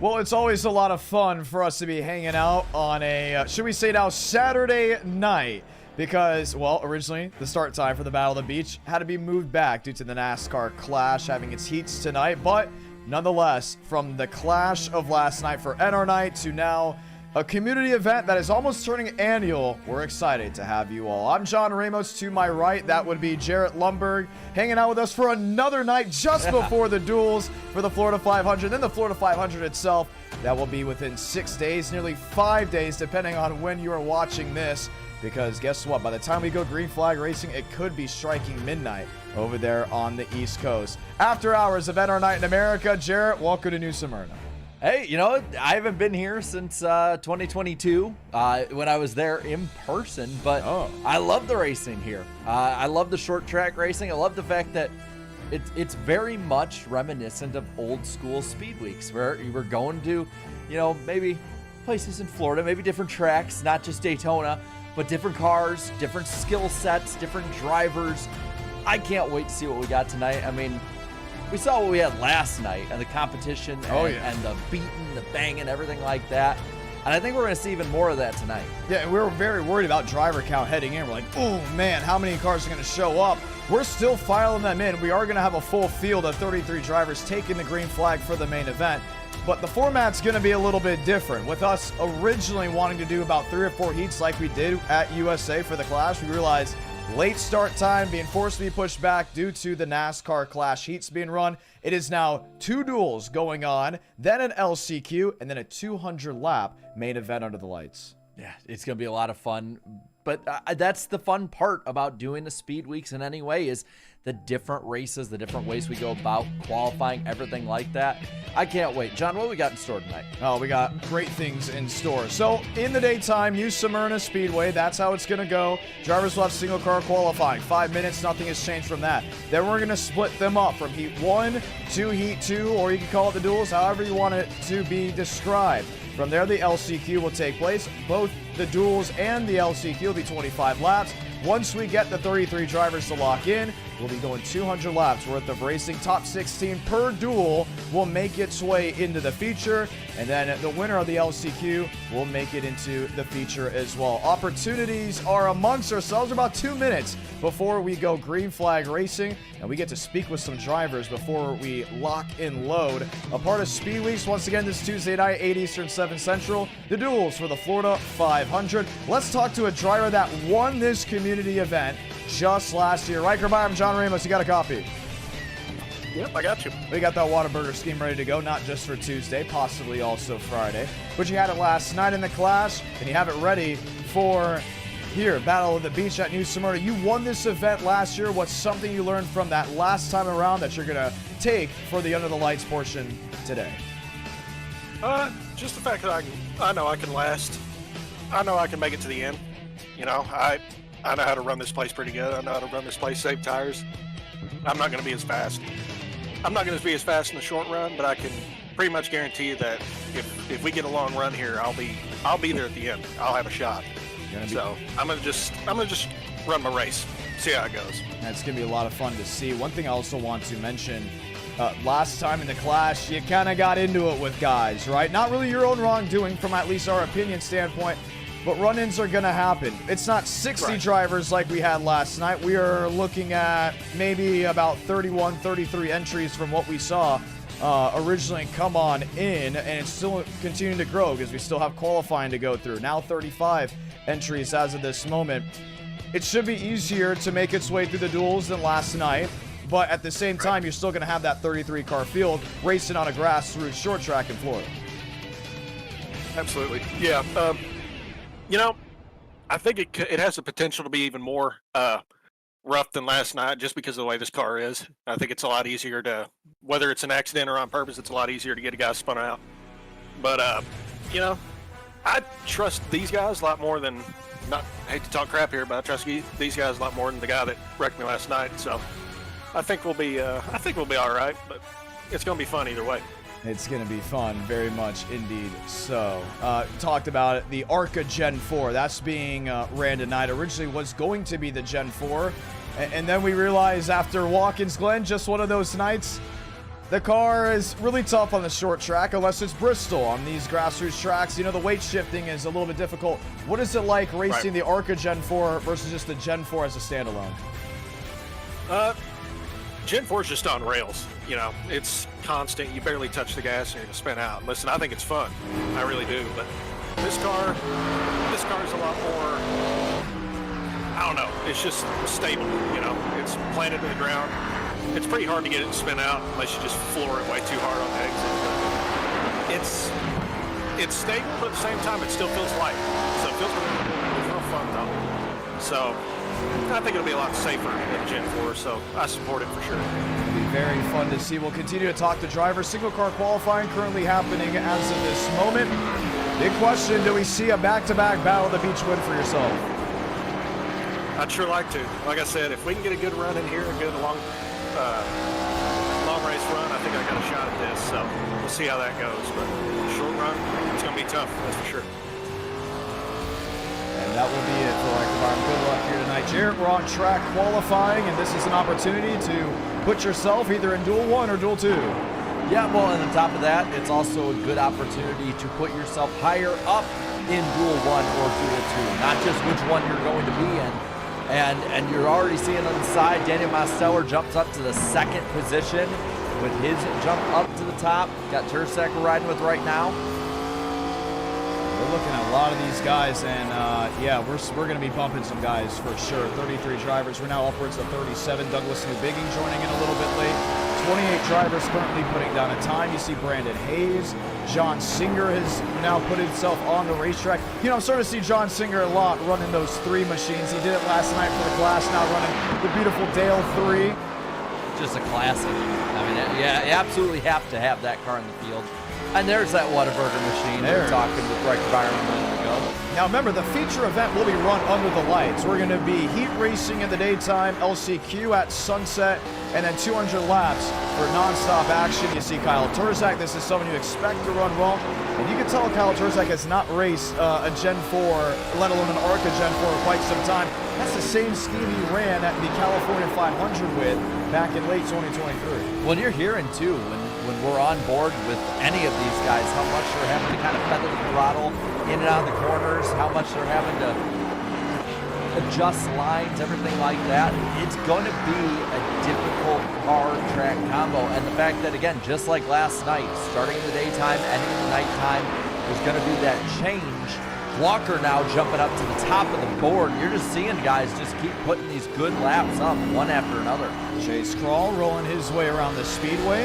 Well, it's always a lot of fun for us to be hanging out on a, should we say now, Saturday night. Because, well, originally, the start time for the Battle of the Beach had to be moved back due to the NASCAR Clash having its heats tonight. But, nonetheless, from the Clash of last night for NR Night to now a community event that is almost turning annual, we're excited to have you all. I'm John Ramos. To my right, that would be Jarrett Lumberg, hanging out with us for another night just before the duels for the Florida 500. Then the Florida 500 itself, that will be within 6 days, nearly 5 days, depending on when you are watching this. Because guess what? By the time we go green flag racing, it could be striking midnight over there on the East Coast. After hours of NR Night in America, Jarrett, welcome to New Smyrna. Hey, you know, I haven't been here since 2022 when I was there in person, but I love the racing here. I love the short track racing. I love the fact that it's very much reminiscent of old school speed weeks where you were going to, you know, maybe places in Florida, maybe different tracks, not just Daytona, but different cars, different skill sets, different drivers. I can't wait to see what we got tonight. I mean, we saw what we had last night and the competition and the beating, the banging, everything like that. And I think we're going to see even more of that tonight. Yeah, and we were very worried about driver count heading in. We're like, oh man, how many cars are going to show up? We're still filing them in. We are going to have a full field of 33 drivers taking the green flag for the main event. But the format's going to be a little bit different. With us originally wanting to do about 3 or 4 heats like we did at USA for the Clash, we realized late start time being forced to be pushed back due to the NASCAR Clash heats being run. It is now 2 duels going on, then an LCQ, and then a 200-lap main event under the lights. Yeah, it's going to be a lot of fun. But that's the fun part about doing the speed weeks in any way is the different races, the different ways we go about qualifying, everything like that. I can't wait. John, what we got in store tonight? Oh, we got great things in store. So, in the daytime, New Smyrna Speedway, that's how it's going to go. Drivers will have single car qualifying. 5 minutes, nothing has changed from that. Then we're going to split them up from Heat 1 to Heat 2, or you can call it the duels, however you want it to be described. From there, the LCQ will take place. Both the duels and the LCQ will be 25 laps. Once we get the 33 drivers to lock in, we'll be going 200 laps worth of racing. Top 16 per duel will make its way into the feature, and then the winner of the LCQ will make it into the feature as well. Opportunities are amongst ourselves about 2 minutes before we go green flag racing, and we get to speak with some drivers before we lock and load. A part of Speed Weeks, once again, this Tuesday night, 8 Eastern, 7 Central, the duels for the Florida 500. Let's talk to a driver that won this community event just last year. Right, goodbye, I'm John Ramos. You got a copy? Yep, I got you. We got that Whataburger scheme ready to go, not just for Tuesday, possibly also Friday. But you had it last night in the Clash, and you have it ready for here, Battle of the Beach at New Smyrna. You won this event last year. What's something you learned from that last time around that you're going to take for the Under the Lights portion today? Just the fact that I know I can last. I know I can make it to the end. You know, I know how to run this place pretty good. I know how to run this place, save tires. I'm not going to be as fast. I'm not going to be as fast in the short run, but I can pretty much guarantee you that if we get a long run here, I'll be there at the end. I'll have a shot. So I'm gonna just run my race, see how it goes. That's gonna be a lot of fun to see. One thing I also want to mention, last time in the Clash, you kind of got into it with guys, right? Not really your own wrongdoing from at least our opinion standpoint, but run-ins are gonna happen. It's not 60 drivers like we had last night. We are looking at maybe about 31, 33 entries from what we saw originally come on in, and it's still continuing to grow because we still have qualifying to go through. Now 35 entries as of this moment. It should be easier to make its way through the duels than last night, but at the same time, you're still going to have that 33 car field racing on a grassroots short track in Florida. Absolutely. Yeah. You know, I think it has the potential to be even more rough than last night just because of the way this car is. I think it's a lot easier to, whether it's an accident or on purpose, it's a lot easier to get a guy spun out. But, you know, I trust these guys a lot more than, I hate to talk crap here, but I trust these guys a lot more than the guy that wrecked me last night. So I think we'll be all right, but it's going to be fun either way. It's going to be fun, very much indeed so. Talked about it, the ARCA Gen-4, that's being ran tonight. Originally was going to be the Gen-4, and then we realized after Watkins Glen, just one of those nights, The car is really tough on the short track unless it's Bristol. On these grassroots tracks, you know, the weight shifting is a little bit difficult. What is it like racing the ARCA Gen-4 versus just the Gen-4 as a standalone? Gen-4 is just on rails. You know, it's constant. You barely touch the gas and you're going to spin out. Listen, I think it's fun. I really do. But this car is a lot more, I don't know, it's just stable, you know. It's planted to the ground. It's pretty hard to get it to spin out unless you just floor it way too hard on the exit. But it's stable, but at the same time, it still feels light. So it feels real fun, though. So I think it'll be a lot safer than Gen-4, so I support it for sure. It'll be very fun to see. We'll continue to talk to drivers. Single car qualifying currently happening as of this moment. Big question, do we see a back-to-back Battle of the Beach win for yourself? I'd sure like to. Like I said, if we can get a good run in here, a good long race run, I think I got a shot at this. So we'll see how that goes. But short run, it's going to be tough, that's for sure. And that will be it for Farm. Good luck here tonight. Jarrett, we're on track qualifying, and this is an opportunity to put yourself either in Duel 1 or Duel 2. Yeah, well, and on top of that, it's also a good opportunity to put yourself higher up in Duel 1 or Duel 2, not just which one you're going to be in. And you're already seeing on the side, Daniel Masteller jumps up to the second position with his jump up to the top. Got Tursak we're riding with right now. We're looking at a lot of these guys, and yeah, we're going to be bumping some guys for sure. 33 drivers. We're now upwards of 37. Douglas Newbigging joining in a little bit late. 28 drivers currently putting down a time. You see Brandon Hayes. John Singer has now put himself on the racetrack. You know, I'm starting to see John Singer a lot running those 3 machines. He did it last night for the class, now running the beautiful Dale 3. Just a classic. I mean, yeah, you absolutely have to have that car in the field. And there's that Whataburger machine we were talking with Rick Byron a minute ago. Now remember, the feature event will be run under the lights. We're going to be heat racing in the daytime, LCQ at sunset, and then 200 laps for nonstop action. You see Kyle Turzak. This is someone you expect to run well. And you can tell Kyle Turzak has not raced a Gen-4, let alone an ARCA Gen-4 for quite some time. That's the same scheme he ran at the California 500 with back in late 2023. Well, you're hearing too, when we're on board with any of these guys, how much they're having to kind of feather the throttle in and out of the corners, how much they're having to adjust lines, everything like that. It's going to be a difficult car track combo. And the fact that, again, just like last night, starting in the daytime, ending in the nighttime, there's going to be that change. Walker now jumping up to the top of the board. You're just seeing guys just keep putting these good laps up one after another. Chase Kroll rolling his way around the speedway.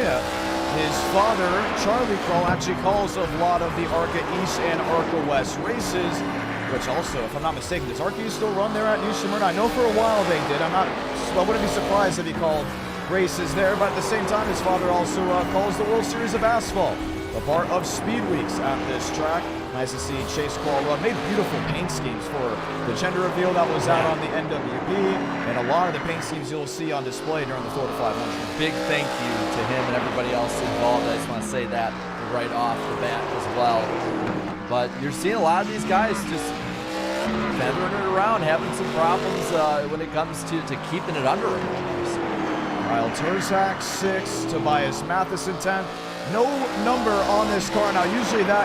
His father, Charlie Kroll, actually calls a lot of the ARCA East and ARCA West races, which also, if I'm not mistaken, does ARCA East still run there at New Smyrna? I know for a while they did. I wouldn't be surprised if he called races there, but at the same time, his father also calls the World Series of Asphalt, a part of Speed Weeks at this track. Nice to see Chase Kroll made beautiful paint schemes for the gender reveal that was out on the NWP, and a lot of the paint schemes you'll see on display during the Florida 500. Big thank you to him and everybody else involved. I just want to say that right off the bat as well. But you're seeing a lot of these guys just feathering it around, having some problems when it comes to keeping it under them. Kyle Turzak 6, Tobias Matheson 10. No number on this car. Now usually that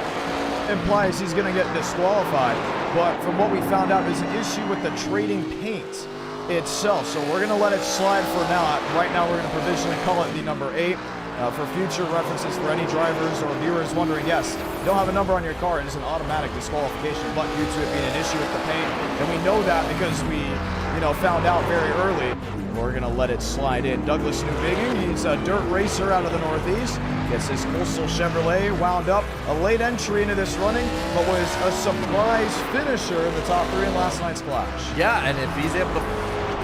implies he's going to get disqualified, but from what we found out, there's an issue with the trading paint itself, so we're going to let it slide for now. Right now, we're going to provisionally call it the number 8. For future references for any drivers or viewers wondering, yes, you don't have a number on your car, it is an automatic disqualification, but due to it being an issue with the paint, and we know that because we, found out very early. We're going to let it slide in. Douglas Newbigging, he's a dirt racer out of the Northeast. Gets his Coastal Chevrolet wound up. A late entry into this running, but was a surprise finisher in the top 3 in last night's clash. Yeah, and if he's able to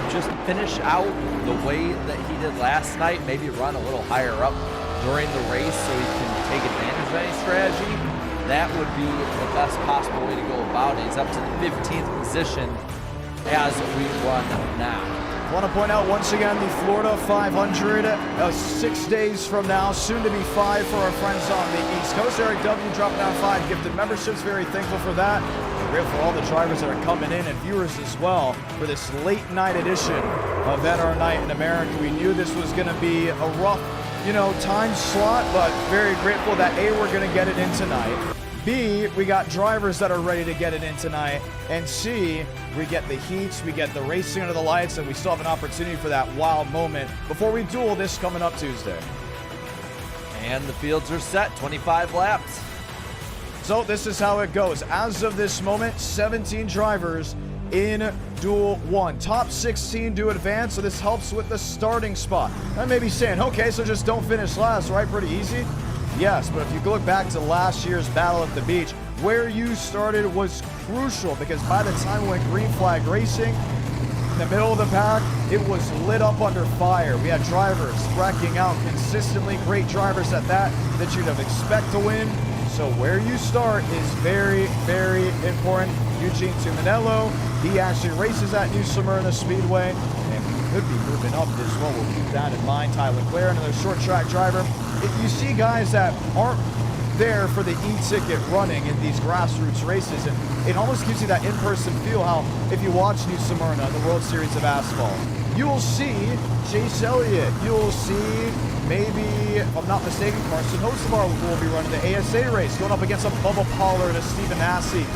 just finish out the way that he did last night, maybe run a little higher up during the race so he can take advantage of any strategy, that would be the best possible way to go about it. He's up to the 15th position as we run now. I want to point out once again the Florida 500, 6 days from now, soon to be 5 for our friends on the East Coast. Eric W. dropping down 5 gifted memberships, very thankful for that. Great for all the drivers that are coming in and viewers as well for this late night edition of NR Night in America. We knew this was going to be a rough time slot, but very grateful that A, we're going to get it in tonight. B, we got drivers that are ready to get it in tonight. And C, we get the heats, we get the racing under the lights, and we still have an opportunity for that wild moment before we duel this coming up Tuesday. And the fields are set, 25 laps. So this is how it goes. As of this moment, 17 drivers in Duel 1. Top 16 do advance, so this helps with the starting spot. I may be saying, okay, so just don't finish last, right? Pretty easy. Yes, but if you look back to last year's Battle at the Beach, where you started was crucial, because by the time we went green flag racing, in the middle of the pack, it was lit up under fire. We had drivers wrecking out consistently, great drivers at that you'd have expect to win. So where you start is very, very important. Eugene Tuminello, he actually races at New Smyrna Speedway, and he could be moving up as well. We'll keep that in mind. Ty Leclerc, another short track driver. If you see guys that aren't there for the e-ticket running in these grassroots races, and it almost gives you that in-person feel how if you watch New Smyrna, the World Series of Asphalt, you'll see Chase Elliott, you'll see maybe, if I'm not mistaken, Carson Hocevar will be running the ASA race, going up against a Bubba Pollard, a Stephen Massey.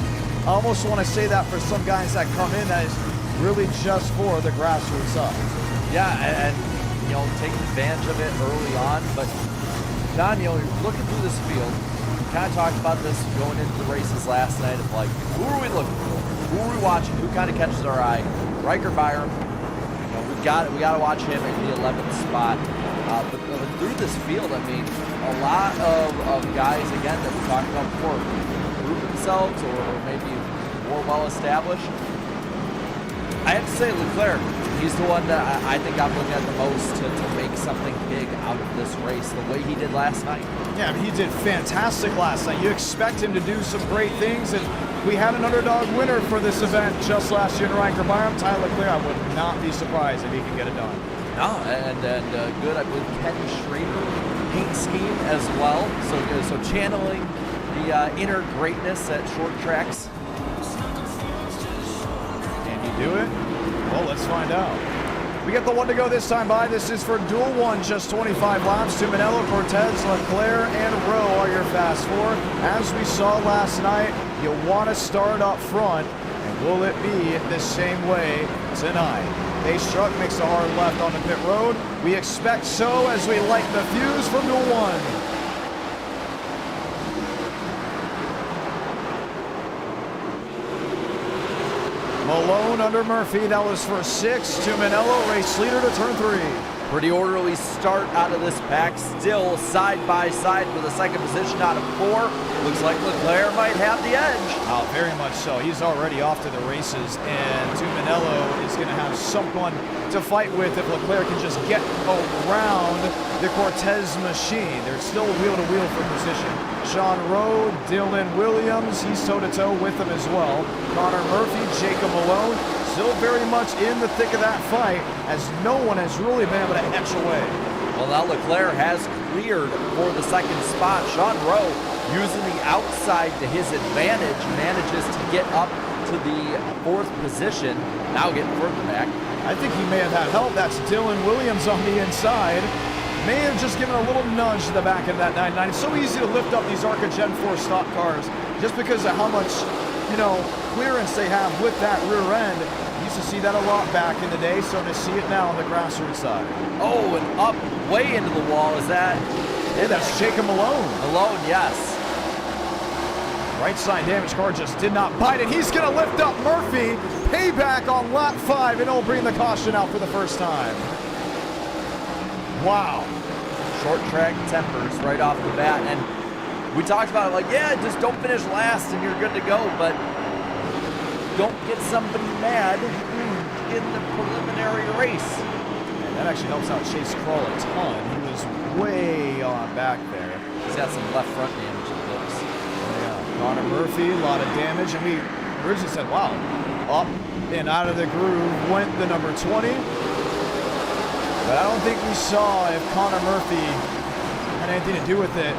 I almost want to say that for some guys that come in, that is really just for the grassroots side. Yeah, and taking advantage of it early on, but Don, you're looking through this field. We kind of talked about this going into the races last night of like, who are we looking for? Who are we watching? Who kind of catches our eye? Riker Byram. We got to watch him in the 11th spot. But through this field, I mean, a lot of guys again that we talked about before prove themselves or maybe more well established. I have to say, Leclerc, he's the one that I think I'm looking at the most to make something big out of this race, the way he did last night. Yeah, I mean, he did fantastic last night. You expect him to do some great things, and we had an underdog winner for this event just last year in Riker Byram, Ty Leclerc. I would not be surprised if he can get it done. No, and good, I believe, Ken Schrader paint scheme as well. So channeling the inner greatness at short tracks. Do it? Well, let's find out. We get the one to go this time by. This is for Duel 1, just 25 laps. Tuminello, Cortez, Leclerc, and Rowe are your fast four. As we saw last night, you want to start up front, and will it be the same way tonight? Pace truck makes a hard left on the pit road. We expect so as we light the fuse from Duel 1. Malone under Murphy, that was for 6. Tuminello, race leader to turn 3. Pretty orderly start out of this pack, still side by side for the second position out of 4. Looks like Leclerc might have the edge. Oh, very much so. He's already off to the races, and Tuminello is going to have someone to fight with if Leclerc can just get around the Cortez machine. They're still wheel-to-wheel for position. Sean Rowe, Dylan Williams, he's toe-to-toe with them as well. Connor Murphy, Jacob Malone, still very much in the thick of that fight, as no one has really been able to etch away. Well, now Leclerc has cleared for the second spot. Sean Rowe, using the outside to his advantage, manages to get up to the 4th position, now getting further back. I think he may have had help. That's Dylan Williams on the inside. May have just given a little nudge to the back of that 99. It's so easy to lift up these NASCAR Gen-4 stock cars just because of how much, clearance they have with that rear end. Used to see that a lot back in the day, so to see it now on the grassroots side. Oh, and up way into the wall. Is that? Yeah, that's Jacob Malone. Malone, yes. Right side damage car just did not bite it. He's going to lift up Murphy. Payback on lap 5, and he'll bring the caution out for the first time. Wow. Short track tempers right off the bat. And we talked about it like, yeah, just don't finish last and you're good to go, but don't get somebody mad in the preliminary race. And that actually helps out Chase Kroll a ton. He was way on back there. He's got some left front damage, it looks. Yeah. Connor Murphy, a lot of damage. And we originally said, wow, up and out of the groove went the number 20. But I don't think we saw if Connor Murphy had anything to do with it.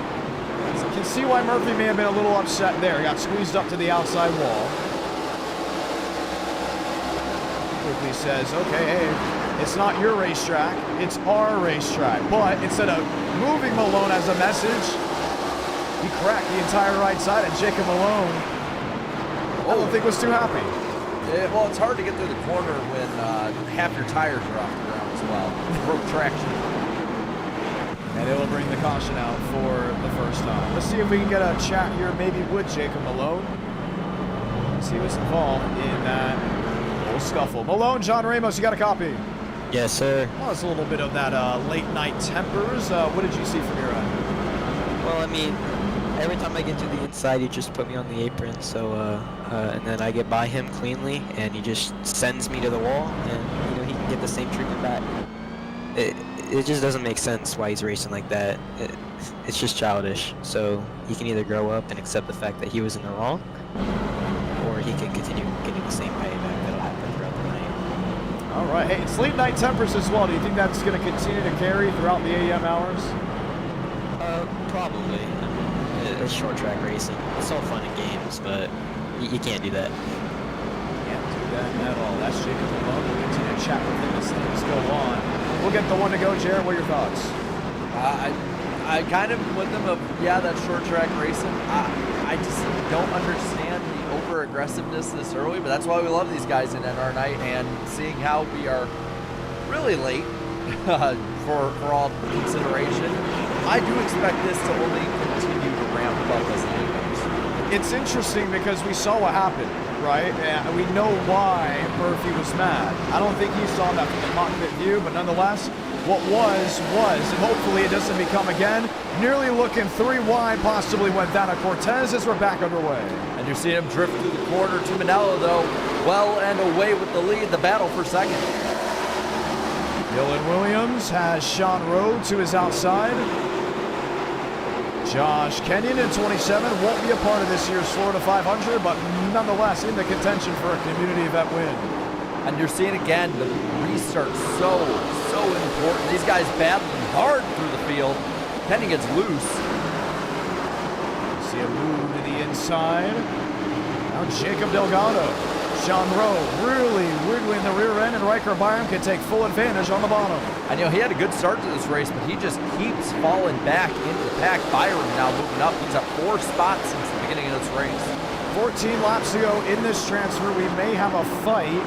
You can see why Murphy may have been a little upset there. He got squeezed up to the outside wall. Quickly says, okay, hey, It's not your racetrack, it's our racetrack. But instead of moving Malone as a message, he cracked the entire right side, and Jacob Malone, I don't think was too happy. Well, it's hard to get through the corner when half your tires are off the ground as well. Broke traction. And it will bring the caution out for the first time. Let's see if we can get a chat here, maybe with Jacob Malone. See what's involved in that little scuffle. Malone, John Ramos, you got a copy? Yes, sir. Well, it's a little bit of that late night tempers. What did you see from your end? Well, I mean, every time I get to the inside, he just put me on the apron. So, and then I get by him cleanly, and he just sends me to the wall, and he can get the same treatment back. It just doesn't make sense why he's racing like that. It's just childish. So he can either grow up and accept the fact that he was in the wrong, or he can continue getting the same payback that'll happen throughout the night. All right. Hey, it's late night tempers as well. Do you think that's going to continue to carry throughout the AM hours? Probably. It's short track racing. It's all fun and games, but you can't do that. Can't do that at all. That's Jacob Malone. We'll continue to chat with him as things go on. We'll get the one to go. Jared, what are your thoughts? I kind of with them of, yeah, that short track racing. I just don't understand the over aggressiveness this early, but that's why we love these guys in NR night, and seeing how we are really late for all consideration. I do expect this to only continue to ramp up as night goes. It's interesting because we saw what happened, right? And we know why Murphy was mad. I don't think he saw that from the cockpit view, but nonetheless, what was, and hopefully it doesn't become again. Nearly looking 3 wide, possibly went down to Cortez as we're back underway. And you're seeing him drift through the corner. Tuminello, though, well and away with the lead, the battle for second. Dylan Williams has Sean Rowe to his outside. Josh Kenyon in 27 won't be a part of this year's Florida 500, but nonetheless in the contention for a community event win. And you're seeing again the restart so important. These guys battling hard through the field. Kenyon gets loose. See a move to the inside. Now Jacob Delgado. Sean Rowe really wiggling the rear end, and Riker Byram can take full advantage on the bottom. And he had a good start to this race, but he just keeps falling back into the pack. Byram now moving up. He's at 4 spots since the beginning of this race. 14 laps to go in this transfer. We may have a fight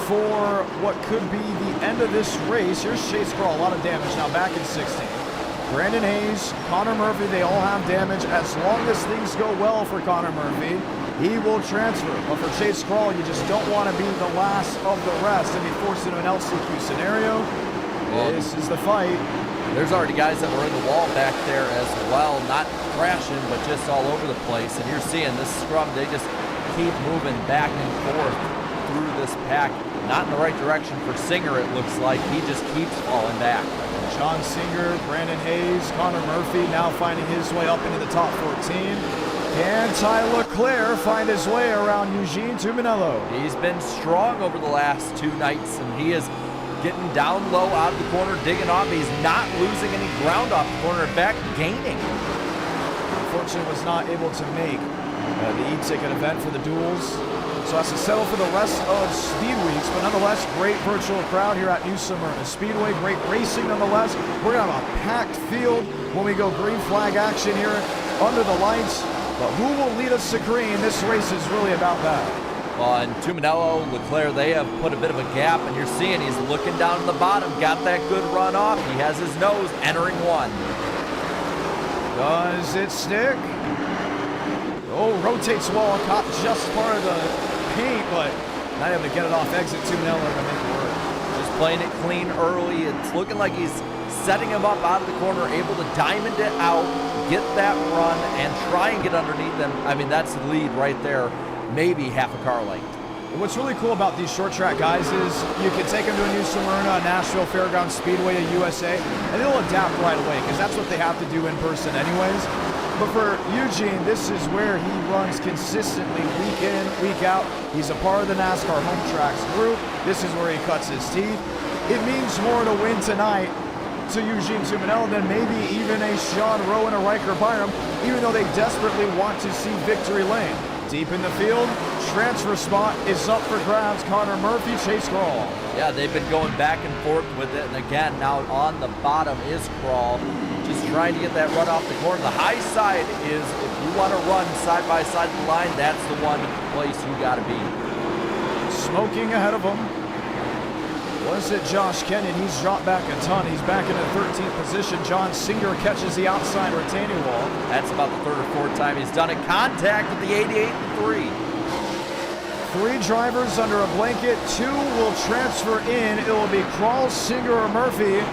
for what could be the end of this race. Here's Chase Crawl, a lot of damage now back in 16. Brandon Hayes, Connor Murphy, they all have damage. As long as things go well for Connor Murphy, he will transfer. But for Chase Crawl, you just don't want to be the last of the rest and be forced into an LCQ scenario. This is the fight. There's already guys that were in the wall back there as well, not crashing, but just all over the place. And you're seeing this scrum, they just keep moving back and forth through this pack. Not in the right direction for Singer, it looks like. He just keeps falling back. John Singer, Brandon Hayes, Connor Murphy now finding his way up into the top 14. Can Ty Leclerc find his way around Eugene Tuminello? He's been strong over the last 2 nights, and he is getting down low out of the corner, digging off. He's not losing any ground off the corner. In fact, gaining. Unfortunately, was not able to make the e-ticket event for the duels. So has to settle for the rest of Speed Weeks, but nonetheless, great virtual crowd here at New Smyrna Speedway. Great racing nonetheless. We're going to have a packed field when we go green flag action here under the lights. But who will lead us to green? This race is really about that. Well, and Tuminello, Leclerc, they have put a bit of a gap, and you're seeing he's looking down at the bottom, got that good run off. He has his nose entering 1. Does it stick? Oh, rotates well, caught just part of the paint, but not able to get it off exit. Tuminello to make it work. Just playing it clean early. It's looking like he's setting him up out of the corner, able to diamond it out, get that run, and try and get underneath them. I mean, that's the lead right there, maybe half a car length. And what's really cool about these short track guys is you can take them to a New Smyrna, a Nashville Fairgrounds Speedway, a USA, and they'll adapt right away because that's what they have to do in person anyways. But for Eugene, this is where he runs consistently week in, week out. He's a part of the NASCAR Home Tracks group. This is where he cuts his teeth. It means more to win tonight to Eugene Tuminello than maybe even a Sean Rowe and a Riker Byram, even though they desperately want to see victory lane. Deep in the field, transfer spot is up for grabs. Connor Murphy, Chase Crawl. Yeah, they've been going back and forth with it. And again, now on the bottom is Crawl. Just trying to get that run off the corner. The high side is, if you want to run side by side of the line, that's the one place you got to be. Smoking ahead of him. Was it Josh Kenyon? He's dropped back a ton. He's back in the 13th position. John Singer catches the outside retaining wall. That's about the 3rd or 4th time he's done it. Contact at the 88.3. 3 drivers under a blanket. 2 will transfer in. It will be Crawl, Singer, or Murphy.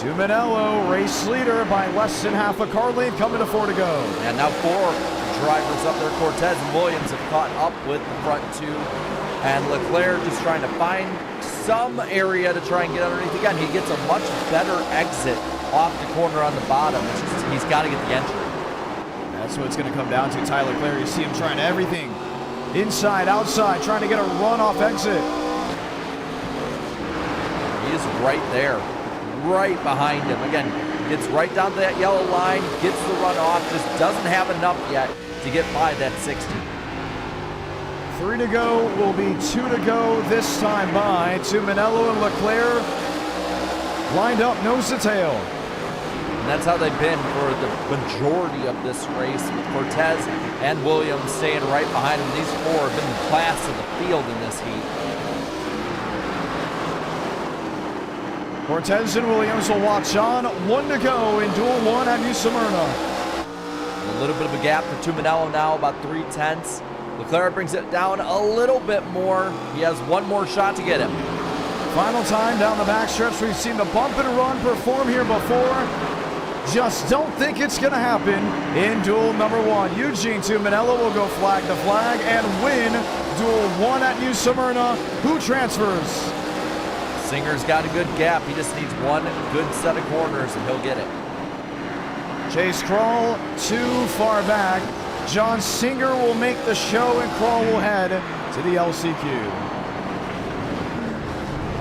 To Manello, race leader by less than half a car length, coming to 4 to go. And now 4 drivers up there. Cortez and Williams have caught up with the front 2. And Leclerc just trying to find some area to try and get underneath again. He gets a much better exit off the corner on the bottom. It's just, he's got to get the entry. That's what it's going to come down to. Tyler Clare, you see him trying everything. Inside, outside, trying to get a run-off exit. He is right there, right behind him. Again, gets right down to that yellow line, gets the run off, just doesn't have enough yet to get by that 60. 3 to go, will be 2 to go this time by to Manello and Leclerc. Lined up nose to tail. And that's how they've been for the majority of this race. Cortez and Williams staying right behind him. These 4 have been the class of the field in this heat. Cortez and Williams will watch on. 1 to go in Duel 1 at New Smyrna. A little bit of a gap for Manello now, about 3/10. Leclerc brings it down a little bit more. He has 1 more shot to get him. Final time down the backstretch. We've seen the bump and run perform here before. Just don't think it's going to happen in Duel number 1. Eugene Manello will go flag the flag and win Duel 1 at New Smyrna. Who transfers? Singer's got a good gap. He just needs 1 good set of corners and he'll get it. Chase Crawl too far back. John Singer will make the show and Crawl will head to the LCQ.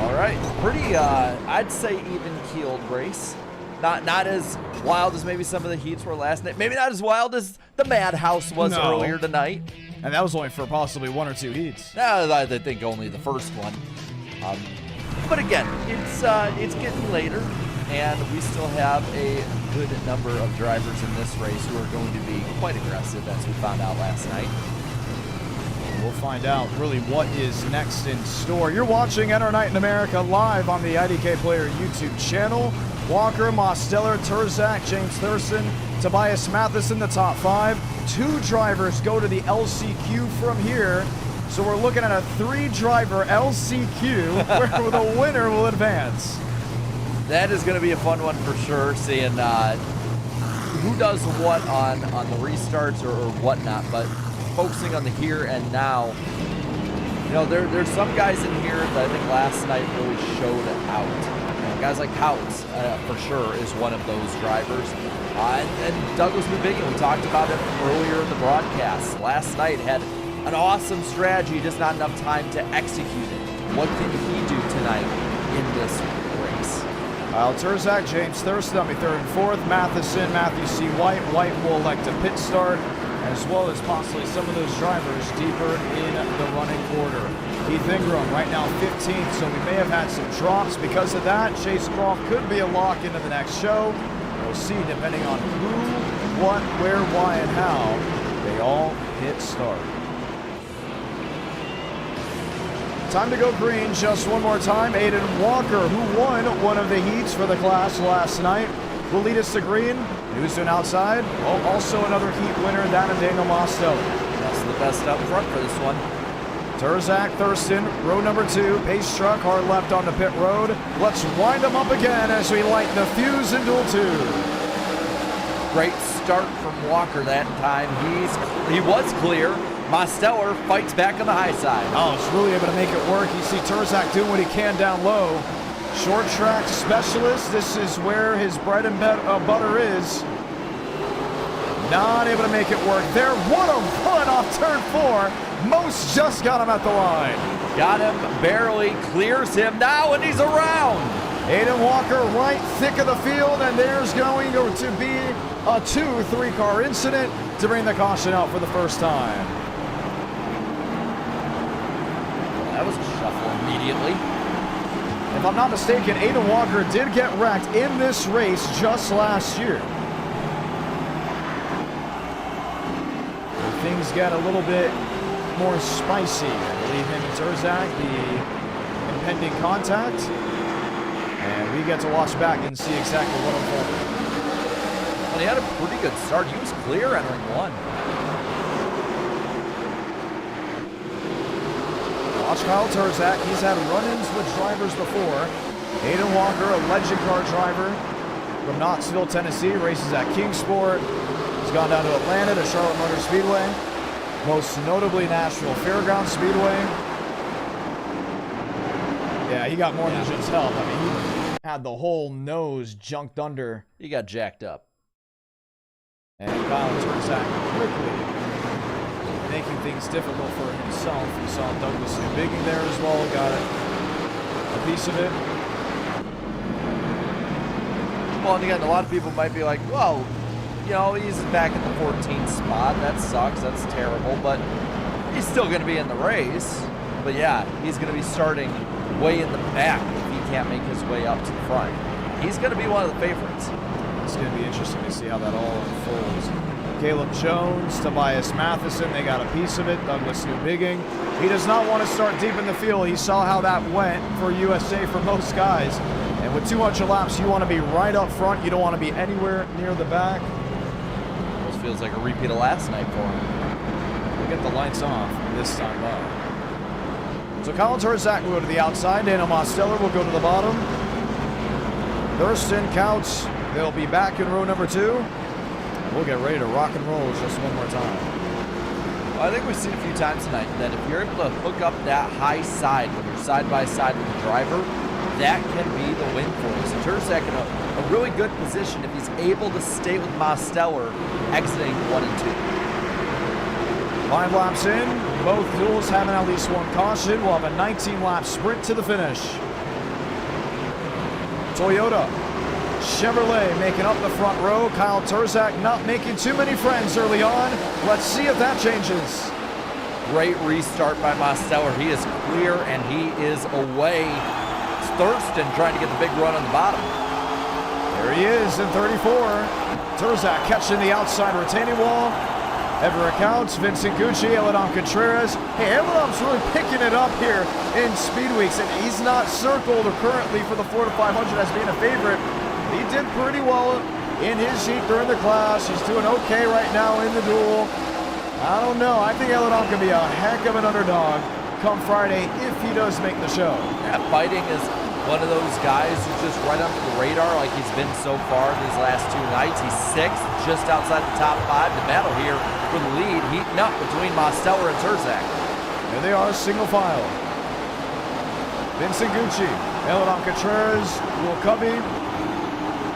All right, pretty, I'd say even-keeled race. Not as wild as maybe some of the heats were last night. Maybe not as wild as the Madhouse was earlier tonight. And that was only for possibly 1 or 2 heats. I think only the first one. But again, it's getting later, and we still have a good number of drivers in this race who are going to be quite aggressive, as we found out last night. We'll find out really what is next in store. You're watching Enter Night in America live on the IDK Player YouTube channel. Walker, Mosteller, Turzak, James Thurston, Tobias Matheson, the top 5. 2 drivers go to the LCQ from here. So we're looking at a 3-driver LCQ where the winner will advance. That is going to be a fun one for sure, seeing who does what on the restarts or whatnot, but focusing on the here and now. You know, there's some guys in here that I think last night really showed out. You know, guys like Houts, for sure, is one of those drivers. And Douglas Mubigin, we talked about him earlier in the broadcast. Last night had an awesome strategy, just not enough time to execute it. What can he do tonight in this race? Kyle Turzak, James Thurston on the 3rd and 4th. Matheson, Matthew C. White. White will elect a pit start, as well as possibly some of those drivers deeper in the running order. Keith Ingram right now 15th, so we may have had some drops because of that. Chase Crawl could be a lock into the next show. We'll see, depending on who, what, where, why, and how they all hit start. Time to go green just one more time. Aiden Walker, who won one of the heats for the class last night, will lead us to green. News to an outside. Oh, also another heat winner, that of Daniel Mosto. That's the best up front for this one. Turzak, Thurston, row number 2. Pace truck, hard left on the pit road. Let's wind them up again as we light the fuse in Duel 2. Great start from Walker that time. He was clear. Mosteller fights back on the high side. Oh, it's really able to make it work. You see Turzak doing what he can down low. Short track specialist. This is where his bread and butter is. Not able to make it work there. What a run off turn 4. Most just got him at the line. Got him barely. Clears him now, and he's around. Aiden Walker right thick of the field, and there's going to be a 2-3 car incident to bring the caution out for the first time. that was a shuffle immediately. If I'm not mistaken, Aiden Walker did get wrecked in this race just last year. Things get a little bit more spicy. I believe him and Terzak, the impending contact. And we get to watch back and see exactly what unfolded. Well, he had a pretty good start. He was clear entering one. Watch Kyle Terzak. He's had run-ins with drivers before. Aiden Walker, a legend car driver from Knoxville, Tennessee, races at Kingsport. He's gone down to Atlanta to Charlotte Motor Speedway. Most notably Nashville Fairgrounds Speedway. Yeah, he got more than just help. I mean, he had the whole nose junked under. He got jacked up. And Kyle Terzak quickly making things difficult for himself. You saw Douglas Bigging there as well. Got a piece of it. Well, and again, a lot of people might be like, well, you know, he's back in the 14th spot. That sucks. That's terrible. But he's still going to be in the race. But yeah, he's going to be starting way in the back if he can't make his way up to the front. He's going to be one of the favorites. It's going to be interesting to see how that all unfolds. Caleb Jones, Tobias Matheson, they got a piece of it. Douglas Bigging. He does not want to start deep in the field. He saw how that went for USA for most guys. And with 200 laps, you want to be right up front. You don't want to be anywhere near the back. Almost feels like a repeat of last night for him. We'll get the lights off this time up. So Colin Terzak will go to the outside. Daniel Mosteller will go to the bottom. Thurston, Couch, they'll be back in row number 2. We'll get ready to rock and roll just one more time. Well, I think we've seen a few times tonight that if you're able to hook up that high side when you're side by side with the driver, that can be the win for you. So Terzak in a really good position if he's able to stay with Mosteller exiting 1 and 2. 5 laps in, both duels having at least one caution. We'll have a 19-lap sprint to the finish. Toyota, Chevrolet making up the front row. Kyle Terzak not making too many friends early on. Let's see if that changes. Great restart by Mosteller. He is clear and he is away. It's Thurston trying to get the big run on the bottom. There he is in 34. Terzak catching the outside retaining wall. Everett Counts, Vincent Gucci, Eladon Contreras. Hey, Eladon's really picking it up here in Speed Weeks, and he's not circled currently for the 4 to 500 as being a favorite. He did pretty well in his heat during the class. He's doing okay right now in the duel. I don't know. I think Eladon could be a heck of an underdog come Friday if he does make the show. Yeah, fighting is one of those guys who's just right under the radar like he's been so far these last 2 nights. He's 6th, just outside the top 5. The battle here for the lead heating up between Mosteller and Terzak. There they are, single file. Vincent Gucci, Eladon Contreras, Will Cubby,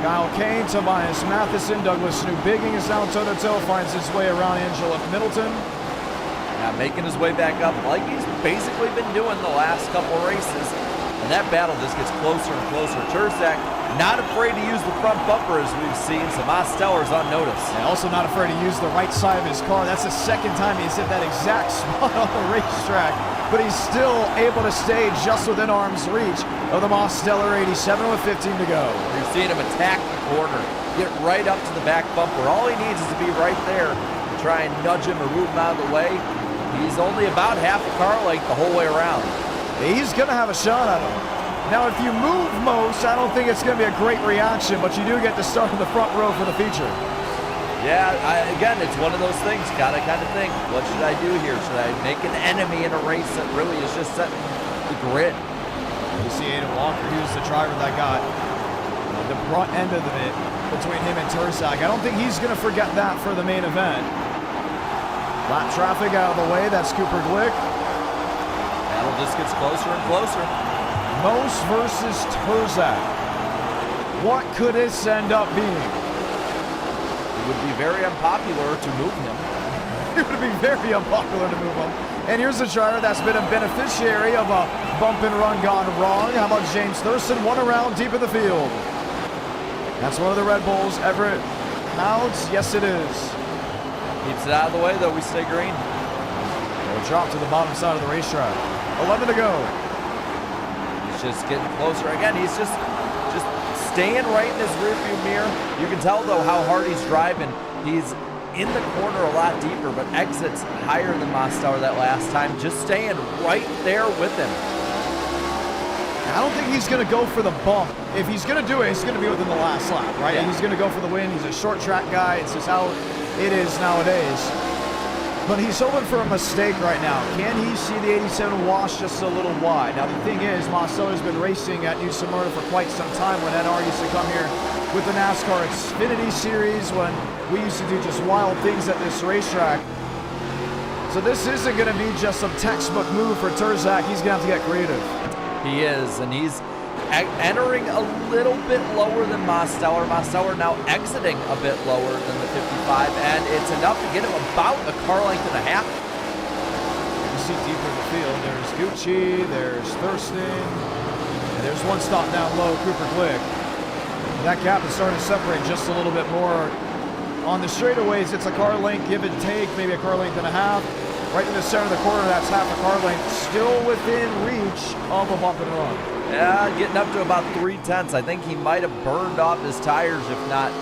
Kyle Kane, Tobias Matheson, Douglas Bigging is now toe-to-toe, finds his way around Angela Middleton. Yeah, making his way back up like he's basically been doing the last couple races. And that battle just gets closer and closer. Terzak not afraid to use the front bumper as we've seen, so Mosteller's on notice. And also not afraid to use the right side of his car. That's the second time he's hit that exact spot on the racetrack. But he's still able to stay just within arm's reach of the Mosteller 87 with 15 to go. You're seeing him attack the corner, get right up to the back bumper. All he needs is to be right there to try and nudge him or move him out of the way. He's only about half a car length the whole way around. He's going to have a shot at him. Now, if you move most, I don't think it's going to be a great reaction, but you do get to start in the front row for the feature. Yeah, again, it's one of those things. Gotta kind of think, what should I do here? Should I make an enemy in a race that really is just setting the grid? You see Aiden Walker, he was the driver that got the front end of it between him and Terzak. I don't think he's going to forget that for the main event. Lap traffic out of the way, that's Cooper Glick. Battle just gets closer and closer. Mose versus Terzak. What could this end up being? It would be very unpopular to move him. It would be very unpopular to move him. And here's a driver that's been a beneficiary of a bump and run gone wrong. How about James Thurston? 1 around deep in the field. That's one of the Red Bulls. Everett Mounts. Yes, it is. Keeps it out of the way, though. We stay green. It'll drop to the bottom side of the racetrack. 11 to go. He's just getting closer. Again, he's just staying right in his rearview mirror. You can tell, though, how hard he's driving. He's in the corner a lot deeper, but exits higher than Mostauer that last time. Just staying right there with him. I don't think he's going to go for the bump. If he's going to do it, he's going to be within the last lap, right? Yeah. He's going to go for the win. He's a short track guy. It's just how it is nowadays. But he's hoping for a mistake right now. Can he see the 87 wash just a little wide? Now, the thing is, Mostauer's been racing at New Smyrna for quite some time when NR used to come here with the NASCAR Xfinity series, when we used to do just wild things at this racetrack. So this isn't going to be just some textbook move for Terzak. He's going to have to get creative. He is, and he's entering a little bit lower than Mostauer. Mostauer now exiting a bit lower than the 55, and it's enough to get him about a car length and a half. You see deeper in the field, there's Gucci, there's Thurston, and there's one stop down low, Cooper Glick. That gap is starting to separate just a little bit more. On the straightaways, it's a car length, give and take, maybe a car length and a half. Right in the center of the corner, that's half a car length, still within reach of a bump and run. Yeah, getting up to about 3/10. I think he might have burned off his tires, if not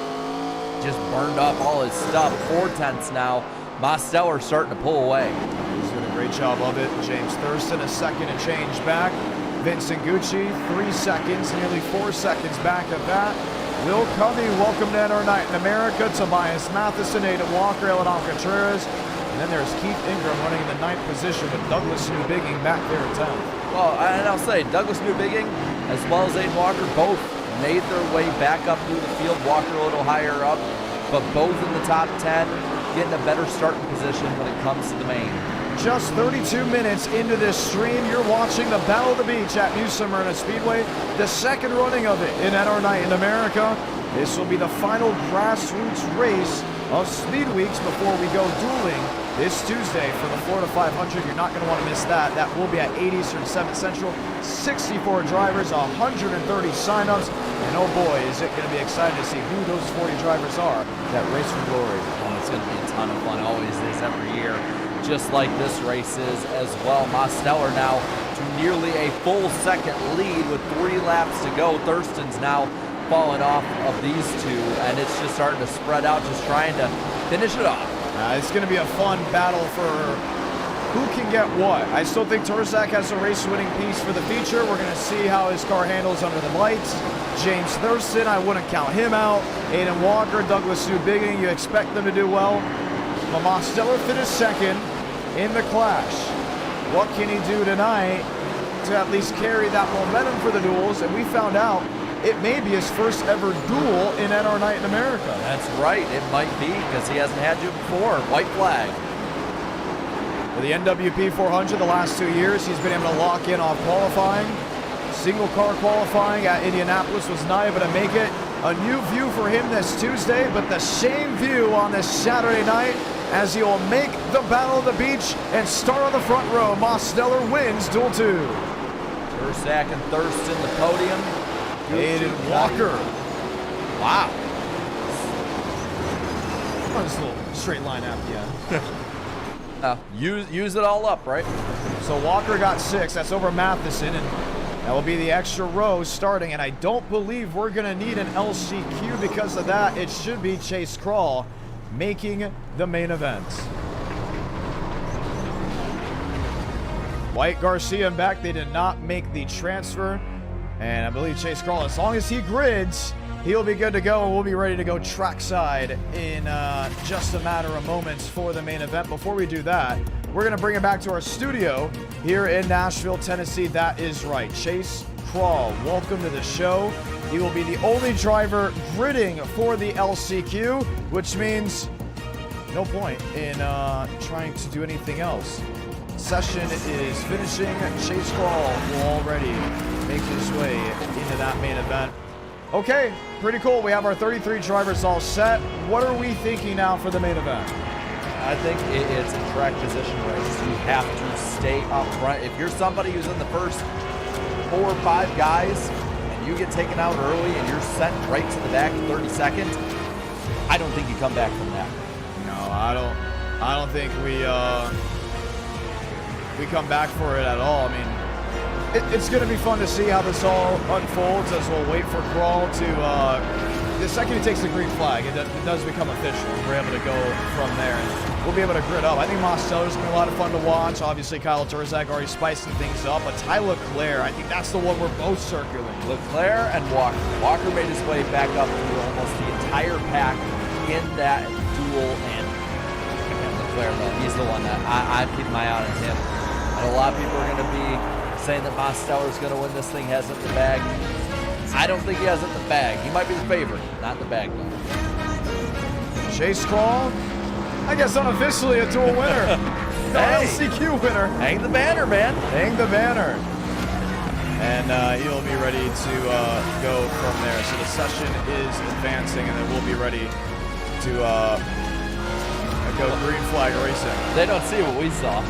just burned off all his stuff. 4/10 now. Mostauer starting to pull away. He's doing a great job of it. James Thurston, a second and change back. Vincent Gucci, 3 seconds, nearly 4 seconds back of that. Will Covey, welcome to NR Night in America. Tobias Matheson, Aiden Walker, Eladon Contreras. And then there's Keith Ingram running in the 9th position with Douglas Newbigging back there at 10th. Well, and I'll say, Douglas Newbigging as well as Aiden Walker both made their way back up through the field. Walker a little higher up, but both in the top 10, getting a better starting position when it comes to the main. Just 32 minutes into this stream, you're watching the Battle of the Beach at New Smyrna Speedway, the second running of it in NR Night in America. This will be the final grassroots race of Speed Weeks before we go dueling this Tuesday for the Florida 500. You're not going to want to miss that. That will be at 8 Eastern, 7 Central. 64 drivers, 130 signups, and oh boy, is it going to be exciting to see who those 40 drivers are that race for glory. Oh, it's going to be a ton of fun. Always is every year, just like this race is as well. Mostauer now to nearly a full second lead with 3 laps to go. Thurston's now falling off of these two, and it's just starting to spread out, just trying to finish it off. It's going to be a fun battle for who can get what. I still think Terzak has a race-winning piece for the future. We're going to see how his car handles under the lights. James Thurston, I wouldn't count him out. Aiden Walker, Douglas Newbigging, you expect them to do well. But Mostauer finished second in the clash. What can he do tonight to at least carry that momentum for the duels? And we found out it may be his first ever duel in NR Night in America. That's right, it might be, because he hasn't had you before. White flag. For the NWP 400 the last 2 years, he's been able to lock in off qualifying. Single car qualifying at Indianapolis was not able to make it. A new view for him this Tuesday, but the same view on this Saturday night as he will make the Battle of the Beach and start on the front row. Mostauer wins Duel 2. Terzak and Thurston, the podium. Aiden Walker. Wow. Oh, this little straight line at the end. Use it all up, right? So Walker got 6. That's over Matheson, and that will be the extra row starting. And I don't believe we're going to need an LCQ because of that. It should be Chase Crawl making the main event. White, Garcia, and back. They did not make the transfer. And I believe Chase Crawl, as long as he grids, he'll be good to go, and we'll be ready to go trackside in just a matter of moments for the main event. Before we do that, we're going to bring it back to our studio here in Nashville, Tennessee. That is right. Chase Crawl, welcome to the show. He will be the only driver gridding for the LCQ, which means no point in trying to do anything else. Session is finishing. Chase Crawl will already make his way into that main event. Okay, pretty cool. We have our 33 drivers all set. What are we thinking now for the main event? I think it's a track position race. You have to stay up front. If you're somebody who's in the first 4 or 5 guys and you get taken out early and you're sent right to the back in 30 seconds, I don't think you come back from that. No, I don't think we we come back for it at all. I mean, it's going to be fun to see how this all unfolds as we'll wait for Crawl to, the second he takes the green flag, it does become official. We're able to go from there, and we'll be able to grid up. I think Mosteller's going to be a lot of fun to watch. Obviously, Kyle Turzak already spicing things up, but Ty Leclerc, I think that's the one we're both circling. Leclerc and Walker. Walker made his way back up through almost the entire pack in that duel, and Leclerc, though, he's the one that I'm keeping my eye on him. And a lot of people are going to be saying that Mosteller's going to win this thing, has it in the bag. I don't think he has it in the bag. He might be the favorite, not in the bag, though. Chase Crawl, I guess unofficially a dual winner. No, hey, LCQ winner. Hang the banner, man. Hang the banner. And he'll be ready to go from there. So the session is advancing, and then we'll be ready to go green flag racing. They don't see what we saw.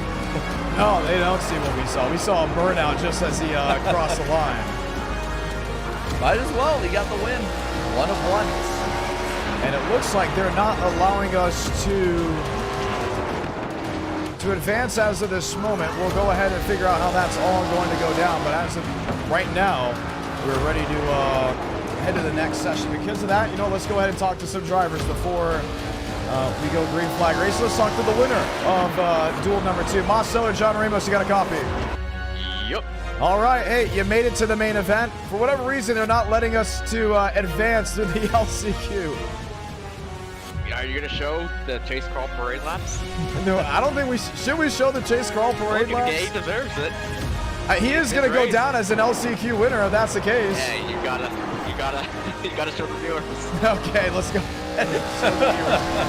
No, they don't see what we saw. We saw a burnout just as he crossed the line. Might as well. He got the win. 1 of 1. And it looks like they're not allowing us to advance as of this moment. We'll go ahead and figure out how that's all going to go down. But as of right now, we're ready to head to the next session. Because of that, let's go ahead and talk to some drivers before we go green flag race. Let's talk to the winner of duel number 2. Mosteller, John Ramos, you got a copy? Yep. All right, hey, you made it to the main event. For whatever reason, they're not letting us to advance through the LCQ. Are you going to show the Chase Crawl parade laps? No, I don't think we should. We show the Chase Crawl parade laps? Yeah, he deserves it. He is going to go down as an LCQ winner if that's the case. Yeah, you gotta show the viewers. Okay, let's go.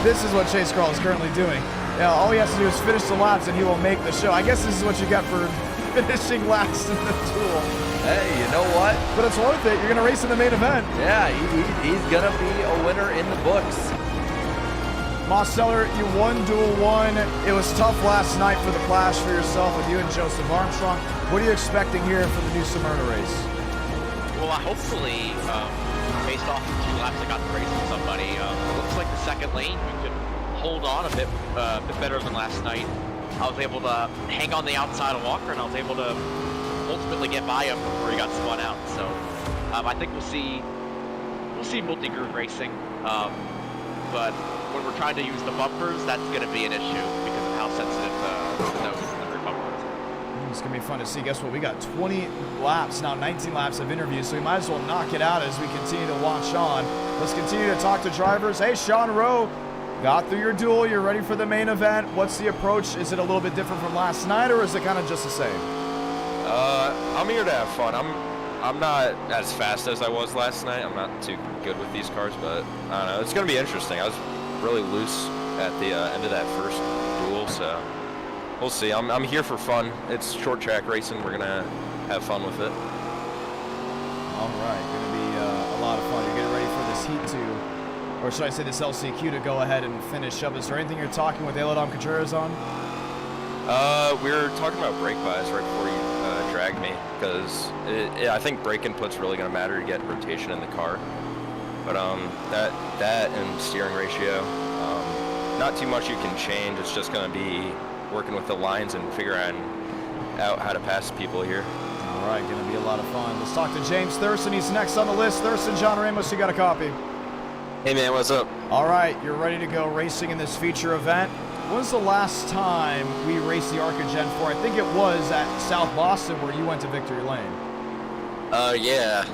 This is what Chase Crawl is currently doing. Yeah, all he has to do is finish the laps, and he will make the show. I guess this is what you got for finishing last in the duel. Hey, you know what? But it's worth it. You're going to race in the main event. Yeah, he's going to be a winner in the books. Mosteller, you won Duel 1. It was tough last night for the clash for yourself with you and Joseph Armstrong. What are you expecting here for the new Smyrna race? Well, hopefully, based off the 2 laps I got to race with somebody, it looks like the second lane we could hold on a bit better than last night. I was able to hang on the outside of Walker, and I was able to ultimately get by him before he got spun out. So I think we'll see multi-groove racing. But when we're trying to use the bumpers, that's going to be an issue because of how sensitive the nose and the rear bumper is. It's going to be fun to see. Guess what? We got 20 laps now, 19 laps of interviews, so we might as well knock it out as we continue to watch on. Let's continue to talk to drivers. Hey, Sean Rowe, got through your duel. You're ready for the main event. What's the approach? Is it a little bit different from last night, or is it kind of just the same? I'm here to have fun. I'm not as fast as I was last night. I'm not too good with these cars, but I don't know. It's going to be interesting. I was really loose at the end of that first duel, so we'll see. I'm here for fun. It's short track racing. We're going to have fun with it. All right. Going to be a lot of fun. You're getting ready for this Heat 2, or should I say this LCQ, to go ahead and finish up. Is there anything you're talking with Elodom Contreras on? We were talking about brake bias right before you dragged me, because I think brake input's really going to matter to get rotation in the car. But that and steering ratio, not too much you can change. It's just going to be working with the lines and figuring out how to pass people here. All right, going to be a lot of fun. Let's talk to James Thurston. He's next on the list. Thurston, John Ramos, you got a copy? Hey man, what's up? All right, you're ready to go racing in this feature event. When's the last time we raced the ARCA Gen-4? I think it was at South Boston where you went to Victory Lane. Yeah,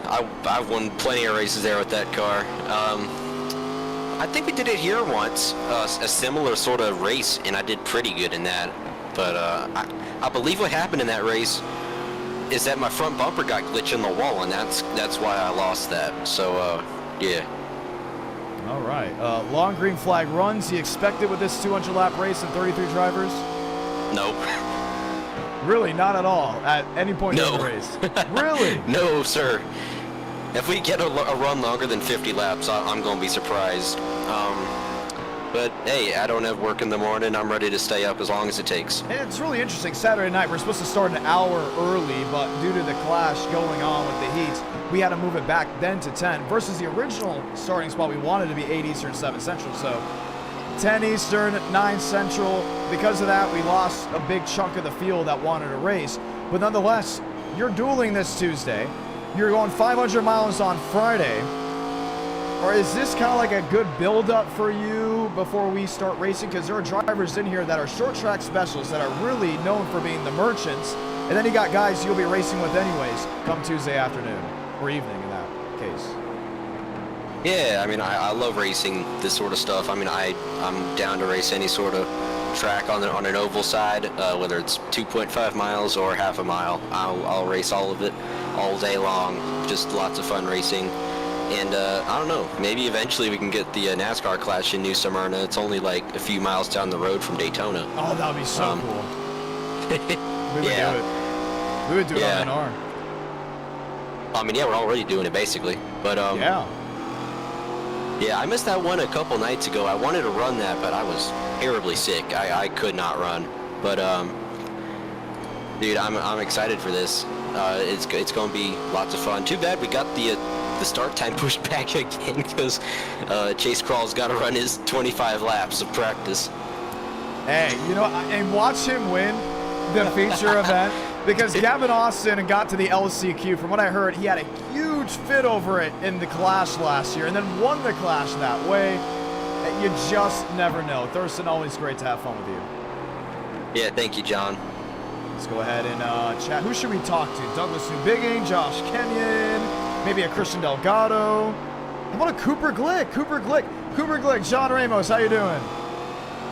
I've won plenty of races there with that car. I think we did it here once, a similar sort of race, and I did pretty good in that. But I believe what happened in that race is that my front bumper got glitched in the wall, and that's why I lost that. So, yeah. All right. Long green flag runs. You expected with this 200-lap race and 33 drivers? Nope. Really, not at all at any point in the race? Really? No, sir. If we get a run longer than 50 laps, I'm going to be surprised. But hey, I don't have work in the morning. I'm ready to stay up as long as it takes. And it's really interesting. Saturday night, we're supposed to start an hour early, but due to the clash going on with the heats, we had to move it back then to 10 versus the original starting spot we wanted to be 8 Eastern, 7 Central. So 10 Eastern, 9 Central. Because of that, we lost a big chunk of the field that wanted to race. But nonetheless, you're dueling this Tuesday. You're going 500 miles on Friday. Or is this kind of like a good build-up for you before we start racing? Because there are drivers in here that are short track specialists that are really known for being the merchants. And then you got guys you'll be racing with anyways come Tuesday afternoon or evening in that case. Yeah, I mean, I love racing this sort of stuff. I mean, I'm down to race any sort of track on an oval side, whether it's 2.5 miles or half a mile. I'll race all of it all day long. Just lots of fun racing. And I don't know, maybe eventually we can get the NASCAR clash in New Smyrna. It's only like a few miles down the road from Daytona. Oh, that would be so cool. We would do it. We would do it on NR. I mean, yeah, we're already doing it basically. But yeah, I missed that one a couple nights ago. I wanted to run that, but I was terribly sick. I could not run. But dude, I'm excited for this. It's going to be lots of fun. Too bad we got the start time pushed back again because Chase Crawl's got to run his 25 laps of practice. Hey, you know, and watch him win the feature event because Gavin Austin got to the LCQ. From what I heard, he had a huge fit over it in the Clash last year and then won the Clash that way. You just never know. Thurston, always great to have fun with you. Yeah, thank you, John. Let's go ahead and chat. Who should we talk to? Douglas Newbigging, Josh Kenyon, maybe a Christian Delgado. How about a Cooper Glick? Cooper Glick, John Ramos, how you doing?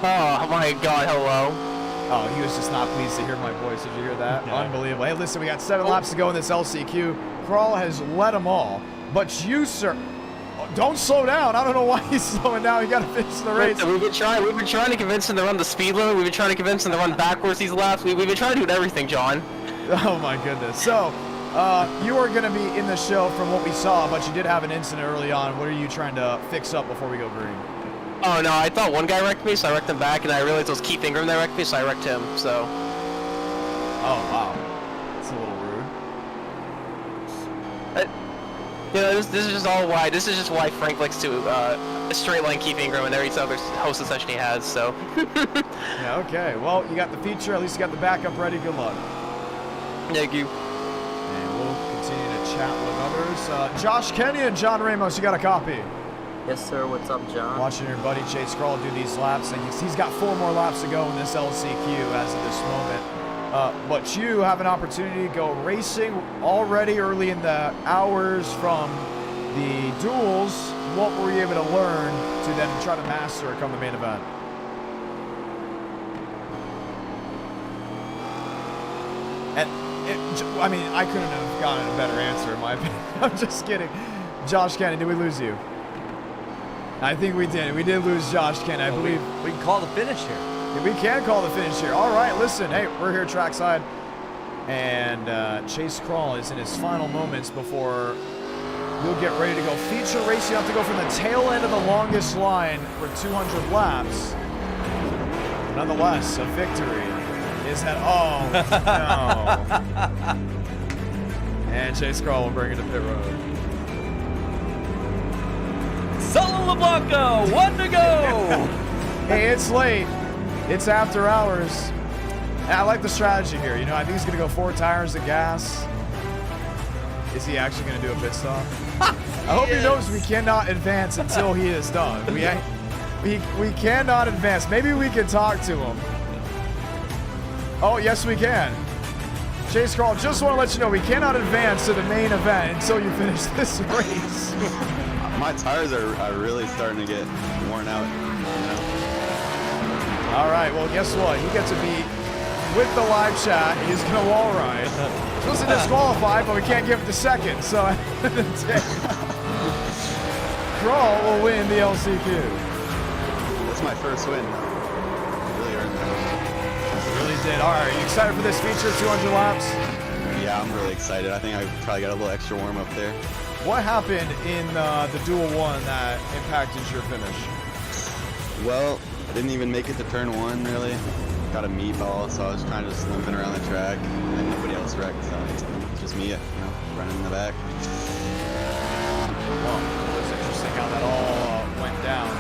Oh my God, hello. Oh, he was just not pleased to hear my voice. Did you hear that? Yeah. Unbelievable. Hey, listen, we got 7 laps to go in this LCQ. Crawl has led them all. But you, sir, don't slow down. I don't know why he's slowing down. You got to finish the race. We've been trying to convince him to run the speed limit. We've been trying to convince him to run backwards these laps. We've been trying to do everything, John. Oh, my goodness. So, you are going to be in the show from what we saw, but you did have an incident early on. What are you trying to fix up before we go green? Oh, no, I thought one guy wrecked me, so I wrecked him back, and I realized it was Keith Ingram that wrecked me, so I wrecked him, so. Oh, wow. That's a little rude. You know, this is just all why. This is just why Frank likes to straight line Keith Ingram and every other hosting session he has, so. Yeah, okay. Well, you got the feature. At least you got the backup ready. Good luck. Thank you. And we'll continue to chat with others. Josh Kenyon, John Ramos, you got a copy? Yes, sir. What's up, John? Watching your buddy Chase Crawl do these laps, and he's got 4 more laps to go in this LCQ as of this moment. But you have an opportunity to go racing already early in the hours from the duels. What were you able to learn to then try to master come the main event? And I mean, I couldn't have gotten a better answer in my opinion. I'm just kidding. Josh Kenny, did we lose you? I think we did. We did lose Josh Kenny, I believe. We can call the finish here. We can call the finish here. All right, listen. Hey, we're here trackside. And Chase Crawl is in his final moments before you'll get ready to go. Feature race, you have to go from the tail end of the longest line for 200 laps. Nonetheless, a victory is at, oh, no. And Chase Crawl will bring it to pit road. Solo LeBlanco, 1 to go. Hey, it's late. It's after hours. And I like the strategy here. You know, I think he's going to go 4 tires of gas. Is he actually going to do a pit stop? I hope he knows we cannot advance until he is done. We cannot advance. Maybe we can talk to him. Oh, yes, we can. Chase Crawl, just want to let you know we cannot advance to the main event until you finish this race. My tires are really starting to get worn out. You know? All right, well, guess what? You get to be with the live chat. He's going to wall ride. Supposed to disqualify, but we can't give it the second. So at the end of the day, Crawl will win the LCQ. That's my first win. Really earned that. Really did. All right, are you excited for this feature, 200 laps? Yeah, I'm really excited. I think I probably got a little extra warm up there. What happened in the Duel 1 that impacted your finish? Well, I didn't even make it to turn 1, really. Got a meatball, so I was kind of just limping around the track, and nobody else wrecked, so it's just me, you know, running in the back. Well, it was interesting how that all went down.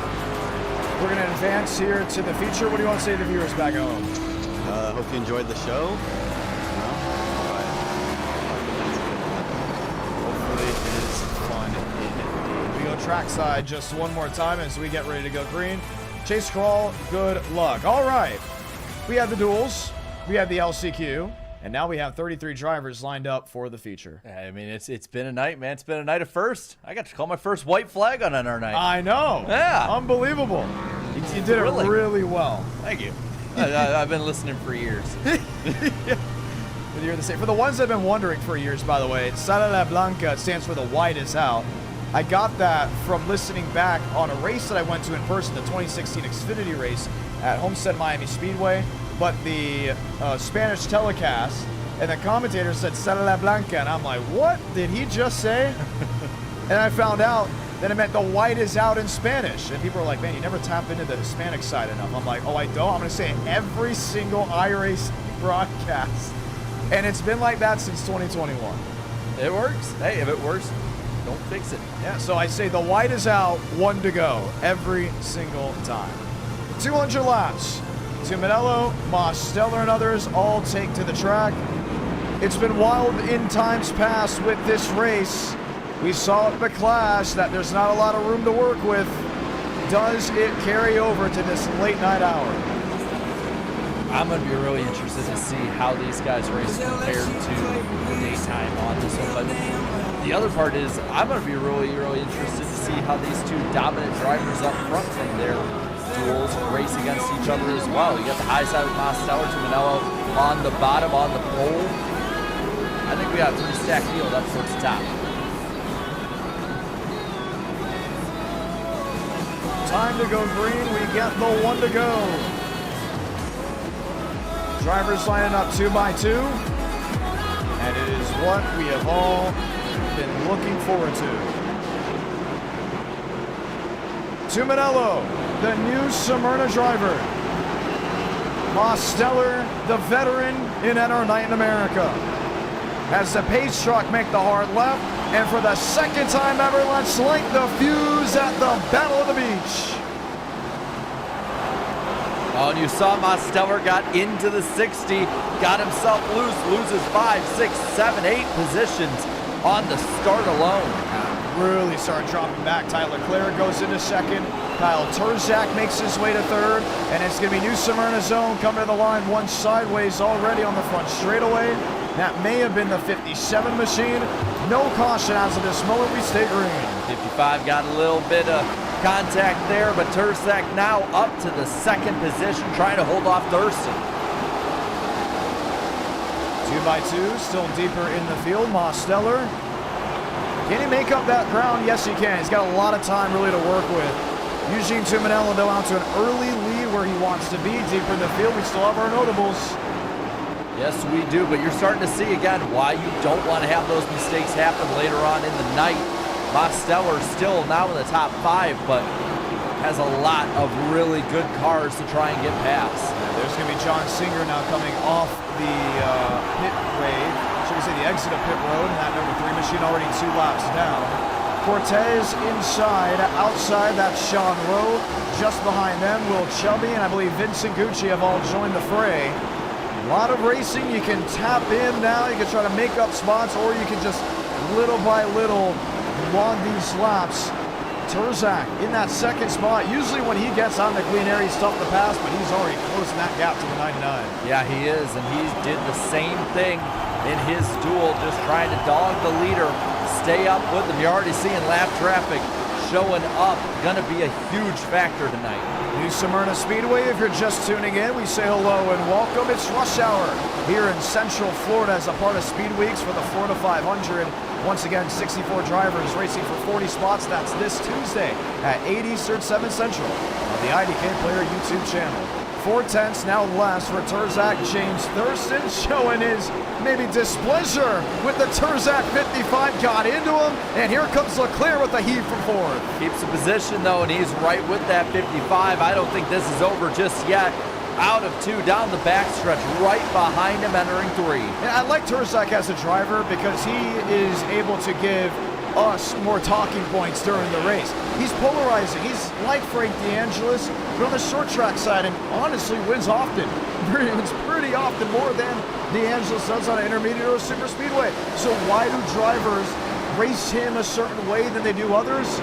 We're going to advance here to the feature. What do you want to say to the viewers back at home? Hope you enjoyed the show. Hopefully it is fun indeed. We go trackside just one more time as we get ready to go green. Chase Crawl, good luck. All right. We have the duels. We have the LCQ. And now we have 33 drivers lined up for the feature. I mean, it's been a night, man. It's been a night of first. I got to call my first white flag on our night. I know. Yeah. Unbelievable. You did it really well. Thank you. I've been listening for years. You're the same. For the ones that have been wondering for years, by the way, Sala La Blanca stands for the white is out. I got that from listening back on a race that I went to in person, the 2016 Xfinity race at Homestead Miami Speedway. But the Spanish telecast and the commentator said Sala La Blanca, and I'm like, what did he just say? And I found out that it meant the white is out in Spanish. And people are like, man, you never tap into the Hispanic side enough. I'm like, oh, I don't. I'm going to say it every single iRacing broadcast. And it's been like that since 2021. It works. Hey, if it works, don't fix it. Yeah, so I say the white is out, 1 to go every single time. 200 laps. Tuminello, Mosteller, and others all take to the track. It's been wild in times past with this race. We saw at the Clash that there's not a lot of room to work with. Does it carry over to this late night hour? I'm going to be really interested to see how these guys race compared to the daytime on this one. But the other part is I'm going to be really interested to see how these two dominant drivers up front from their duels race against each other as well. You got the high side with Mosteller, Tuminello on the bottom, on the pole. I think we got a pretty stacked field up towards the top. Time to go green. We get the 1 to go. Drivers lining up 2 by 2. And it is what we have all been looking forward to. Tuminello, the new Smyrna driver. Mosteller, the veteran in NR Night in America. As the pace truck make the hard left, and for the second time ever, let's light the fuse at the Battle of the Beach. Oh, and you saw Mosteller got into the 60, got himself loose, loses 5, 6, 7, 8 positions on the start alone. Really started dropping back. Tyler Clare goes into second. Kyle Turzak makes his way to third. And it's going to be New Smyrna zone coming to the line. One sideways already on the front straightaway. That may have been the 57 machine. No caution as of this moment. We stay green. 55 got a little bit of contact there, but Turzak now up to the second position, trying to hold off Thurston. 2 by 2, still deeper in the field. Mosteller. Can he make up that ground? Yes, he can. He's got a lot of time really to work with. Eugene Tuminello, though, out to an early lead where he wants to be. Deeper in the field, we still have our notables. Yes, we do, but you're starting to see again why you don't want to have those mistakes happen later on in the night. Mosteller still now in the top 5, but has a lot of really good cars to try and get past. There's going to be John Singer now coming off the pit wave. Should we say the exit of pit road? And that number 3 machine already 2 laps down. Cortez inside, outside, that's Sean Rowe. Just behind them, Will Chubby and I believe Vincent Gucci have all joined the fray. A lot of racing. You can tap in now. You can try to make up spots, or you can just little by little log these laps. Turzak in that second spot. Usually when he gets on the clean air, he's tough to pass, but he's already closing that gap to the 99. Yeah, he is, and he did the same thing in his duel, just trying to dog the leader, stay up with him. You're already seeing lap traffic showing up. Gonna be a huge factor tonight. New Smyrna Speedway, if you're just tuning in, we say hello and welcome. It's rush hour here in Central Florida as a part of Speed Weeks for the Florida 500. Once again, 64 drivers racing for 40 spots. That's this Tuesday at 8 Eastern, 7 Central on the IDK Player YouTube channel. 4/10 now last for Turzak. James Thurston showing his maybe displeasure with the Turzak 55. Got into him, and here comes Leclerc with the heave from fourth. Keeps the position though, and he's right with that 55. I don't think this is over just yet. Out of 2 down the backstretch, right behind him entering 3. And I like Turzak as a driver because he is able to give us more talking points during the race. He's polarizing. He's like Frank DeAngelis, but on the short track side, and honestly wins often. Wins pretty often, more than DeAngelis does on an intermediate or a super speedway. So why do drivers race him a certain way than they do others?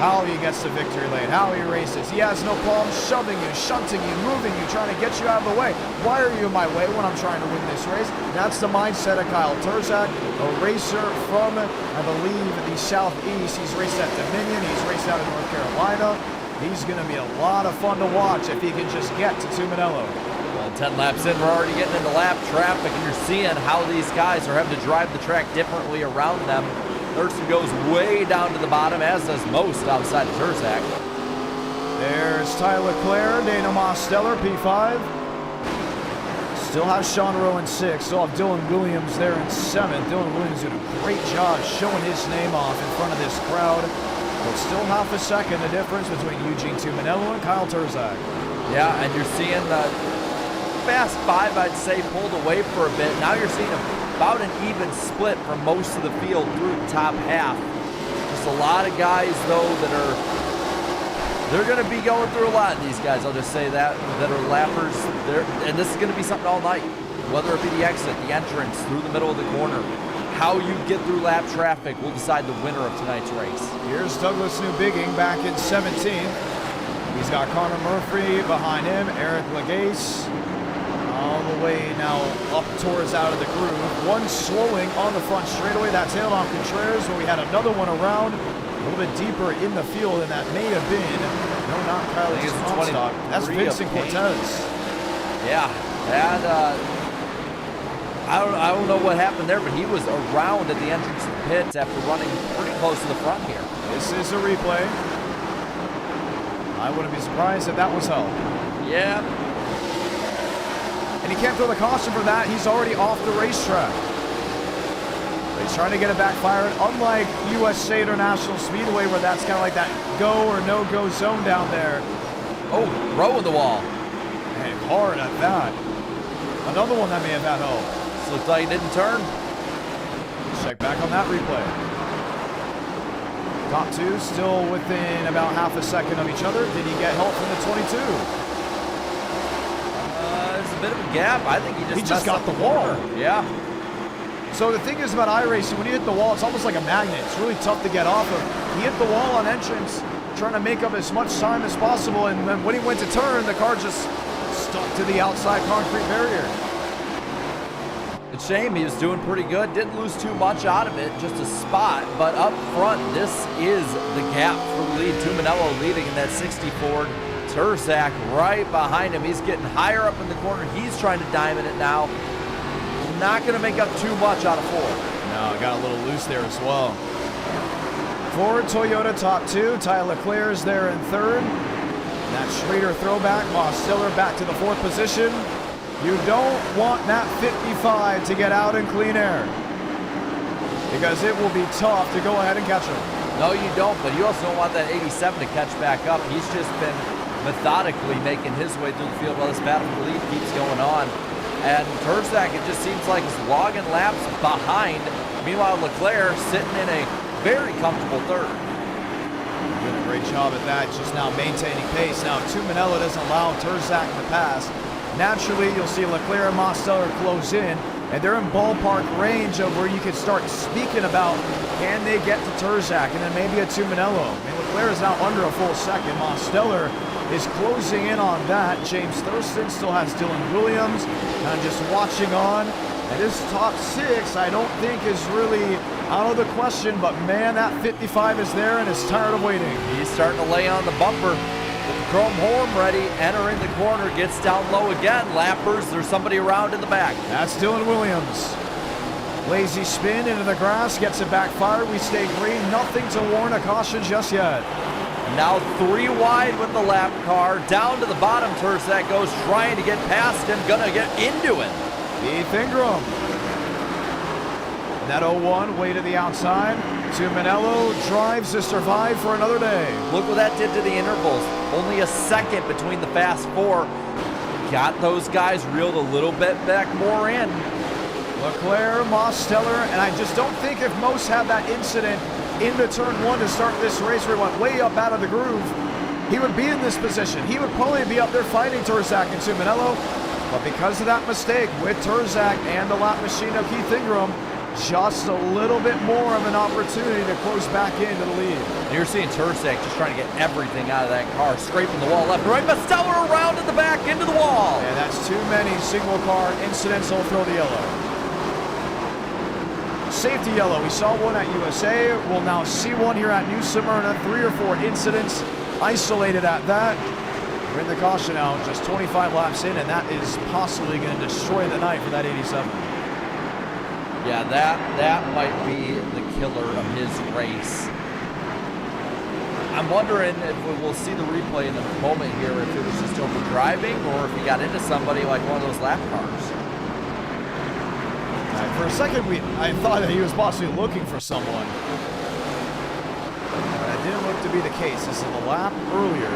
How he gets the victory lane, how he races. He has no problem shoving you, shunting you, moving you, trying to get you out of the way. Why are you in my way when I'm trying to win this race? That's the mindset of Kyle Turzak, a racer from, I believe, the Southeast. He's raced at Dominion. He's raced out of North Carolina. He's going to be a lot of fun to watch if he can just get to Tuminello. Well, 10 laps in, we're already getting into lap traffic, and you're seeing how these guys are having to drive the track differently around them. Thurston goes way down to the bottom, as does most outside of Turzak. There's Tyler Clare, Dana Mosteller, P5. Still has Sean Rowe in 6th. Still have Dylan Williams there in 7th. Dylan Williams doing a great job showing his name off in front of this crowd. But still half a second the difference between Eugene Tuminello and Kyle Turzak. Yeah, and you're seeing the Fast 5, I'd say, pulled away for a bit. Now you're seeing about an even split for most of the field through the top half. Just a lot of guys, though, they're going to be going through a lot of these guys, I'll just say that are lappers. And this is going to be something all night, whether it be the exit, the entrance, through the middle of the corner. How you get through lap traffic will decide the winner of tonight's race. Here's Douglas Newbigging back in 17th. He's got Connor Murphy behind him, Eric Lagace all the way now up towards out of the groove. One slowing on the front straightaway. That tailed on Contreras, where we had another one around a little bit deeper in the field, and that may have been, no, not Kylie Swanstock. That's Vincent Cortez. Yeah, and I don't know what happened there, but he was around at the entrance of the pits after running pretty close to the front here. This is a replay. I wouldn't be surprised if that was held. Yeah. And he can't throw the caution for that. He's already off the racetrack. He's trying to get it backfired. Unlike USA International Speedway, where that's kind of like that go or no-go zone down there. Oh, row in the wall. And hard at that. Another one that may have had help. So looks like he didn't turn. Check back on that replay. Top two still within about half a second of each other. Did he get help from the 22? There's a bit of a gap. I think he just got the wall. Yeah. So the thing is about iRacing, when you hit the wall, it's almost like a magnet. It's really tough to get off of. He hit the wall on entrance, trying to make up as much time as possible, and then when he went to turn, the car just stuck to the outside concrete barrier. It's a shame. He was doing pretty good. Didn't lose too much out of it, just a spot. But up front, this is the gap for the lead. Tuminello leading in that 60 Ford. Turzak right behind him. He's getting higher up in the corner. He's trying to diamond it now. Not going to make up too much out of 4. No, got a little loose there as well. Ford, Toyota top 2. Tyler Clare's there in 3rd. That Schrader throwback. Mosteller back to the 4th position. You don't want that 55 to get out in clean air, because it will be tough to go ahead and catch him. No, you don't, but you also don't want that 87 to catch back up. He's just been methodically making his way through the field while this battle for the lead keeps going on. And Turzak, it just seems like he's logging laps behind. Meanwhile, Leclerc sitting in a very comfortable 3rd. Doing a great job at that, just now maintaining pace. Now, Tuminello doesn't allow Turzak to pass. Naturally, you'll see Leclerc and Mosteller close in, and they're in ballpark range of where you can start speaking about, can they get to Turzak, and then maybe a Tuminello. I mean, Leclerc is now under a full second. Mosteller is closing in on that. James Thurston still has Dylan Williams, and just watching on. And his top 6, I don't think is really out of the question, but man, that 55 is there and is tired of waiting. He's starting to lay on the bumper. With the chrome horn ready, entering the corner, gets down low again. Lappers, there's somebody around in the back. That's Dylan Williams. Lazy spin into the grass, gets it backfired. We stay green, nothing to warn a caution just yet. Now 3 wide with the lap car. Down to the bottom, Turzak goes trying to get past him, gonna get into it. Keith Ingram. That 01 way to the outside. Tuminello drives to survive for another day. Look what that did to the intervals. Only a second between the fast 4. Got those guys reeled a little bit back more in. Leclerc, Mosteller, and I just don't think if most had that incident into turn 1 to start this race where he went way up out of the groove, he would be in this position. He would probably be up there fighting Turzak and Tuminello, but because of that mistake with Turzak and the lap machine of Keith Ingram, just a little bit more of an opportunity to close back into the lead. And you're seeing Turzak just trying to get everything out of that car, scraping the wall left and right, but Stellar around in the back into the wall. And that's too many single car incidents. He'll throw the yellow. Safety yellow. We saw one at USA. We'll now see one here at New Smyrna. 3 or 4 incidents isolated at that. We're in the caution out, just 25 laps in, and that is possibly going to destroy the night for that 87. Yeah, that might be the killer of his race. I'm wondering if we'll see the replay in a moment here, if it was just over driving or if he got into somebody like one of those lap cars. For a second, I thought that he was possibly looking for someone. But it didn't look to be the case. This is the lap earlier.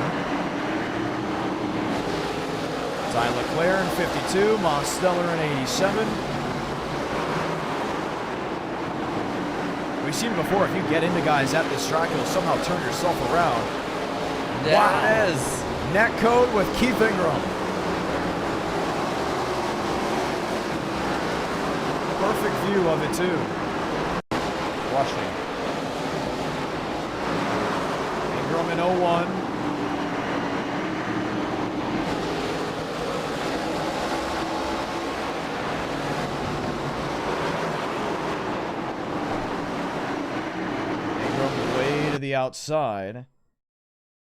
Ty Leclerc in 52, Mosteller in 87. We've seen it before. If you get into guys at this track, you'll somehow turn yourself around. There it is. Net code with Keith Ingram. Perfect view of it, too. Rushing. Ingram in 01. The outside.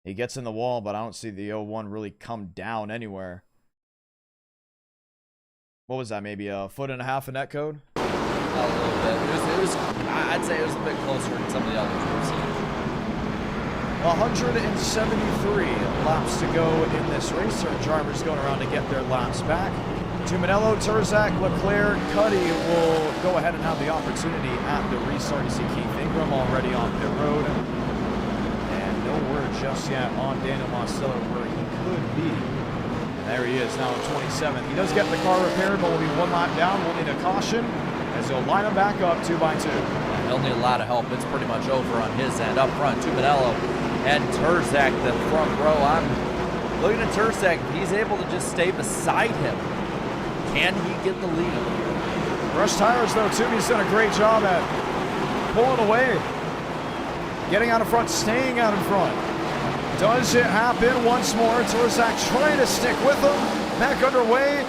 He gets in the wall, but I don't see the 01 really come down anywhere. What was that? Maybe a foot and a half in net code? A little bit. I'd say it was a bit closer than some of the others we've seen. 173 laps to go in this race. Certain drivers going around to get their laps back. Tuminello, Turzak, Leclerc, Cuddy will go ahead and have the opportunity at the restart. You see Keith Ingram already on pit road. And no word just yet on Daniel Mosteller where he could be. And there he is now in 27th. He does get the car repaired, but will be 1 lap down. We'll need a caution as he'll line him back up 2 by 2. He'll need a lot of help. It's pretty much over on his end. Up front, Tuminello and Turzak, the front row. I'm looking at Turzak. He's able to just stay beside him. Can he get the lead? Rush tires, though, too. He's done a great job at pulling away. Getting out in front, staying out in front. Does it happen once more? Turzak trying to stick with him. Back underway.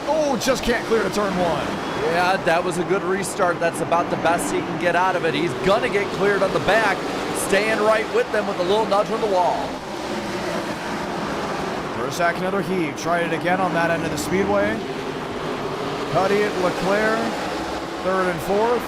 Oh, just can't clear to turn 1. Yeah, that was a good restart. That's about the best he can get out of it. He's going to get cleared on the back. Staying right with them with a little nudge on the wall. Turzak, another heave. Tried it again on that end of the speedway. Cuddy at Leclerc, 3rd and 4th.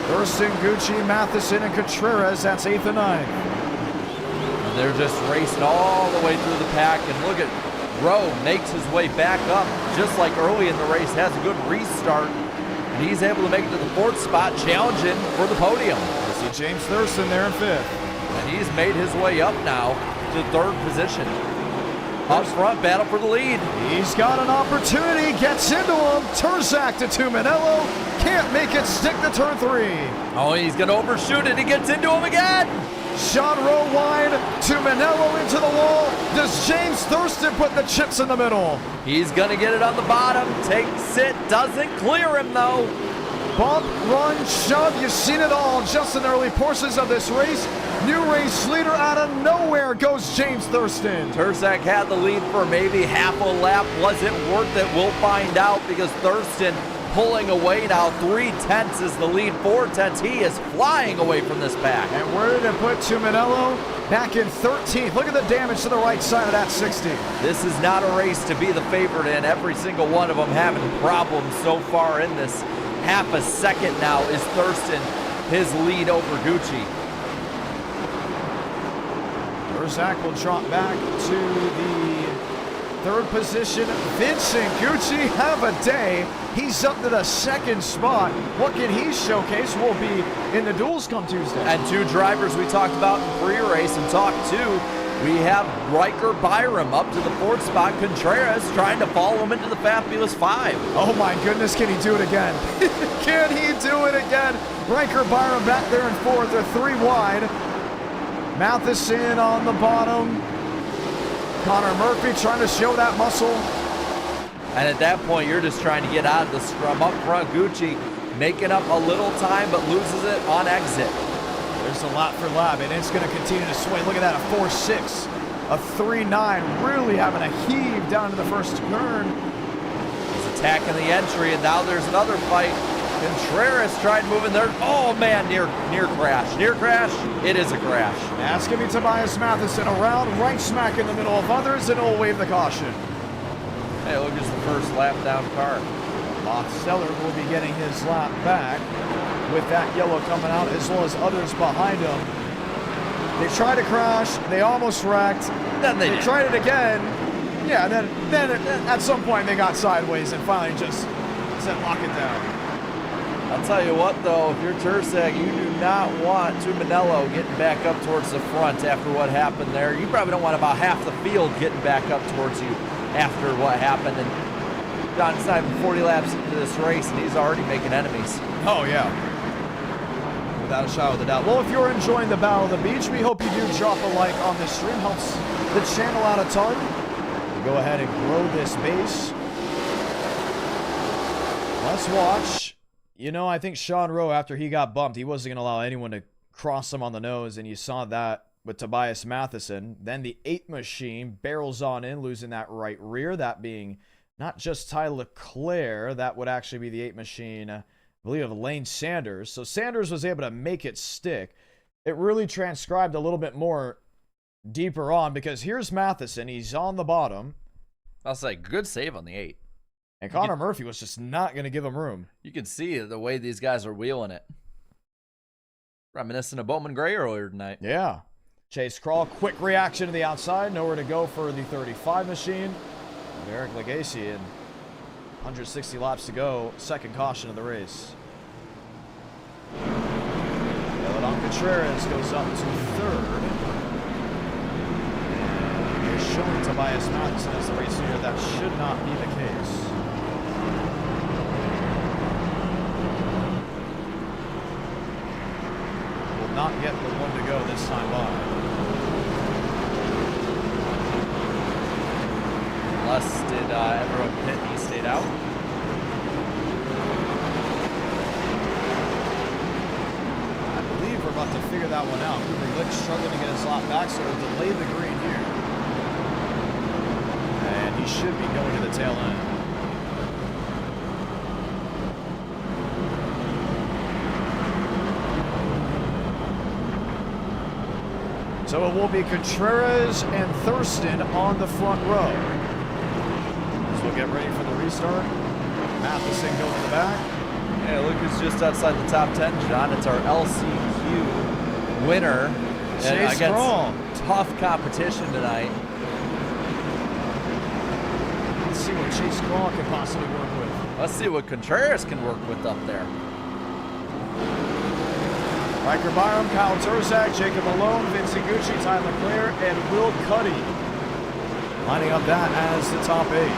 Thurston, Gucci, Matheson, and Contreras, that's 8th and 9th. And they're just racing all the way through the pack. And look at Rowe makes his way back up, just like early in the race, has a good restart. And he's able to make it to the 4th spot, challenging for the podium. You see James Thurston there in 5th. And he's made his way up now to 3rd position. Up front, battle for the lead. He's got an opportunity, gets into him. Turzak to Tuminello. Can't make it stick to turn 3. Oh, he's going to overshoot it. He gets into him again. Sean Rowe wide. Tuminello into the wall. Does James Thurston put the chips in the middle? He's going to get it on the bottom. Takes it. Doesn't clear him, though. Bump, run, shove. You've seen it all just in the early portions of this race. New race leader out of nowhere goes James Thurston. Turzak had the lead for maybe half a lap. Was it worth it? We'll find out because Thurston pulling away now. 3/10 is the lead. 4/10. He is flying away from this pack. And where did it put Tuminello? Back in 13th. Look at the damage to the right side of that 60. This is not a race to be the favorite in. Every single one of them having problems so far in this. Half a second now is Thurston, his lead over Gucci. Turzak will drop back to the 3rd position. Vincent Gucci, have a day. He's up to the 2nd spot. What can he showcase will be in the duels come Tuesday. And 2 drivers we talked about in pre-race and talked to. We have Riker Byram up to the 4th spot. Contreras trying to follow him into the fabulous 5. Oh my goodness, can he do it again? Can he do it again? Riker Byron back there in fourth. They're 3 wide. Matheson on the bottom. Connor Murphy trying to show that muscle. And at that point, you're just trying to get out of the scrum. Up front, Gucci making up a little time, but loses it on exit. There's a lap for lap, and it's going to continue to sway. Look at that, a 4.6, a 3.9, really having a heave down to the first turn. He's attacking the entry, and now there's another fight. Contreras tried moving there. Oh man, near crash. Near crash. It is a crash. That's going to be Tobias Matheson around right smack in the middle of others, and it'll wave the caution. Hey, look, it's the first lap down car. Seller will be getting his lap back with that yellow coming out, as well as others behind him. They tried to crash. They almost wrecked. Then they tried it again. Yeah, then at some point they got sideways and finally just said lock it down. I'll tell you what, though, if you're Tursag, you do not want Tuminello getting back up towards the front after what happened there. You probably don't want about half the field getting back up towards you after what happened. And John's not even 40 laps into this race, and he's already making enemies. Oh, yeah. Without a shadow of a doubt. Well, if you're enjoying the Battle of the Beach, we hope you do drop a like on this stream. Helps the channel out a ton. We'll go ahead and grow this base. Let's watch. You know, I think Sean Rowe, after he got bumped, he wasn't going to allow anyone to cross him on the nose, and you saw that with Tobias Matheson. Then the 8 machine barrels on in, losing that right rear, that being not just Ty Leclerc, that would actually be the 8 machine, I believe, of Lane Sanders. So Sanders was able to make it stick. It really transcribed a little bit more deeper on, because here's Matheson. He's on the bottom. I'll say, good save on the 8. And Connor Murphy was just not going to give him room. You can see the way these guys are wheeling it. Reminiscent of Bowman Gray earlier tonight. Yeah. Chase Crawl, quick reaction to the outside. Nowhere to go for the 35 machine. And Eric Legacy, and 160 laps to go. Second caution of the race. Eladon Contreras goes up to third. And they're showing Tobias Matheson as the race leader. That should not be the case. Not get the one to go this time by. Unless did everyone pit and he stayed out? I believe we're about to figure that one out. Cooper Glick struggling to get his lap back, so we'll delay the green here. And he should be going to the tail end. So it will be Contreras and Thurston on the front row. So we'll get ready for the restart. Matheson going to the back. Hey, look who's just outside the top 10, John. It's our LCQ winner. Chase Crawl. Tough competition tonight. Let's see what Chase Crawl can possibly work with. Let's see what Contreras can work with up there. Riker Byram, Kyle Turzak, Jacob Malone, Vince Iguchi, Ty Leclerc, and Will Cuddy lining up that as the top 8.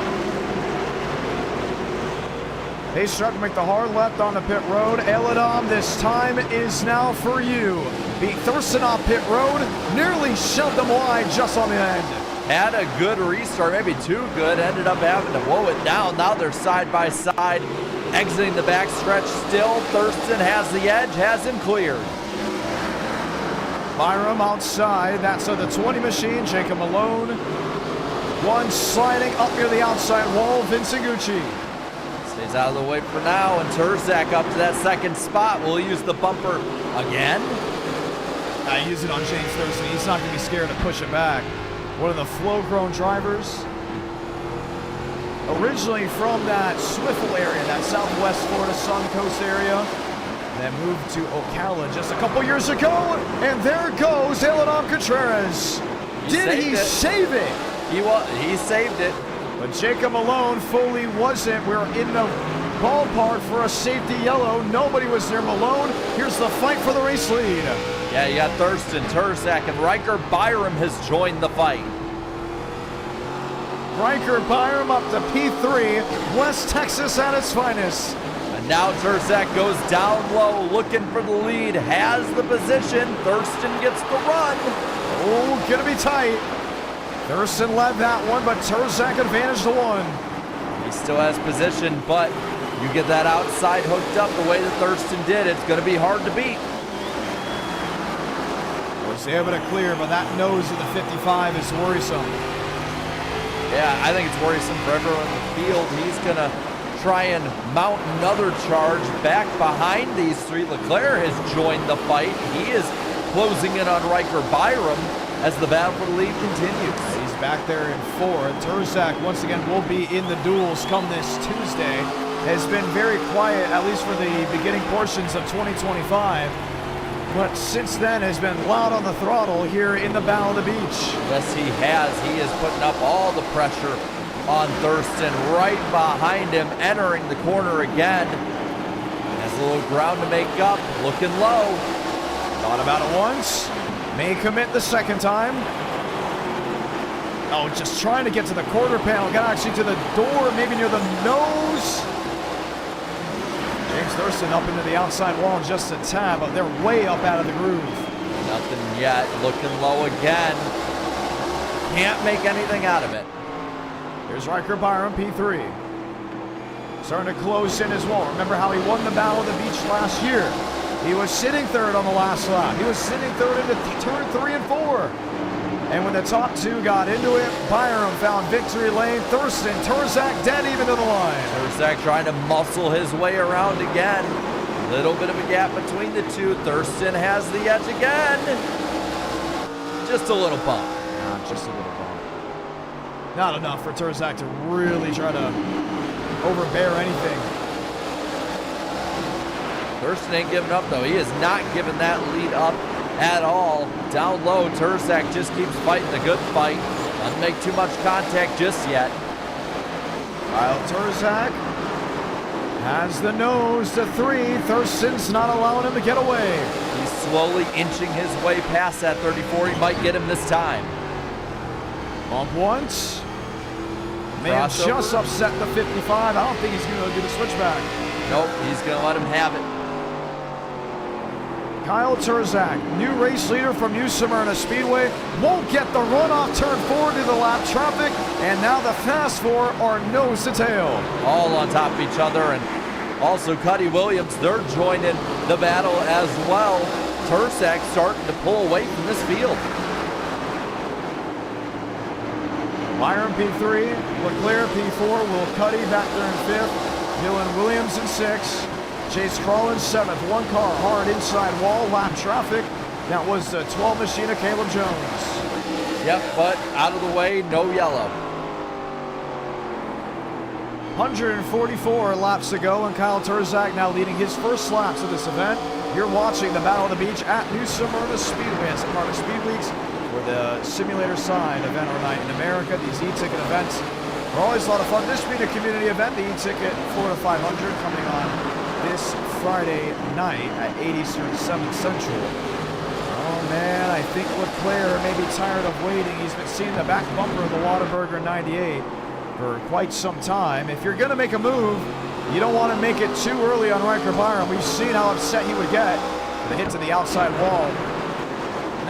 Pace truck make the hard left on the pit road. Eladom, this time is now for you. Beat Thurston off pit road, nearly shoved them wide just on the end. Had a good restart, maybe too good, ended up having to woe it down. Now they're side by side, exiting the backstretch still. Thurston has the edge, has him cleared. Byram outside, that's of the 20 machine, Jacob Malone. One sliding up near the outside wall, Vince Iguchi. Stays out of the way for now, and Turzak up to that second spot. Will he use the bumper again? I use it on James Thurston. He's not going to be scared to push it back. One of the flow-grown drivers. Originally from that Swiffle area, that southwest Florida Suncoast area. Then moved to Ocala just a couple years ago. And there goes Eladon Contreras. Did he save it? He saved it. But Jacob Malone fully wasn't. We're in the ballpark for a safety yellow. Nobody was near Malone. Here's the fight for the race lead. Yeah, you got Thurston, Turzak, and Riker Byram has joined the fight. Riker Byram up to P3, West Texas at its finest. And And now Turzak goes down low, looking for the lead, has the position. Thurston gets the run. Oh, gonna be tight. Thurston led that one, but Turzak advantaged the one. He still has position, but you get that outside hooked up the way that Thurston did, it's going to be hard to beat. Was able to clear, but that nose of the 55 is worrisome. Yeah, I think it's worrisome for everyone in the field. He's going to try and mount another charge back behind these three. Leclerc has joined the fight. He is closing in on Riker Byram as the battle for the lead continues. He's back there in fourth. Turzak, once again, will be in the duels come this Tuesday. Has been very quiet, at least for the beginning portions of 2025. But since then has been loud on the throttle here in the Battle of the Beach. Yes, he has. He is putting up all the pressure on Thurston right behind him, entering the corner again. Has a little ground to make up, looking low. Thought about it once, may commit the second time. Oh, just trying to get to the quarter panel, got actually to the door, maybe near the nose. James Thurston up into the outside wall just a tad, but they're way up out of the groove. Nothing yet, looking low again. Can't make anything out of it. Here's Riker Byram, P3. Starting to close in as well. Remember how he won the Battle of the Beach last year? He was sitting third on the last lap. He was sitting third into turn 3 and 4. And when the top two got into it, Byram found victory lane. Thurston, Turzak dead even to the line. Turzak trying to muscle his way around again. Little bit of a gap between the two. Thurston has the edge again. Just a little bump. Just a little bump. Not enough for Turzak to really try to overbear anything. Thurston ain't giving up though. He is not giving that lead up at all. Down low, Turzak just keeps fighting the good fight. Doesn't make too much contact just yet. Kyle Turzak has the nose to 3. Thurston's not allowing him to get away. He's slowly inching his way past that 34. He might get him this time. Bump once. May have just upset the 55. I don't think he's going to do the switchback. Nope, he's going to let him have it. Kyle Turzak, new race leader from New Smyrna Speedway, won't get the run off turn 4 to the lap traffic, and now the fast four are nose to tail. All on top of each other, and also Cuddy Williams, they're joining the battle as well. Turzak starting to pull away from this field. Byram P3, Leclerc P4, Will Cuddy back there in 5th, Dylan Williams in 6th. Chase Crawlin 7th, one car hard inside wall, lap traffic. That was the 12 machine of Caleb Jones. Yep, but out of the way, no yellow. 144 laps to go, and Kyle Turzak now leading his first laps of this event. You're watching the Battle of the Beach at New Smyrna Speedway. It's a part of Speed Weeks for the simulator side event or night in America. These e-ticket events are always a lot of fun. This being a community event, the e-ticket Florida 500 coming on this Friday night at 8 Eastern, 7 Central. Oh man, I think Leclerc may be tired of waiting. He's been seeing the back bumper of the Whataburger 98 for quite some time. If you're gonna make a move, you don't want to make it too early on Riker Byram. We've seen how upset he would get with a hit to the outside wall.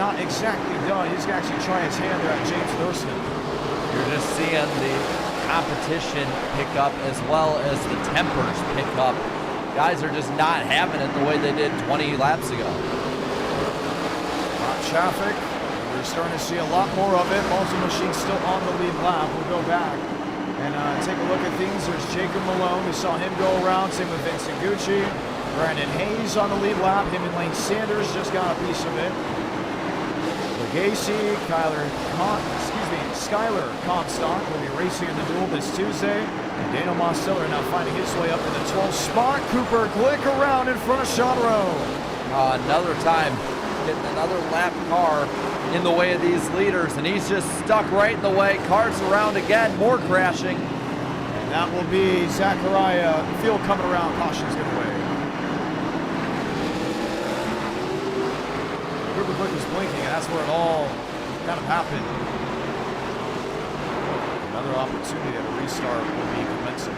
Not exactly done. He's gonna actually try his hand there at James Thurston. You're just seeing the competition pick up as well as the tempers pick up. Guys are just not having it the way they did 20 laps ago. Hot traffic. We're starting to see a lot more of it. Multiple machines still on the lead lap. We'll go back and take a look at things. There's Jacob Malone. We saw him go around. Same with Vincent Gucci. Brandon Hayes on the lead lap. Him and Lane Sanders just got a piece of it. Legacy, Skyler Comstock will be racing in the duel this Tuesday. And Daniel Mosteller now finding his way up to the 12th spot. Cooper Glick around in front of Sean Rowe. Another time getting another lap car in the way of these leaders, and he's just stuck right in the way. Cars around again, more crashing. And that will be Zachariah Field coming around, caution's given away. Cooper Glick was blinking, and that's where it all kind of happened. Another opportunity at a restart will be commencing.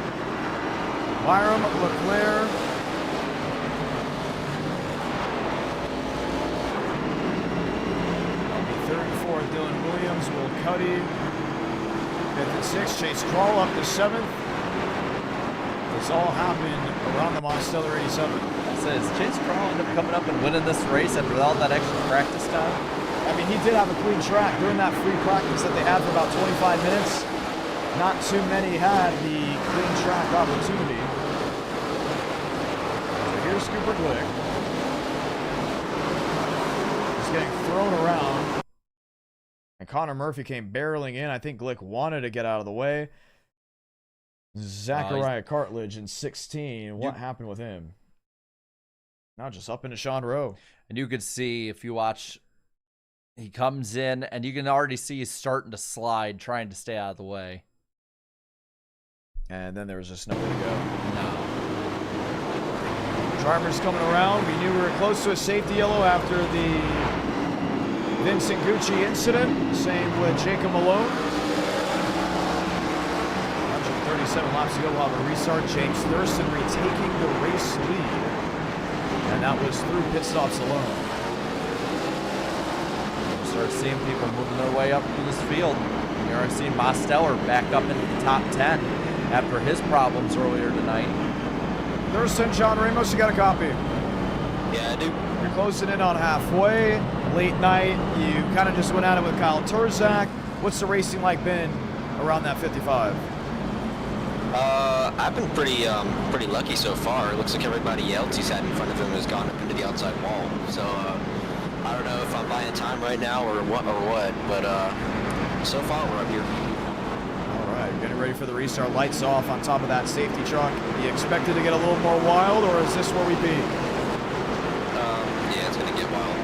Byram, Leclerc, Dylan Williams, Will Cuddy. 5th and 6th, Chase Crawl up to 7th. This all happened around the Monsteller 87. Says Chase Crawl ended up coming up and winning this race after all that extra practice time. I mean, he did have a clean track during that free practice that they had for about 25 minutes. Not too many had the clean track opportunity. So here's Cooper Glick. He's getting thrown around. And Connor Murphy came barreling in. I think Glick wanted to get out of the way. Zachariah Cartledge in 16. What happened with him? Now just up into Sean Rowe. And you could see, if you watch, he comes in, and you can already see he's starting to slide, trying to stay out of the way. And then there was just nowhere to go. No. Drivers coming around. We knew we were close to a safety yellow after the Vincent Gucci incident. Same with Jacob Malone. 137 laps to go. We'll have a restart. James Thurston retaking the race lead. And that was through pit stops alone. You start seeing people moving their way up through this field. You're already seeing Mosteller back up into the top 10 after his problems earlier tonight. Thurston, John Ramos, you got a copy? Yeah, I do. You're closing in on halfway. Late night, you kind of just went at it with Kyle Turzak. What's the racing like been around that 55? I've been pretty lucky so far. It looks like everybody else he's had in front of him has gone up into the outside wall. So I don't know if I'm buying time right now or what, but so far we're up here. All right, getting ready for the restart. Lights off on top of that safety truck. You expected to get a little more wild, or is this where we peak? Yeah, it's gonna get wild.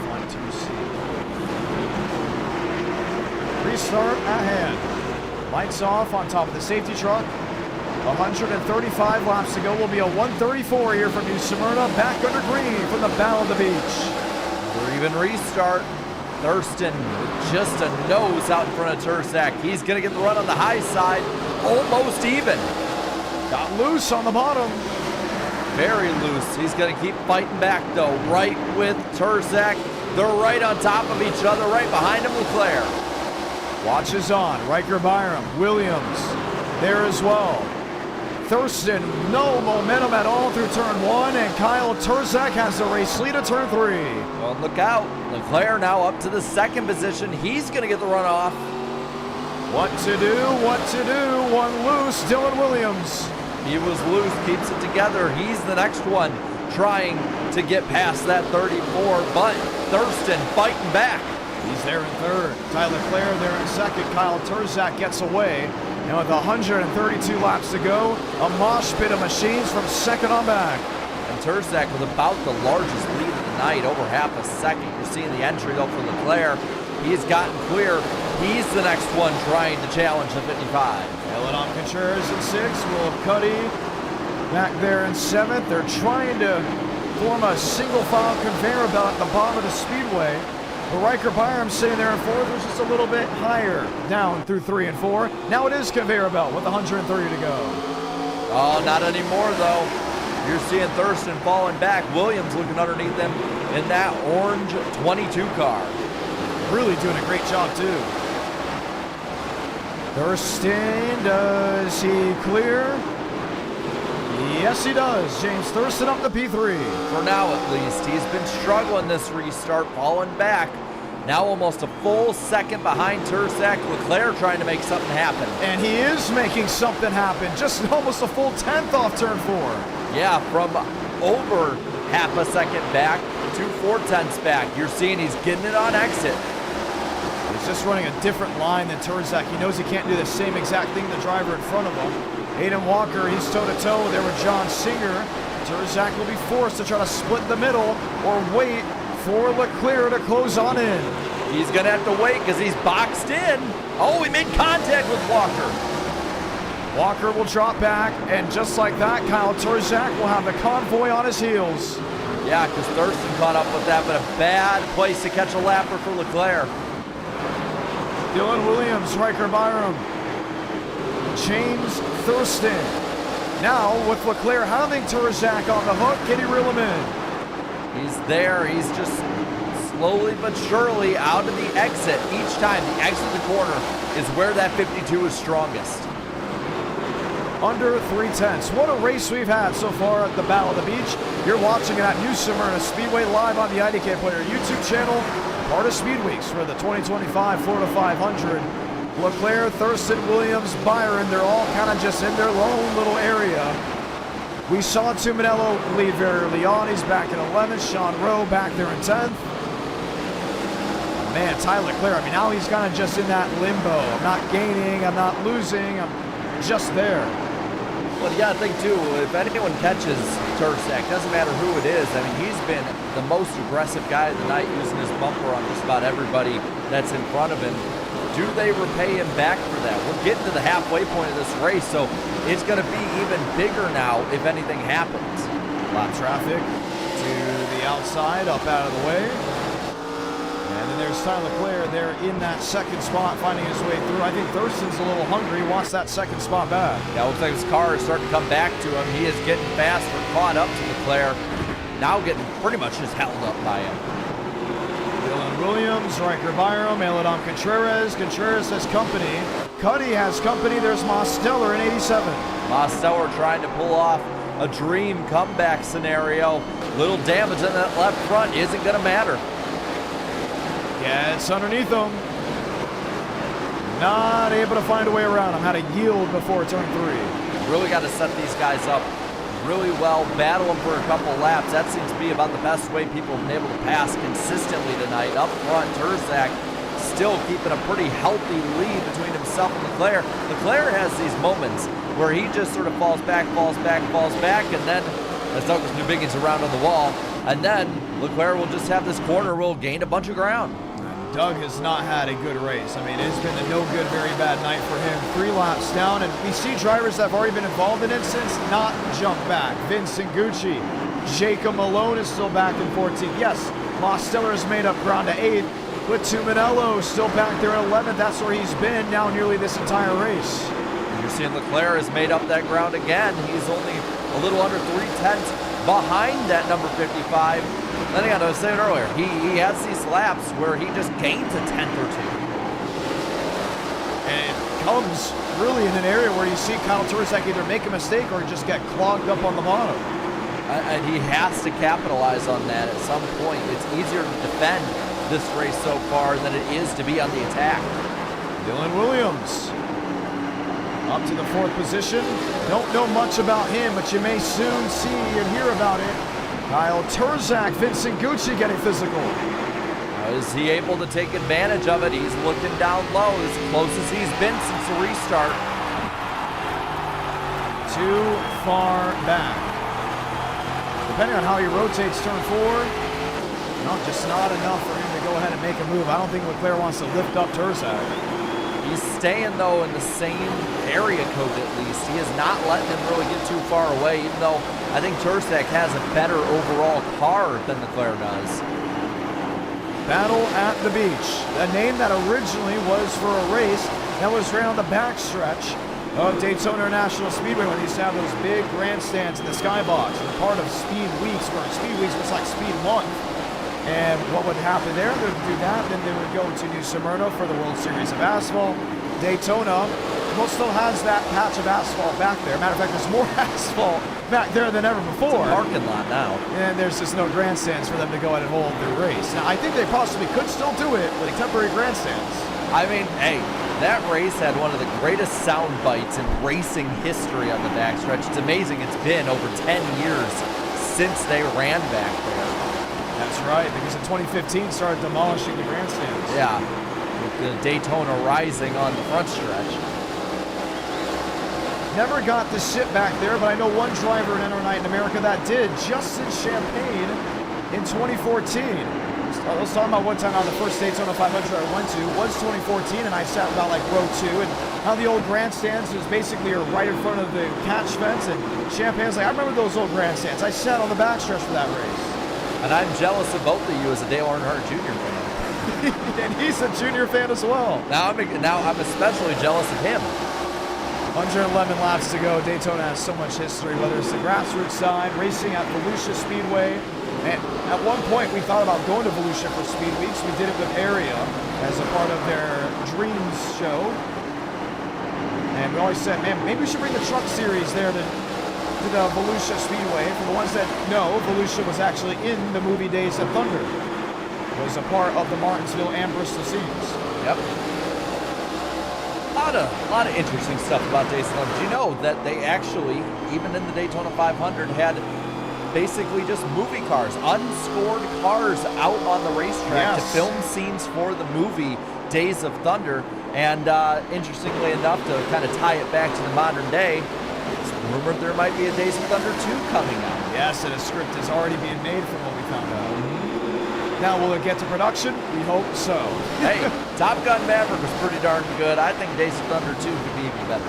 Fine to see. Restart at hand. Lights off on top of the safety truck. 135 laps to go. Will be a 134 here from New Smyrna. Back under green from the bow of the beach. Or even restart. Thurston with just a nose out in front of Turzak. He's going to get the run on the high side. Almost even. Got loose on the bottom. Very loose. He's going to keep fighting back, though. Right with Turzak. They're right on top of each other. Right behind him, Leclerc. Watch is on. Riker Byram. Williams there as well. Thurston, no momentum at all through turn 1, and Kyle Turzak has the race lead at turn 3. Well, look out. Leclerc now up to the 2nd position. He's going to get the run off. What to do? One loose, Dylan Williams. He was loose, keeps it together. He's the next one trying to get past that 34, but Thurston fighting back. He's there in 3rd. Tyler Clare there in 2nd. Kyle Turzak gets away. And with 132 laps to go, a mosh pit of machines from 2nd on back. And Turzak with about the largest lead of the night, over half a second. You're seeing the entry though for Leclerc. He's gotten clear. He's the next one trying to challenge the 55. Eladon Contreras in 6th. Will Cuddy back there in 7th. They're trying to form a single file conveyor belt at the bottom of the speedway. But Riker Byram sitting there in 4th, was just a little bit higher down through 3 and 4. Now it is conveyor belt with 130 to go. Oh, not anymore though. You're seeing Thurston falling back. Williams looking underneath them in that orange 22 car. Really doing a great job too. Thurston, does he clear? Yes, he does. James Thurston up to P3. For now, at least. He's been struggling this restart, falling back. Now almost a full second behind Turzak. Leclerc trying to make something happen. And he is making something happen. Just almost a full 10th off turn 4. Yeah, from over half a second back to 4/10ths back. You're seeing he's getting it on exit. He's just running a different line than Turzak. He knows he can't do the same exact thing to the driver in front of him. Aiden Walker, he's toe-to-toe there with John Singer. Turzak will be forced to try to split the middle or wait for Leclerc to close on in. He's going to have to wait because he's boxed in. Oh, he made contact with Walker. Walker will drop back, and just like that, Kyle Turzak will have the convoy on his heels. Yeah, because Thurston caught up with that, but a bad place to catch a lapper for Leclerc. Dylan Williams, Riker Byram, James Thurston. Now, with Leclerc having Turzak on the hook, can he reel him in? He's there. He's just slowly but surely out of the exit. Each time the exit of the corner is where that 52 is strongest. Under 3/10. What a race we've had so far at the Battle of the Beach. You're watching it at New Smyrna Speedway live on the IDK Player YouTube channel, part of Speed Weeks for the 2025 Florida 500. Leclerc, Thurston, Williams, Byron, they're all kind of just in their own little area. We saw Tuminello lead very early on. He's back in 11th. Sean Rowe back there in 10th. Man, Tyler Leclerc, I mean, now he's kind of just in that limbo. I'm not gaining, I'm not losing, I'm just there. Well, you got to think, too, if anyone catches Tursak, doesn't matter who it is, I mean, he's been the most aggressive guy of the night, using his bumper on just about everybody that's in front of him. Do they repay him back for that? We're getting to the halfway point of this race, so it's going to be even bigger now if anything happens. Lap traffic to the outside, up out of the way. And then there's Tyler Leclerc there in that second spot, finding his way through. I think Thurston's a little hungry, wants that second spot back. Yeah, looks like his car is starting to come back to him. He is getting faster, caught up to Leclerc. Now getting pretty much just held up by him. Dylan Williams, Riker Byram, Eladon Contreras. Contreras has company. Cuddy has company. There's Mosteller in 87. Mosteller trying to pull off a dream comeback scenario. Little damage in that left front isn't going to matter. Yeah, it's underneath him. Not able to find a way around him. Had to yield before turn 3. Really got to set these guys up really well, battle them for a couple laps. That seems to be about the best way people have been able to pass consistently tonight. Up front, Tursak still keeping a pretty healthy lead between himself and Leclerc. Leclerc has these moments where he just sort of falls back, and then as Douglas Newbiggins around on the wall, and then Leclerc will just have this corner where he'll gain a bunch of ground. Doug has not had a good race. I mean, it's been a no good, very bad night for him. 3 laps down, and we see drivers that have already been involved in incidents not jump back. Vincent Gucci, Jacob Malone is still back in 14th. Yes, Mosteller has made up ground to 8th, but Tuminello still back there in 11th. That's where he's been now nearly this entire race. And you're seeing Leclerc has made up that ground again. He's only a little under 3/10 behind that number 55. Then again, I was saying earlier, he has these laps where he just gains a 10th or 2. And it comes really in an area where you see Kyle Tursak either make a mistake or just get clogged up on the bottom. And he has to capitalize on that at some point. It's easier to defend this race so far than it is to be on the attack. Dylan Williams up to the 4th position. Don't know much about him, but you may soon see and hear about it. Kyle Tursak, Vincent Gucci getting physical. Is he able to take advantage of it? He's looking down low, as close as he's been since the restart. Too far back. Depending on how he rotates turn 4, just not enough for him to go ahead and make a move. I don't think Leclerc wants to lift up Tursak. He's staying, though, in the same area code at least. He is not letting him really get too far away, even though I think Tursak has a better overall car than Leclerc does. Battle at the Beach, a name that originally was for a race that was ran on the backstretch of Daytona International Speedway when they used to have those big grandstands in the skybox. And part of Speed Weeks, where Speed Weeks was like Speed Month. And what would happen there? They would do that, then they would go to New Smyrna for the World Series of Asphalt. Daytona still has that patch of asphalt back there. Matter of fact, there's more asphalt back there than ever before. It's a parking lot now. And there's just no grandstands for them to go ahead and hold their race. Now, I think they possibly could still do it with temporary grandstands. I mean, hey, that race had one of the greatest sound bites in racing history on the backstretch. It's amazing it's been over 10 years since they ran back there. That's right, because in 2015 started demolishing the grandstands. Yeah, with the Daytona Rising on the front stretch. Never got to sit back there, but I know one driver in Enter Night in America that did. Justin Champagne in 2014. I was talking about one time on the first Daytona 500 I went to was 2014, and I sat about like row 2, and how the old grandstands was basically right in front of the catch fence, and Champagne's like, I remember those old grandstands. I sat on the backstretch for that race. And I'm jealous of both of you as a Dale Earnhardt Jr. fan. And he's a junior fan as well. Now I'm especially jealous of him. 111 laps to go. Daytona has so much history, whether it's the grassroots side, racing at Volusia Speedway, And at one point, we thought about going to Volusia for Speed Weeks. We did it with Area as a part of their Dreams show. And we always said, man, maybe we should bring the truck series there to the Volusia Speedway. For the ones that know, Volusia was actually in the movie Days of Thunder. It was a part of the Martinsville and Bristol scenes. Yep. A lot of interesting stuff about Days of Thunder. Do you know that they actually, even in the Daytona 500, had basically just movie cars, unscored cars out on the racetrack to film scenes for the movie Days of Thunder. And interestingly enough, to kind of tie it back to the modern day, it's rumored there might be a Days of Thunder 2 coming out. Yes, and a script is already being made from what we found out. Now, will it get to production? We hope so. Hey, Top Gun Maverick was pretty darn good. I think Days of Thunder 2 could be even better.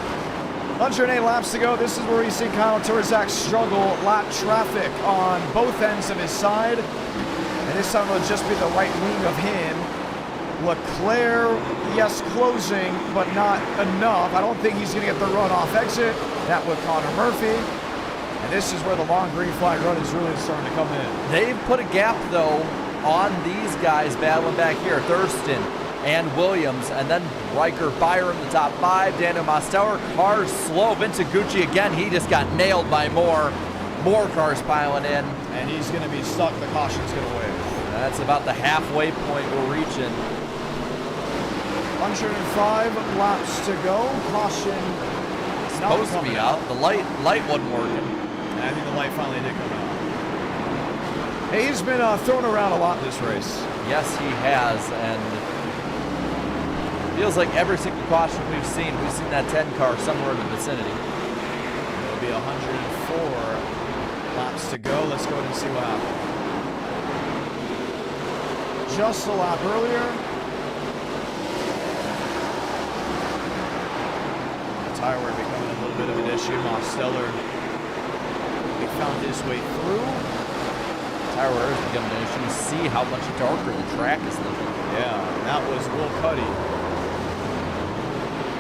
108 laps to go. This is where we see Kyle Turzak struggle lap traffic on both ends of his side. And this time it'll just be the right wing of him. Leclerc, yes, closing, but not enough. I don't think he's going to get the runoff exit. That with Connor Murphy. And this is where the long green flag run is really starting to come in. They've put a gap, though, on these guys battling back here. Thurston and Williams, and then Riker Byram, the top 5. Daniel Mosteller, cars slow. Vincent Gucci again, he just got nailed by more cars piling in. And he's going to be stuck. The caution's going to wave. That's about the halfway point we're reaching. 105 laps to go. Caution supposed to be out. The light wasn't working. And I think the light finally did come out. Hey, he's been thrown around a lot this race. Yes, he has, and feels like every single caution we've seen that 10 car somewhere in the vicinity. It'll be 104 laps to go. Let's go ahead and see what happens. Just a lap earlier. The tire wear becoming a little bit of an issue. Mosteller, he found his way through. Tire wear is becoming an issue. See how much darker the track is looking. Yeah, that was Will Cuddy.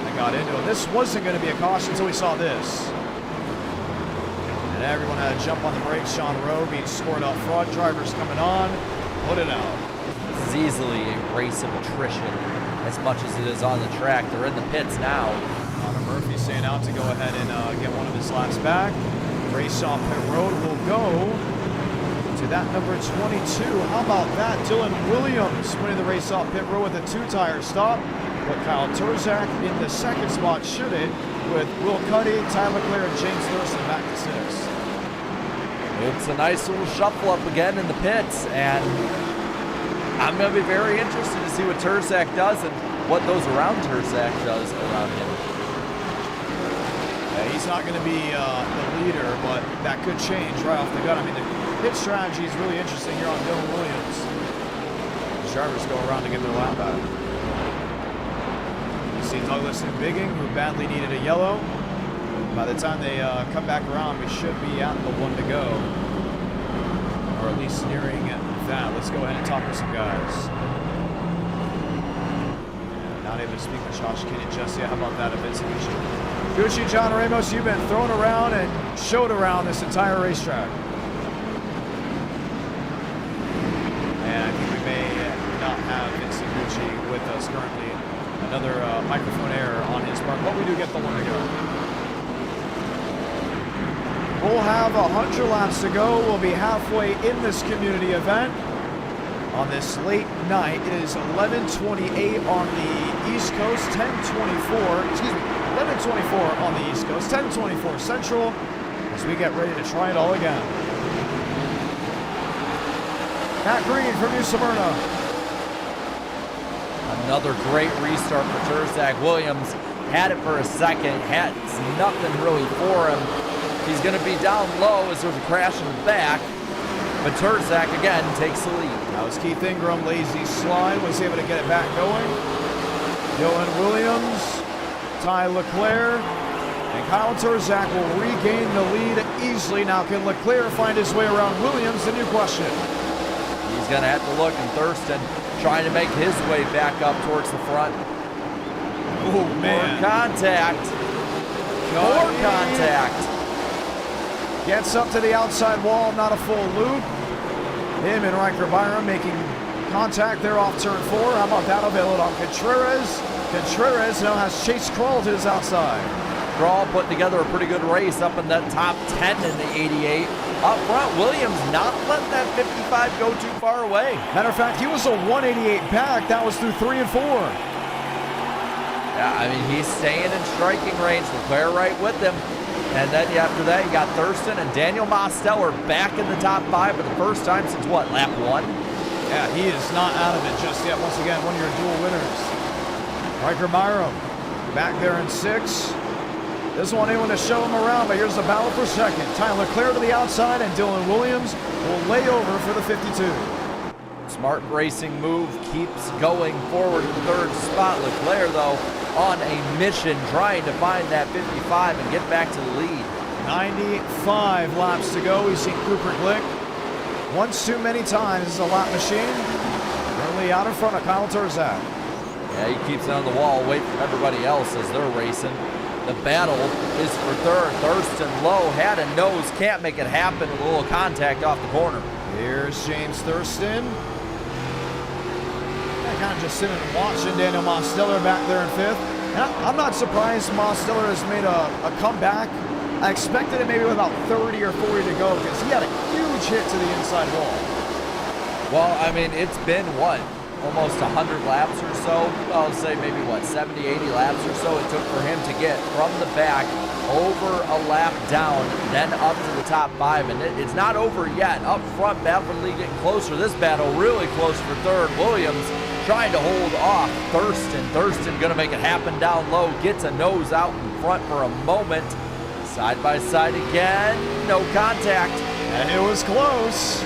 I got into it. This wasn't going to be a caution until we saw this. And everyone had to jump on the brakes. Sean Rowe being scored up front. Drivers coming on. Put it out. This is easily a race of attrition as much as it is on the track. They're in the pits now. Connor Murphy staying out to go ahead and get one of his laps back. Race off pit road will go to that number 22. How about that? Dylan Williams winning the race off pit road with a 2-tire stop. But Kyle Turzak in the second spot should it, with Will Cuddy, Tyler Leclerc, and James Thurston back to 6th. It's a nice little shuffle up again in the pits, and I'm going to be very interested to see what Turzak does and what those around Turzak does around him. Yeah, he's not going to be the leader, but that could change right off the gut. I mean, the pit strategy is really interesting here on Dylan Williams. The drivers go around to get their lap back. You see Douglas and Bigging, who badly needed a yellow. By the time they come back around, we should be at the 1 to go. Or at least nearing that. Let's go ahead and talk to some guys. Not able to speak with Josh Kinney just yet. How about that, Vincent Gucci? Gucci, John Ramos, you've been thrown around and showed around this entire racetrack. And I think we may not have Vincent Gucci with us currently. Another microphone error on his part, but we do get the 1 to go. We'll have 100 laps to go. We'll be halfway in this community event on this late night. It is 11:28 on the East Coast, 11:24 on the East Coast, 10:24 Central, as we get ready to try it all again. Matt Green from New Smyrna. Another great restart for Turzak. Williams had it for a second, had nothing really for him. He's going to be down low as there's a crash in the back, but Turzak again takes the lead. That was Keith Ingram, lazy slide, was able to get it back going. Dylan Williams, Ty Leclerc, and Kyle Turzak will regain the lead easily. Now can Leclerc find his way around Williams? The new question. He's going to have to look, and Thurston trying to make his way back up towards the front. Oh, man. More contact. More contact. Gets up to the outside wall, not a full loop. Him and Riker Byram making contact there off turn 4. How about that? Availed on Contreras. Contreras now has Chase Krull to his outside. Krull putting together a pretty good race up in that top 10 in the 88. Up front, Williams not letting that 55 go too far away. Matter of fact, he was a 188 back. That was through 3 and 4. Yeah, I mean, he's staying in striking range. Leclerc right with him. And then after that, you got Thurston and Daniel Mosteller back in the top 5 for the first time since what, lap 1? Yeah, he is not out of it just yet. Once again, one of your dual winners. Riker Byram back there in 6. This one anyone to show him around, but here's the battle for second. Tyler Leclerc to the outside, and Dylan Williams will lay over for the 52. Smart racing move keeps going forward in the 3rd spot. Leclerc, though, on a mission trying to find that 55 and get back to the lead. 95 laps to go. We've seen Cooper Glick once too many times as a lap machine. Early out in front of Kyle Turzak. Yeah, he keeps it on the wall, waiting for everybody else as they're racing. The battle is for 3rd. Thurston low, had a nose, can't make it happen with a little contact off the corner. Here's James Thurston. Kind of just sitting and watching Daniel Mosteller back there in 5th. And I'm not surprised Mosteller has made a comeback. I expected it maybe with about 30 or 40 to go because he had a huge hit to the inside wall. Well, I mean, it's been, what, almost 100 laps or so? I'll say maybe, what, 70, 80 laps or so it took for him to get from the back over a lap down, then up to the top 5. And it's not over yet. Up front, Beverly getting closer. This battle really close for 3rd. Williams trying to hold off Thurston. Thurston gonna make it happen down low. Gets a nose out in front for a moment. Side by side again. No contact. And it was close.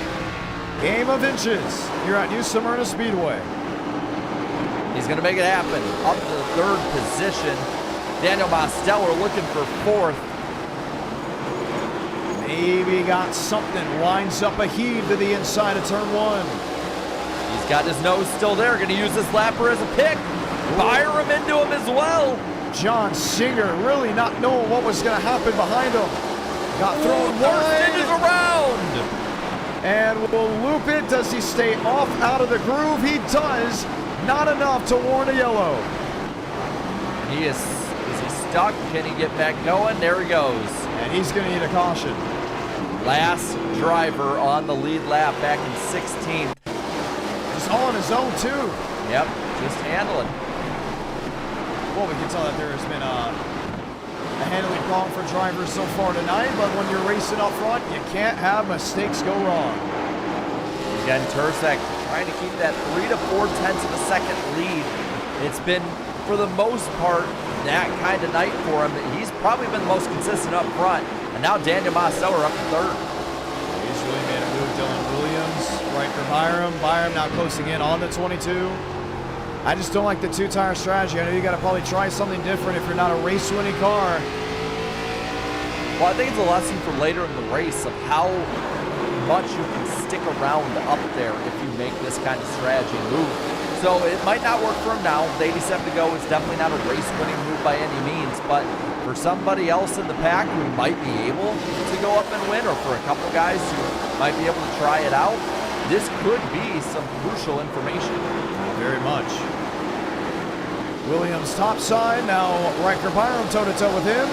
Game of inches here at New Smyrna Speedway. He's gonna make it happen. Up to the 3rd position. Daniel Mosteller looking for 4th. Maybe got something. Winds up a heave to the inside of turn 1. He's got his nose still there. Going to use this lapper as a pick. Byram into him as well. John Singer really not knowing what was going to happen behind him. Got thrown wide. Thurston is around. And will loop it. Does he stay off out of the groove? He does. Not enough to warrant a yellow. He is he stuck? Can he get back going? There he goes. And he's going to need a caution. Last driver on the lead lap back in 16th. Just all on his own, too. Yep, just handling. Well, we can tell that there has been a handling problem for drivers so far tonight, but when you're racing up front, you can't have mistakes go wrong. Again, Turzak trying to keep that 3 to 4 tenths of a second lead. It's been, for the most part, that kind of night for him. He's probably been the most consistent up front. And now Daniel Mosteller up to 3rd. He's really made a move. Dylan Williams, right for Byram. Byram now closing in on the 22. I just don't like the 2-tire strategy. I know you got to probably try something different if you're not a race-winning car. Well, I think it's a lesson for later in the race of how much you can stick around up there if you make this kind of strategy move. So it might not work for him now. With 87 to go, it's definitely not a race-winning move by any means. But for somebody else in the pack who might be able to go up and win, or for a couple guys who might be able to try it out, this could be some crucial information. Very much. Williams topside. Now Riker Byram toe-to-toe with him.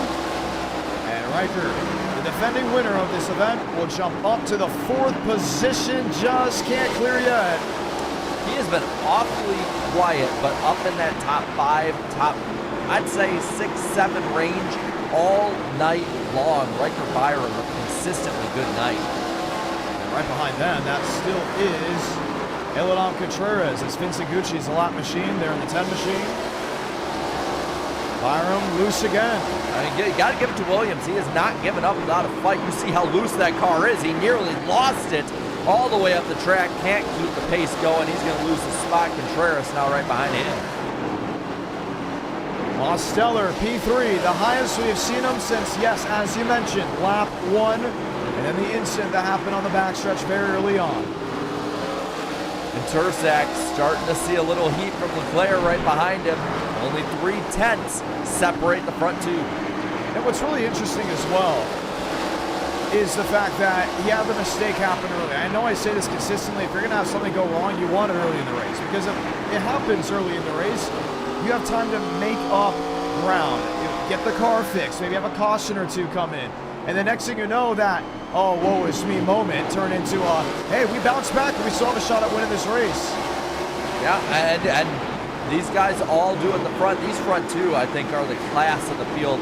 And Riker, the defending winner of this event, will jump up to the 4th position. Just can't clear yet. He has been awfully quiet, but up in that top 5, I'd say 6, 7 range all night long. Riker Byram, a consistently good night. And right behind them, that still is Eladon Contreras. It's Vincent Gucci's a lap machine there in the 10 machine. Byram loose again. I mean, you got to give it to Williams. He has not given up without a fight. You see how loose that car is. He nearly lost it all the way up the track. Can't keep the pace going. He's going to lose the spot. Contreras now right behind him. Mosteller, P3, the highest we have seen him since, yes, as you mentioned, lap 1. And then the incident that happened on the backstretch very early on. And Turzak starting to see a little heat from Leclerc right behind him. Only 3 tenths separate the front two. And what's really interesting as well, is the fact that he had the mistake happen early. I know I say this consistently. If you're going to have something go wrong, you want it early in the race. Because if it happens early in the race, you have time to make up ground. You get the car fixed. Maybe have a caution or two come in. And the next thing you know, that, oh, woe is me moment turned into a, hey, we bounced back and we still have a shot at winning this race. Yeah, and these guys all do at the front. These front two, I think, are the class of the field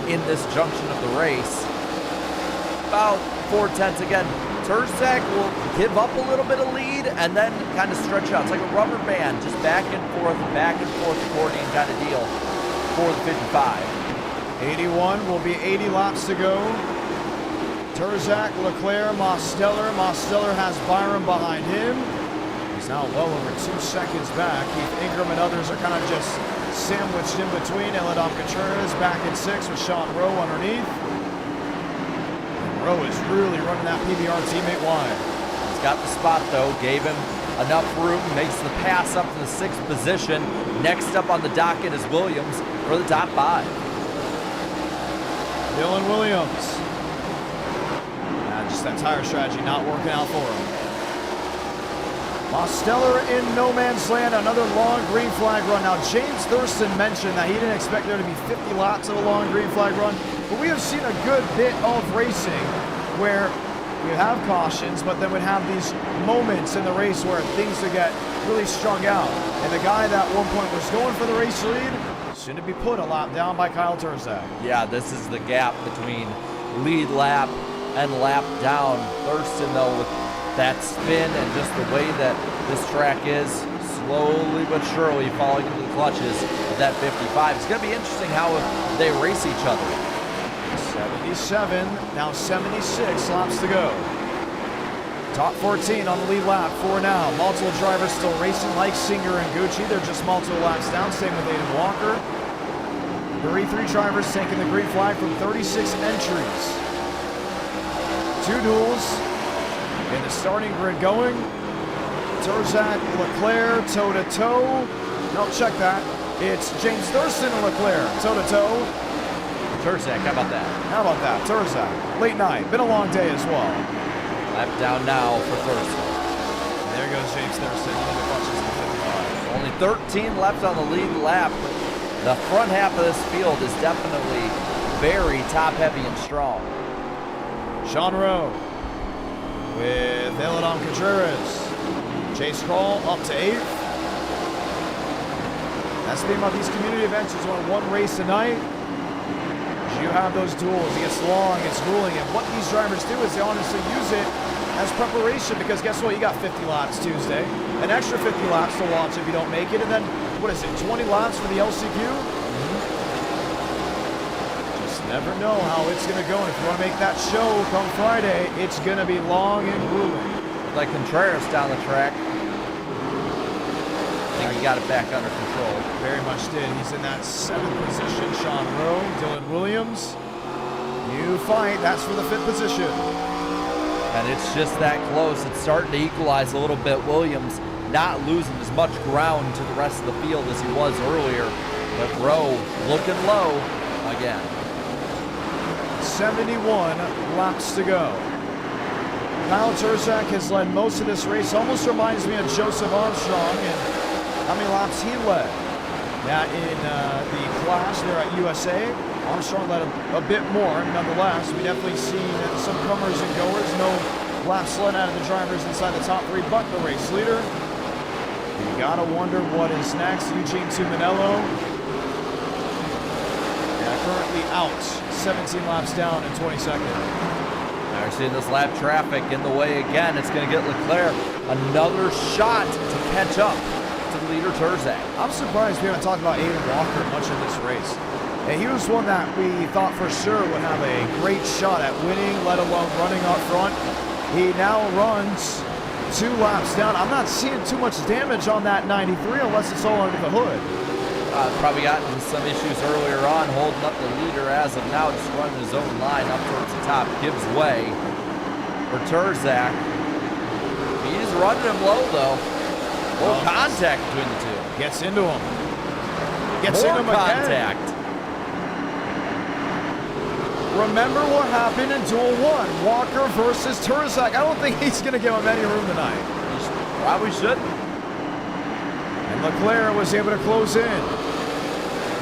in this junction of the race. About 4/10 again. Turzak will give up a little bit of lead and then kind of stretch out. It's like a rubber band, just back and forth accordion kind of deal for the 55. 81 will be 80 laps to go. Turzak, Leclerc, Mosteller. Mosteller has Byron behind him. He's now well over 2 seconds back. Keith Ingram and others are kind of just sandwiched in between. Eladam Contreras back in 6 with Sean Rowe underneath. Rowe is really running that PBR teammate wide. He's got the spot though, gave him enough room, makes the pass up to the 6th position. Next up on the docket is Williams for the top 5. Dylan Williams. Just that tire strategy not working out for him. Mosteller in no man's land, another long green flag run. Now, James Thurston mentioned that he didn't expect there to be 50 laps of a long green flag run, but we have seen a good bit of racing where we have cautions, but then we'd have these moments in the race where things would get really strung out. And the guy that at one point was going for the race lead, soon to be put a lap down by Kyle Turzak. Yeah, this is the gap between lead lap and lap down. Thurston, though, with that spin and just the way that this track is, slowly but surely falling into the clutches of that 55. It's going to be interesting how they race each other. 77, now 76 laps to go. Top 14 on the lead lap for now. Multiple drivers still racing like Singer and Gucci. They're just multiple laps down. Same with Aiden Walker. 33 drivers taking the green flag from 36 entries. 2 duels in the starting grid going. Turzak, Leclerc, toe-to-toe. No, check that. It's James Thurston and Leclerc, toe-to-toe. Turzak, how about that? How about that? Turzak, late night. Been a long day as well. Lap down now for Thurston. And there goes James Thurston. Only 13 left on the lead lap. The front half of this field is definitely very top-heavy and strong. Sean Rowe with Eladam Contreras. Chase Kroll up to 8th. That's the thing about these community events is when one race a night, you have those duels. It gets long, it's grueling, and what these drivers do is they honestly use it as preparation because guess what? You got 50 laps Tuesday, an extra 50 laps to watch if you don't make it, and then, what is it, 20 laps for the LCQ? Just never know how it's going to go, and if you want to make that show come Friday, it's going to be long and grueling. Like Contreras down the track. I think he got it back under control. Very much did. He's in that 7th position. Sean Rowe, Dylan Williams. New fight. That's for the 5th position. And it's just that close. It's starting to equalize a little bit. Williams not losing as much ground to the rest of the field as he was earlier. But Rowe looking low again. 71 laps to go. Kyle Turzak has led most of this race. Almost reminds me of Joseph Armstrong and how many laps he led. That in the clash there at USA, Armstrong led a bit more. Nonetheless, we definitely seen some comers and goers. No laps led out of the drivers inside the top 3, but the race leader. You gotta wonder what is next. Eugene Tuminello. Currently out. 17 laps down in 20 seconds. Now we're seeing this lap traffic in the way again. It's going to get Leclerc another shot to catch up to the leader Turzak. I'm surprised we haven't talked about Aiden Walker much in this race. And he was one that we thought for sure would have a great shot at winning, let alone running up front. He now runs 2 laps down. I'm not seeing too much damage on that 93 unless it's all under the hood. Probably got into some issues earlier on, holding up the leader as of now, just running his own line up towards the top. Gives way for Turzak. He's running him low, though. A little contact between the two. Gets into him. Gets More into him contact. again. remember what happened in Duel 1, Walker versus Turzak. I don't think he's going to give him any room tonight. Probably shouldn't. And Leclerc was able to close in.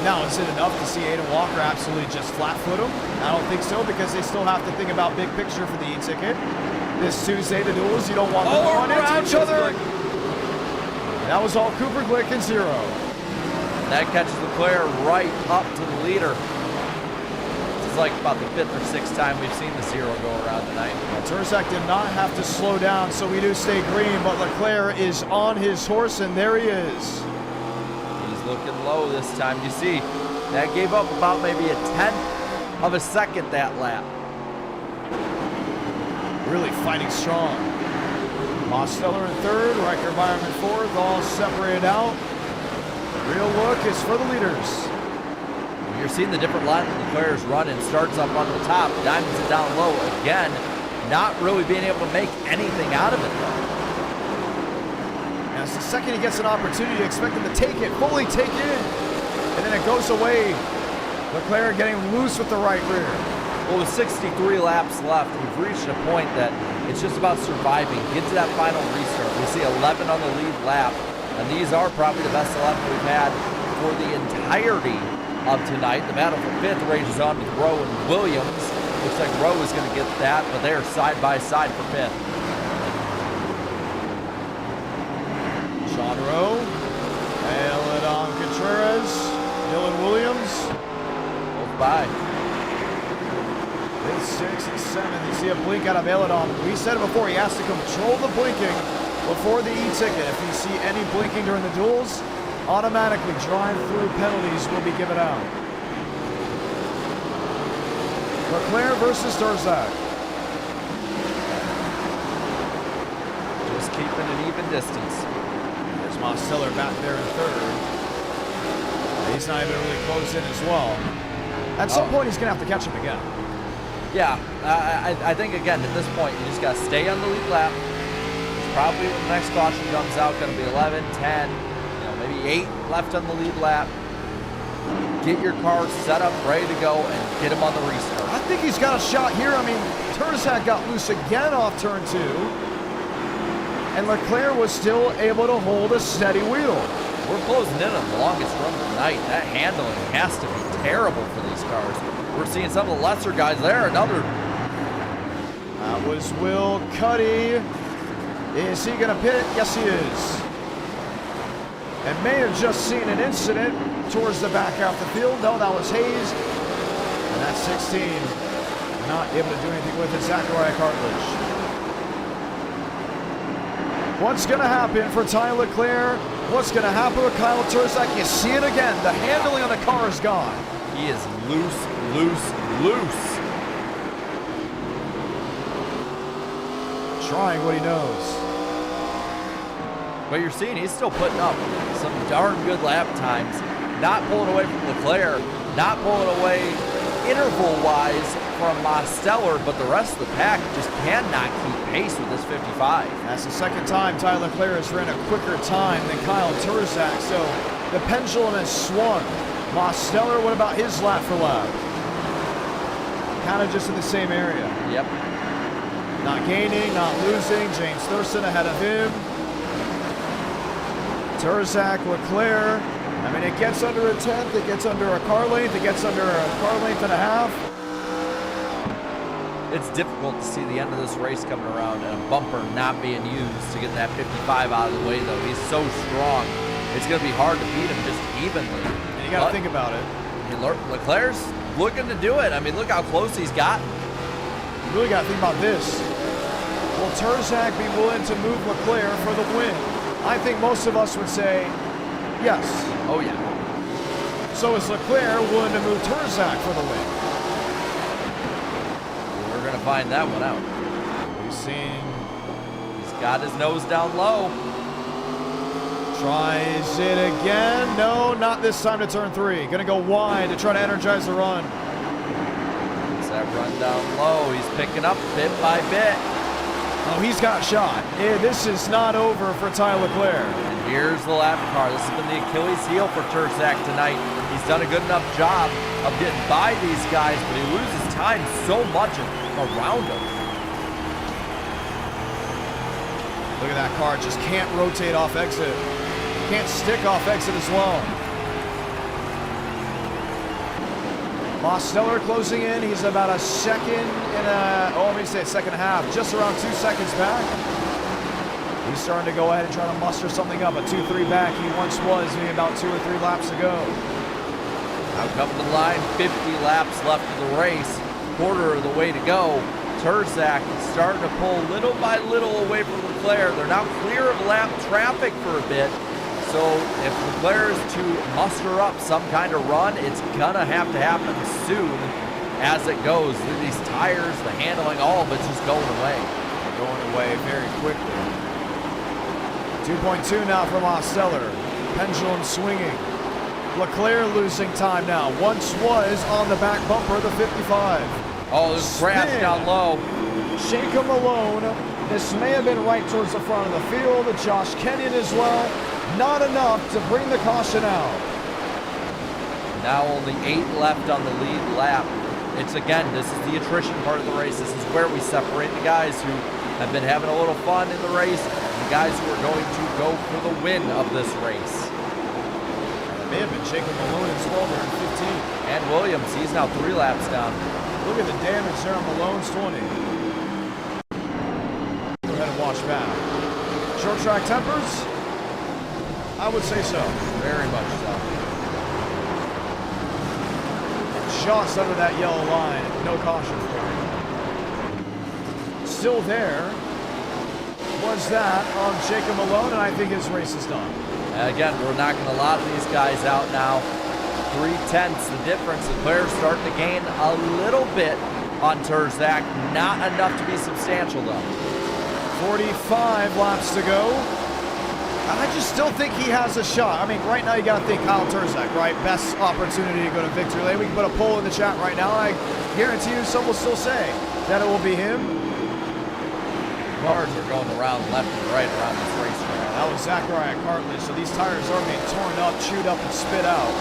Now, is it enough to see Aiden Walker absolutely just flat-foot him? I don't think so, because they still have to think about big picture for the e-ticket. This Tuesday, the duels, you don't want them to run into each other. That was all Cooper Glick and 0. That catches Leclerc right up to the leader. This is like about the 5th or 6th time we've seen the 0 go around tonight. Well, Turzak did not have to slow down, so we do stay green, but Leclerc is on his horse, and there he is. He's looking low this time. You see, that gave up about maybe a 1/10 of a second that lap. Really fighting strong. Mosteller in 3rd, Riker Byerman 4th, all separated out. Real look is for the leaders. You're seeing the different lines that Leclerc's running. Starts up on the top, diamonds it down low again. Not really being able to make anything out of it though. Now it's the second he gets an opportunity, expect him to take it, fully take it, and then it goes away. Leclerc getting loose with the right rear. Well, with 63 laps left, we've reached a point that it's just about surviving. Get to that final restart. We see 11 on the lead lap, and these are probably the best 11 we've had for the entirety of tonight. The battle for 5th rages on with Rowe and Williams. Looks like Rowe is going to get that, but they're side by side for 5th. Sean Rowe, Eladon Contreras, Dylan Williams. Both by. 5th, 6th, and 7th. You see a blink out of Eladon. We said it before, he has to control the blinking before the e-ticket. If you see any blinking during the duels, automatically drive-through penalties will be given out. Leclerc versus Turzak. Just keeping an even distance. There's Mosteller back there in 3rd. He's not even really close in as well. At some point, he's going to have to catch him again. Yeah, I think, again, at this point, you just got to stay on the lead lap. It's probably when the next caution comes out, going to be 11, 10, maybe 8 left on the lead lap. Get your car set up, ready to go, and get him on the restart. I think he's got a shot here. I mean, Turzak got loose again off turn 2. And Leclerc was still able to hold a steady wheel. We're closing in on the longest run of the night. That handling has to be terrible for these cars. We're seeing some of the lesser guys there. Another. That was Will Cuddy. Is he going to pit? Yes, he is. And may have just seen an incident towards the back half of the field. No, that was Hayes. And that's 16. Not able to do anything with it. Zachariah Cartledge. What's going to happen for Ty Leclerc? What's going to happen with Kyle Turzak? You see it again. The handling on the car is gone. He is loose, loose, loose. Trying what he knows. But you're seeing he's still putting up some darn good lap times. Not pulling away from Leclerc. Not pulling away interval-wise from Mosteller, but the rest of the pack just cannot keep pace with this 55. That's the second time Ty Leclerc has ran a quicker time than Kyle Turzak, so the pendulum has swung. Mosteller, what about his lap for lap? Kind of just in the same area. Yep. Not gaining, not losing. James Thurston ahead of him. Turzak, Leclerc. I mean, it gets under a 10th, it gets under a car length, it gets under a car length and a half. It's difficult to see the end of this race coming around and a bumper not being used to get that 55 out of the way, though. He's so strong. It's going to be hard to beat him just evenly. And you got to think about it. Leclerc's looking to do it. I mean, look how close he's gotten. You really got to think about this. Will Turzak be willing to move Leclerc for the win? I think most of us would say yes. Oh, yeah. So is Leclerc willing to move Turzak for the win? We're going to find that one out. We've seen. He's got his nose down low. Tries it again. No, not this time to turn 3. Going to go wide to try to energize the run. It's that run down low. He's picking up bit by bit. Oh, he's got shot. Yeah, this is not over for Ty Leclerc. And here's the lap car. This has been the Achilles heel for Turzak tonight. He's done a good enough job of getting by these guys, but he loses time so much around him. Look at that car, just can't rotate off exit. Can't stick off exit as well. Mosteller closing in. He's about a second and second and a half, just around 2 seconds back. He's starting to go ahead and try to muster something up. A 2-3 back he once was maybe about 2 or 3 laps ago. Now coming to the line, 50 laps left of the race, quarter of the way to go. Turzak starting to pull little by little away from Leclerc. They're now clear of lap traffic for a bit. So if Leclerc is to muster up some kind of run, it's gonna have to happen soon as it goes. These tires, the handling, all of it's just going away. They're going away very quickly. 2.2 now from Mosteller. Pendulum swinging. Leclerc losing time now. Once was on the back bumper, the 55. Oh, there's crash down low. Shake him alone. This may have been right towards the front of the field. Josh Kenyon as well. Not enough to bring the caution out. Now only 8 left on the lead lap. It's again, this is the attrition part of the race. This is where we separate the guys who have been having a little fun in the race and the guys who are going to go for the win of this race. It may have been Jacob Malone as well there in 15. And Williams, he's now 3 laps down. Look at the damage there on Malone's 20. Go ahead and watch back. Short track tempers? I would say so. Very much so. Just under that yellow line. No caution. Still there was that on Jacob Malone, and I think his race is done. Again, we're knocking a lot of these guys out now. 3/10 the difference. Leclerc starting to gain a little bit on Turzak. Not enough to be substantial, though. 45 laps to go. I just still think he has a shot. I mean, right now you got to think Kyle Turzak, right? Best opportunity to go to victory lane. We can put a poll in the chat right now. I guarantee you some will still say that it will be him. Cars are going around left and right around this racetrack. That was Zachariah Cartlidge. So these tires are being torn up, chewed up, and spit out.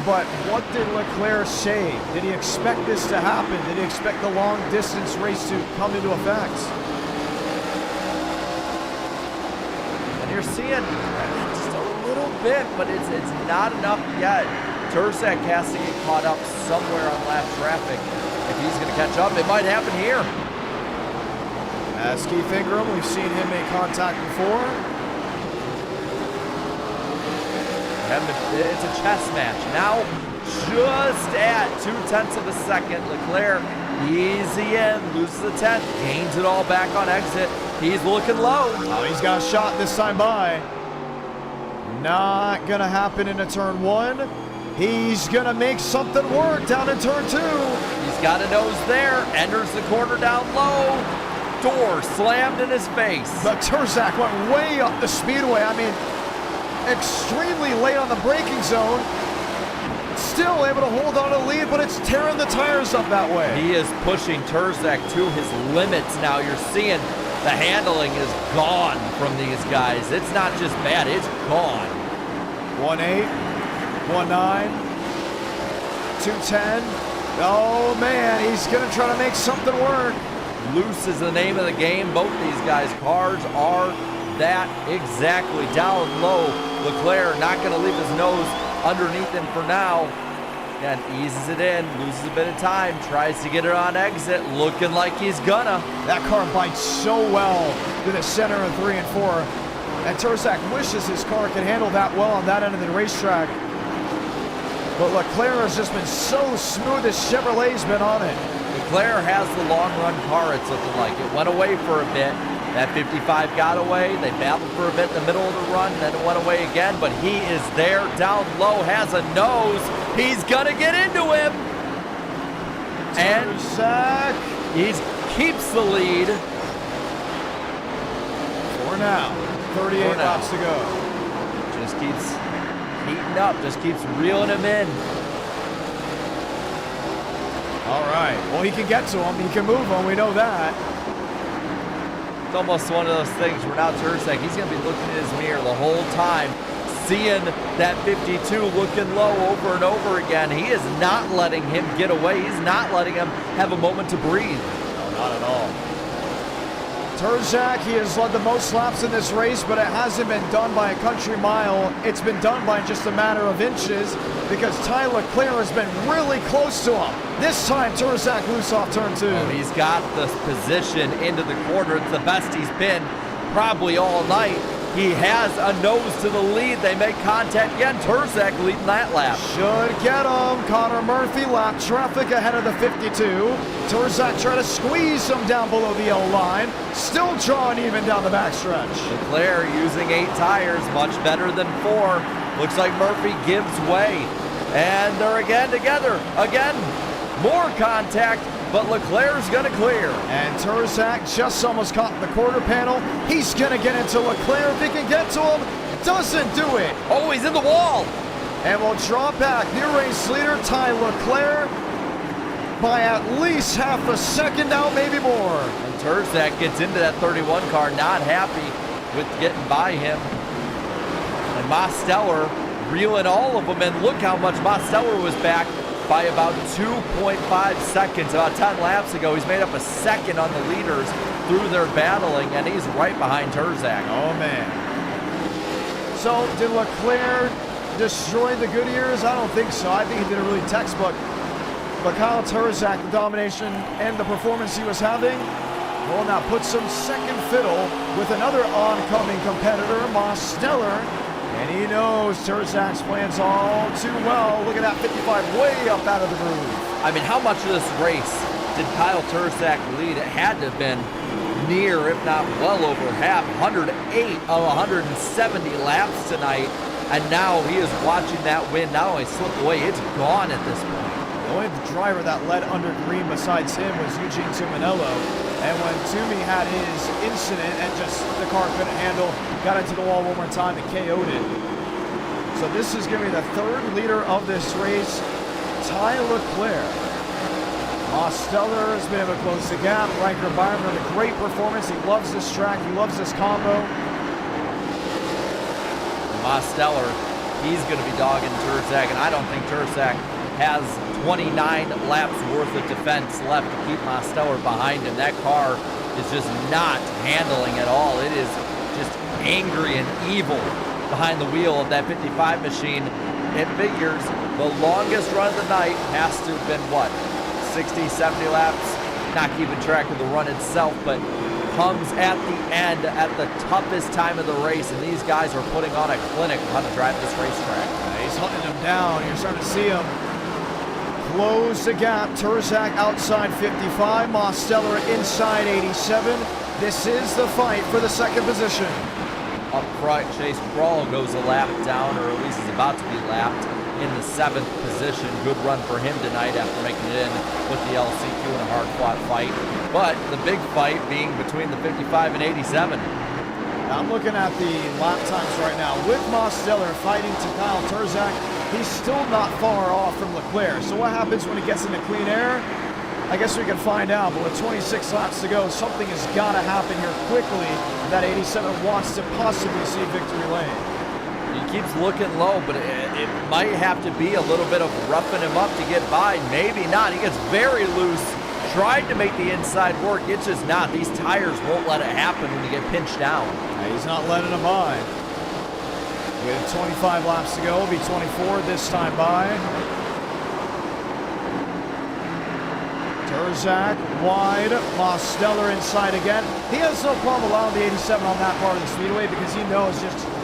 But what did Leclerc say? Did he expect this to happen? Did he expect the long distance race to come into effect? You're seeing just a little bit, but it's not enough yet. Turzak has to get caught up somewhere on lap traffic. If he's going to catch up, it might happen here. As Keith Ingram, we've seen him make contact before. It's a chess match. Now, just at 0.2 of a second, Leclerc easy in, loses the 10th, gains it all back on exit. He's looking low. Oh, he's got a shot this time by. Not gonna happen into turn 1. He's gonna make something work down in turn 2. He's got a nose there, enters the corner down low. Door slammed in his face. But Turzak went way up the speedway. I mean, extremely late on the braking zone. Still able to hold on to the lead, but it's tearing the tires up that way. He is pushing Turzak to his limits now. You're seeing the handling is gone from these guys. It's not just bad, it's gone. 1.8, 1.9, 2.10. Oh man, he's gonna try to make something work. Loose is the name of the game. Both these guys' cars are that exactly. Down low, Leclerc not gonna leave his nose underneath him for now. And eases it in, loses a bit of time, tries to get it on exit, looking like he's gonna. That car bites so well to the center of 3 and 4. And Turzak wishes his car could handle that well on that end of the racetrack. But Leclerc has just been so smooth as Chevrolet's been on it. Leclerc has the long run car, it's looking like. It went away for a bit. That 55 got away. They battled for a bit in the middle of the run, then it went away again, but he is there down low, has a nose. He's gonna get into him. And he keeps the lead. For now, 38 laps to go. Just keeps heating up, just keeps reeling him in. All right, well, he can get to him, he can move him, we know that. It's almost one of those things where now Turzak, he's going to be looking in his mirror the whole time, seeing that 52 looking low over and over again. He is not letting him get away. He's not letting him have a moment to breathe. No, not at all. Turzak, he has led the most laps in this race, but it hasn't been done by a country mile. It's been done by just a matter of inches because Tyler Leclerc has been really close to him. This time, Turzak loose off turn 2. Oh, he's got the position into the corner. It's the best he's been probably all night. He has a nose to the lead. They make contact again. Turzak leading that lap. Should get him. Connor Murphy lap traffic ahead of the 52. Turzak trying to squeeze him down below the yellow line. Still drawing even down the backstretch. Leclerc using 8 tires, much better than 4. Looks like Murphy gives way. And they're again together. Again, more contact. But Leclerc's going to clear. And Turzak just almost caught in the quarter panel. He's going to get into Leclerc if he can get to him. Doesn't do it. Oh, he's in the wall. And will drop back. New race leader, Ty Leclerc, by at least half a second now, maybe more. And Turzak gets into that 31 car, not happy with getting by him. And Mosteller reeling all of them. And look how much Mosteller was back by about 2.5 seconds. About 10 laps ago, he's made up a second on the leaders through their battling, and he's right behind Turzak. Oh, man. So, did Leclerc destroy the Goodyears? I don't think so. I think he did a really textbook. But Kyle Turzak, the domination and the performance he was having, well, now puts him second fiddle with another oncoming competitor, Mosteller. And he knows Turzak's plans all too well. Look at that 55 way up out of the groove. I mean, how much of this race did Kyle Turzak lead? It had to have been near, if not well over half, 108 of 170 laps tonight. And now he is watching that win not only slip away, it's gone at this point. The only driver that led under green besides him was Eugene Tuminello. And when Toomey had his incident and just the car couldn't handle, got into the wall one more time and KO'd it. So this is going to be the third leader of this race, Ty Leclerc. Mosteller has been able to close the gap. Riker Byron with a great performance. He loves this track. He loves this combo. Mosteller, he's going to be dogging Turzak, and I don't think Turzak has 29 laps worth of defense left to keep Mosteller behind him. That car is just not handling at all. It is just angry and evil behind the wheel of that 55 machine. It figures the longest run of the night has to have been, what, 60, 70 laps? Not keeping track of the run itself, but comes at the end at the toughest time of the race, and these guys are putting on a clinic on how to drive this racetrack. He's hunting him down. You're starting to see him close the gap. Turzak outside 55, Mosteller inside 87. This is the fight for the second position. Up front, Chase Brawl goes a lap down, or at least is about to be lapped in the 7th position. Good run for him tonight after making it in with the LCQ in a hard-fought fight. But the big fight being between the 55 and 87. I'm looking at the lap times right now. With Mosteller fighting to Kyle Turzak, he's still not far off from Leclerc. So what happens when he gets into clean air? I guess we can find out, but with 26 laps to go, something has got to happen here quickly that 87 wants to possibly see victory lane. He keeps looking low, but it might have to be a little bit of roughing him up to get by. Maybe not. He gets very loose. Tried to make the inside work. It's just not. These tires won't let it happen when you get pinched down. He's not letting him by. With 25 laps to go, it'll be 24 this time by. Turzak wide, Mosteller inside again. He has no problem allowing the 87 on that part of the speedway because he knows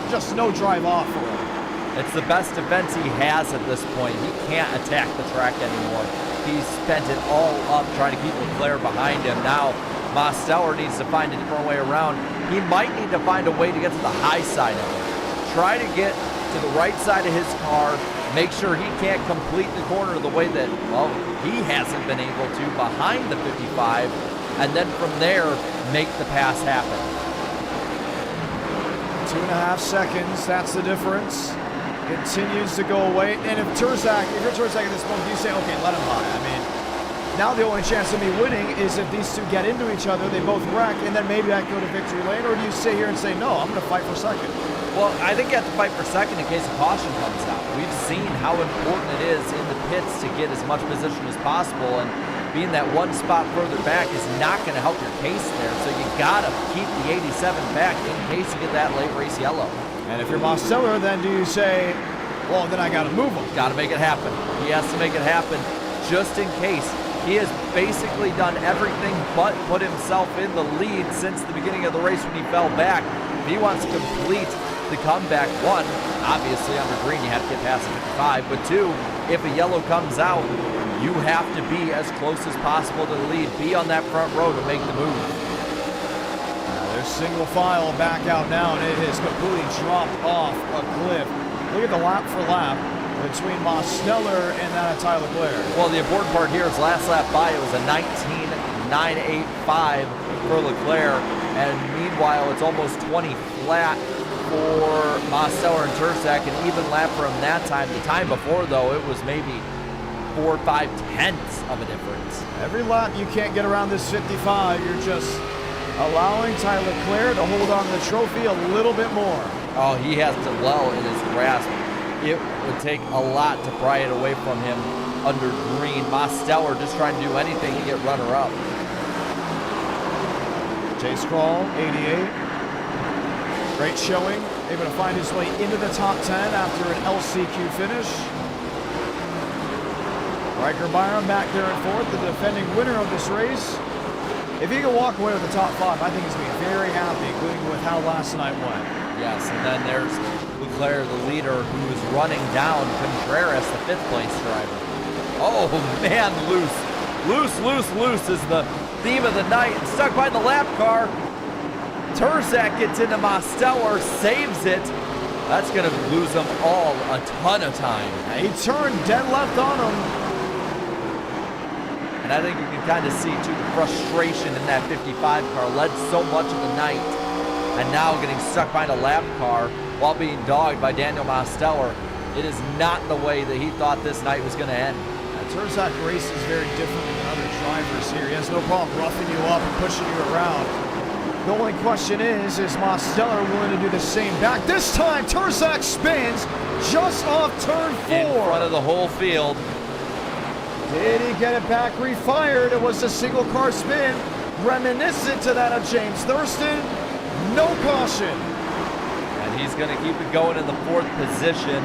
just no drive off for him. It's the best defense he has at this point. He can't attack the track anymore. He's spent it all up trying to keep Leclerc behind him. Now Mosteller needs to find a different way around. He might need to find a way to get to the high side of it. Try to get to the right side of his car, make sure he can't complete the corner the way that, well, he hasn't been able to behind the 55, and then from there, make the pass happen. 2.5 seconds, that's the difference. Continues to go away, and if you're Turzak at this point, you say, okay, let him by. I mean, Now the only chance of me winning is if these two get into each other, they both wreck, and then maybe I go to victory lane, or do you sit here and say, no, I'm going to fight for second? Well, I think you have to fight for second in case a caution comes out. We've seen how important it is in the pits to get as much position as possible, and being that one spot further back is not going to help your case there, so you got to keep the 87 back in case you get that late race yellow. And if you're Mosteller, then do you say, well, then I got to move him? Got to make it happen. He has to make it happen just in case. He has basically done everything but put himself in the lead since the beginning of the race when he fell back. If he wants to complete the comeback, one, obviously under green you have to get past the 55, but two, if a yellow comes out, you have to be as close as possible to the lead. Be on that front row to make the move. There's single file back out now, and it has completely dropped off a cliff. Look at the lap for lap between Mosteller and that of Tyler Leclerc. Well, the important part here is last lap by, it was a 19.985 for Leclerc, and meanwhile it's almost 20 flat for Mosteller and Tursak, and even lap for him that time. The time before, though, it was maybe 4 or 5 tenths of a difference. Every lap you can't get around this 55, you're just allowing Tyler Leclerc to hold on to the trophy a little bit more. Oh, he has to well in his grasp. It would take a lot to pry it away from him under green. Mosteller just trying to do anything to get runner-up. Chase Crawl, 88. Great showing. Able to find his way into the top 10 after an LCQ finish. Riker Byram back there in fourth, the defending winner of this race. If he can walk away with the top 5, I think he's going to be very happy, including with how last night went. Yes, and then there's Leclerc, the leader, who is running down Contreras, the 5th place driver. Oh, man, loose. Loose is the theme of the night. And stuck by the lap car. Tursak gets into Mosteller, saves it. That's going to lose them all a ton of time. He turned dead left on him. And I think you can kind of see, too, the frustration in that 55 car. Led so much of the night. And now getting stuck behind a lap car while being dogged by Daniel Mosteller. It is not the way that he thought this night was going to end. Tursak race is very different than other drivers here. He has no problem roughing you up and pushing you around. The only question is Mosteller willing to do the same back? This time, Tursak spins just off turn 4. In front of the whole field. Did he get it back refired? It was a single car spin, reminiscent to that of James Thurston. No caution. And he's going to keep it going in the 4th position.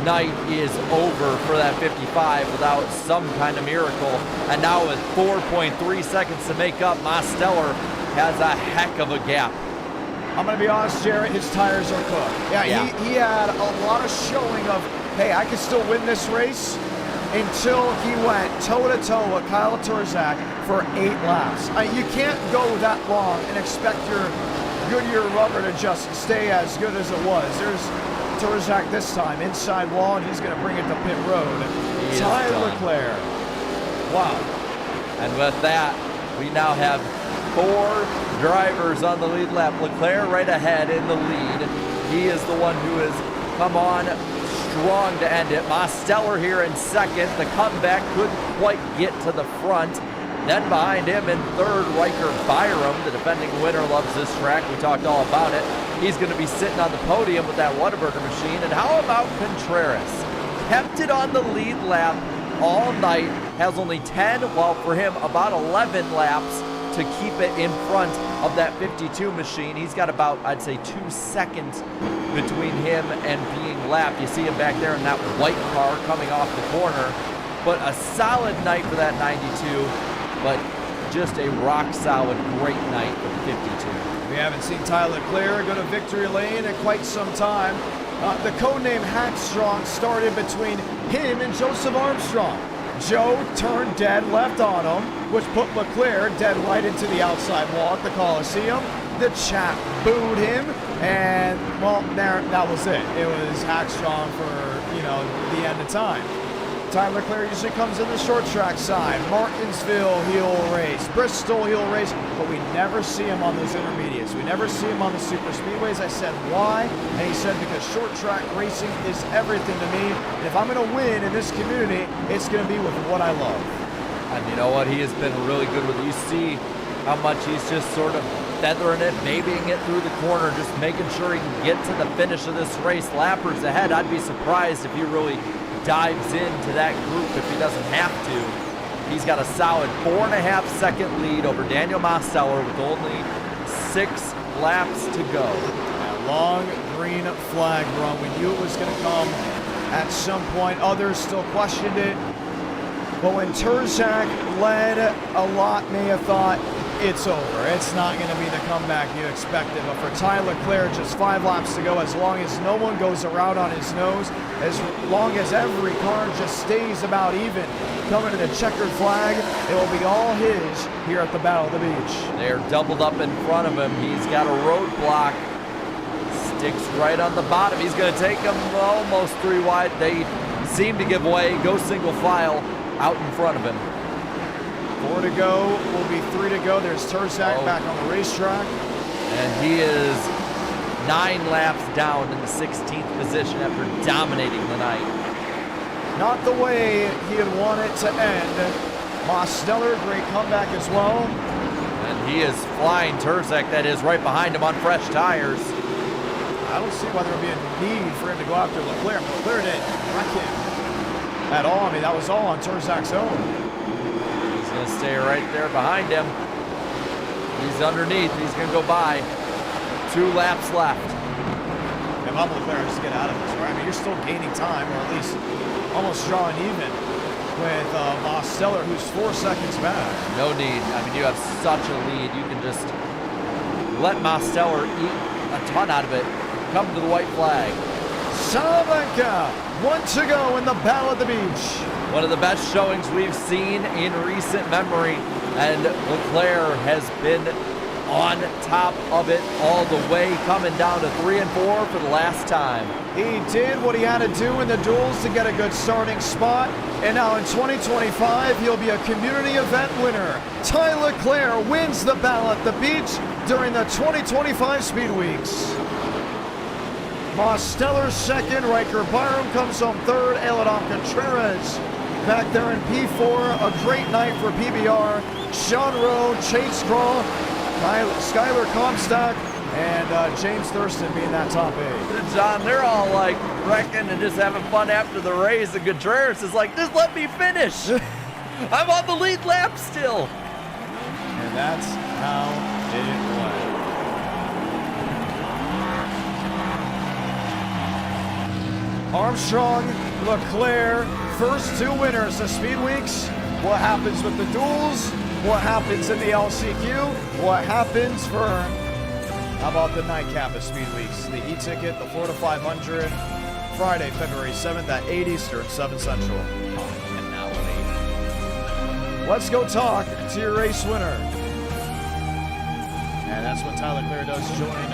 Night is over for that 55 without some kind of miracle. And now with 4.3 seconds to make up, Mosteller has a heck of a gap. I'm going to be honest, Jarrett, his tires are cooked. Yeah. He had a lot of showing of, hey, I can still win this race, until he went toe-to-toe with Kyle Tursak for 8 laps. You can't go that long and expect your Goodyear rubber to just stay as good as it was. There's Tursak this time, inside wall, and he's going to bring it to pit road. Tyler Leclerc. Wow. And with that, we now have 4 drivers on the lead lap. Leclerc right ahead in the lead. He is the one who has come on strong to end it. Mosteller here in second. The comeback couldn't quite get to the front. Then behind him in third, Riker Byram, the defending winner, loves this track. We talked all about it. He's going to be sitting on the podium with that Whataburger machine. And how about Contreras? Kept it on the lead lap all night. Has only 10, while for him about 11 laps to keep it in front of that 52 machine. He's got about, I'd say, 2 seconds between him and being lapped. You see him back there in that white car coming off the corner. But a solid night for that 92. But just a rock-solid, great night for the 52. We haven't seen Tyler Leclerc go to victory lane in quite some time. The codename Hackstrong started between him and Joseph Armstrong. Joe turned dead left on him, which put Leclerc dead right into the outside wall at the Coliseum. The chat booed him, and, well, that was it. It was Hackstrong for, the end of time. Tyler Leclerc usually comes in the short track side. Martinsville, he'll race. Bristol, he'll race. But we never see him on those intermediates. We never see him on the super speedways. I said, why? And he said, because short track racing is everything to me. And if I'm going to win in this community, it's going to be with what I love. And you know what? He has been really good with it. You see how much he's just sort of feathering it, babying it through the corner, just making sure he can get to the finish of this race. Lappers ahead. I'd be surprised if he really dives into that group if he doesn't have to. He's got a solid 4.5 second lead over Daniel Mosteller with only 6 laps to go. That long green flag run, we knew it was going to come at some point. Others still questioned it. But when Terzak led, a lot may have thought it's over. It's not going to be the comeback you expected. But for Tyler Leclerc, just 5 laps to go, as long as no one goes around on his nose, as long as every car just stays about even, coming to the checkered flag, it will be all his here at the Battle of the Beach. They're doubled up in front of him. He's got a roadblock. Sticks right on the bottom. He's going to take them almost 3 wide. They seem to give way. Go single file out in front of him. 4 to go. Will be 3 to go. There's Terzak back on the racetrack. And he is 9 laps down in the 16th position after dominating the night. Not the way he had wanted to end. Mosteller, great comeback as well. And he is flying. Terzak, that is, right behind him on fresh tires. I don't see why there would be a need for him to go after Leclerc. Leclerc didn't wreck him at all. I mean, that was all on Terzak's own. He's going to stay right there behind him. He's underneath. He's going to go by. 2 laps left. If I'm Leclerc, just get out of this, right? I mean, you're still gaining time, or at least almost drawing even with Mosteller, who's 4 seconds back. No need. I mean, you have such a lead. You can just let Mosteller eat a ton out of it. Come to the white flag. Salamanca, 1 to go in the Battle of the Beach. One of the best showings we've seen in recent memory, and Leclerc has been on top of it all the way, coming down to 3 and 4 for the last time. He did what he had to do in the duels to get a good starting spot, and now in 2025, he'll be a community event winner. Tyler Leclerc wins the Battle at the Beach during the 2025 Speed Weeks. Mosteller second, Riker Byram comes home third, Eladon Contreras back there in P4. A great night for PBR. Sean Rowe, Chase Crawl, Skylar Comstock, and James Thurston being that top 8. John, they're all like wrecking and just having fun after the race, and Contreras is like, just let me finish. I'm on the lead lap still. And that's how it went. Armstrong, Leclerc, first 2 winners of Speed Weeks. What happens with the duels? What happens in the LCQ? What happens for, how about the nightcap of Speed Weeks? The e-ticket, the Florida 500, Friday, February 7th at 8 Eastern, 7 Central. Let's go talk to your race winner. And that's what Tyler Leclerc does, join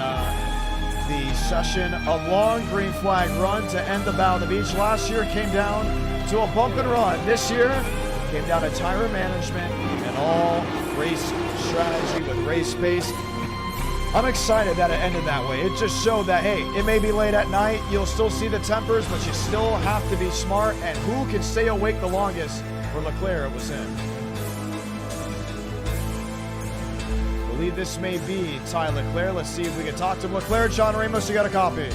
the session. A long green flag run to end the Battle of the Beach. Last year came down to a bump and run. This year came down to tire management and all race strategy with race pace. I'm excited that it ended that way. It just showed that, hey, it may be late at night, you'll still see the tempers, but you still have to be smart, and who can stay awake the longest? For Leclerc, it was him. Believe this may be Tyler Leclerc. Let's see if we can talk to Leclerc. John Ramos, you got a copy?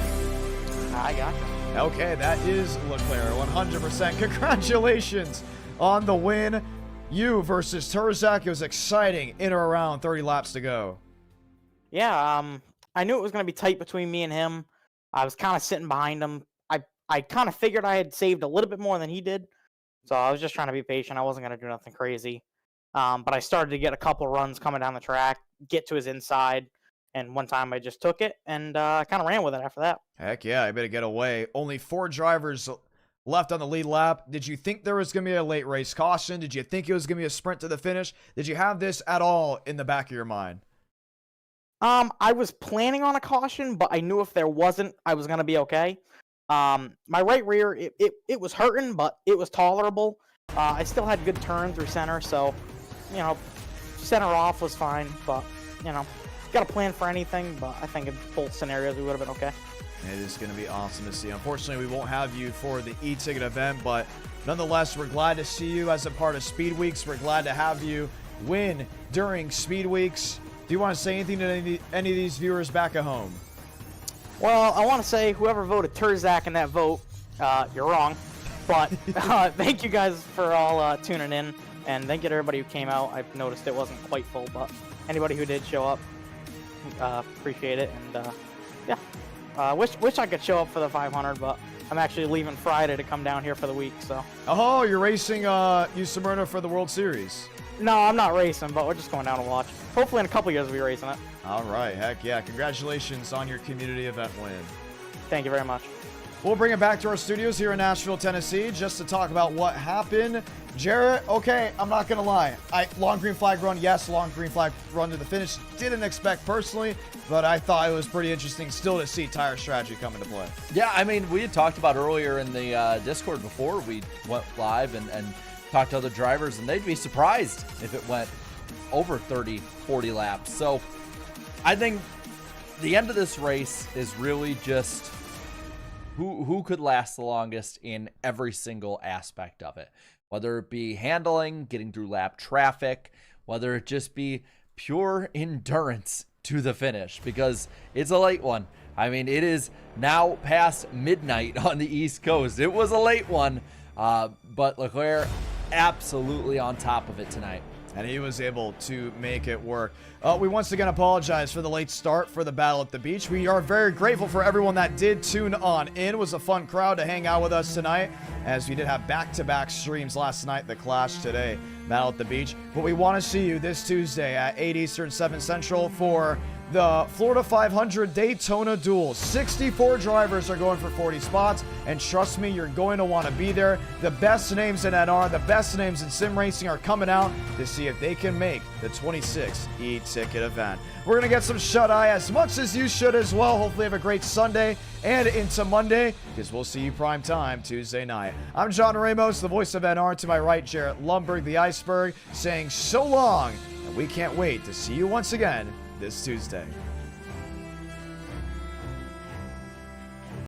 I got you. Okay, that is Leclerc, 100%. Congratulations on the win. You versus Terzak. It was exciting in or around 30 laps to go. Yeah, I knew it was going to be tight between me and him. I was kind of sitting behind him. I kind of figured I had saved a little bit more than he did. So I was just trying to be patient. I wasn't going to do nothing crazy. But I started to get a couple runs coming down the track, get to his inside, and one time I just took it and kind of ran with it after that. Heck yeah, I better get away. Only 4 drivers left on the lead lap. Did you think there was going to be a late race caution? Did you think it was going to be a sprint to the finish? Did you have this at all in the back of your mind? I was planning on a caution, but I knew if there wasn't, I was going to be okay. My right rear, it was hurting, but it was tolerable. I still had good turn through center, so, you know, center off was fine, but, you know, got a plan for anything, but I think in both scenarios we would have been okay. It is going to be awesome to see. Unfortunately, we won't have you for the e-ticket event, but nonetheless, we're glad to see you as a part of Speed Weeks. We're glad to have you win during Speed Weeks. Do you want to say anything to any of these viewers back at home? Well, I want to say whoever voted Turzak in that vote, you're wrong. But thank you guys for all tuning in, and thank you to everybody who came out. I've noticed it wasn't quite full, but anybody who did show up, appreciate it. And yeah, wish I could show up for the 500, but I'm actually leaving Friday to come down here for the week. So. Oh, you're racing Smyrna for the World Series? No, I'm not racing, but we're just going down to watch. Hopefully in a couple years we'll be racing it. All right, heck yeah. Congratulations on your community event win. Thank you very much. We'll bring it back to our studios here in Nashville, Tennessee, just to talk about what happened. Jarrett, okay, I'm not going to lie. Long green flag run, yes, long green flag run to the finish. Didn't expect personally, but I thought it was pretty interesting still to see tire strategy come into play. Yeah, I mean, we had talked about earlier in the Discord before we went live and talked to other drivers, and they'd be surprised if it went over 30, 40 laps. So I think the end of this race is really just who could last the longest in every single aspect of it, whether it be handling, getting through lap traffic, whether it just be pure endurance to the finish, because it's a late one. I mean, it is now past midnight on the East Coast. It was a late one, but Leclerc absolutely on top of it tonight. And he was able to make it work. We once again apologize for the late start for the Battle at the Beach. We are very grateful for everyone that did tune on in. It was a fun crowd to hang out with us tonight, as we did have back-to-back streams last night, the Clash today, Battle at the Beach. But we want to see you this Tuesday at 8 Eastern, 7 Central for the Florida 500 Daytona Duel. 64 drivers are going for 40 spots, and trust me, you're going to want to be there. The best names in NR, the best names in sim racing are coming out to see if they can make the 26 e-ticket event. We're going to get some shut-eye as much as you should as well. Hopefully have a great Sunday and into Monday, because we'll see you prime time Tuesday night. I'm John Ramos, the voice of NR. To my right, Jarrett Lumberg, the Iceberg, saying so long, and we can't wait to see you once again this Tuesday.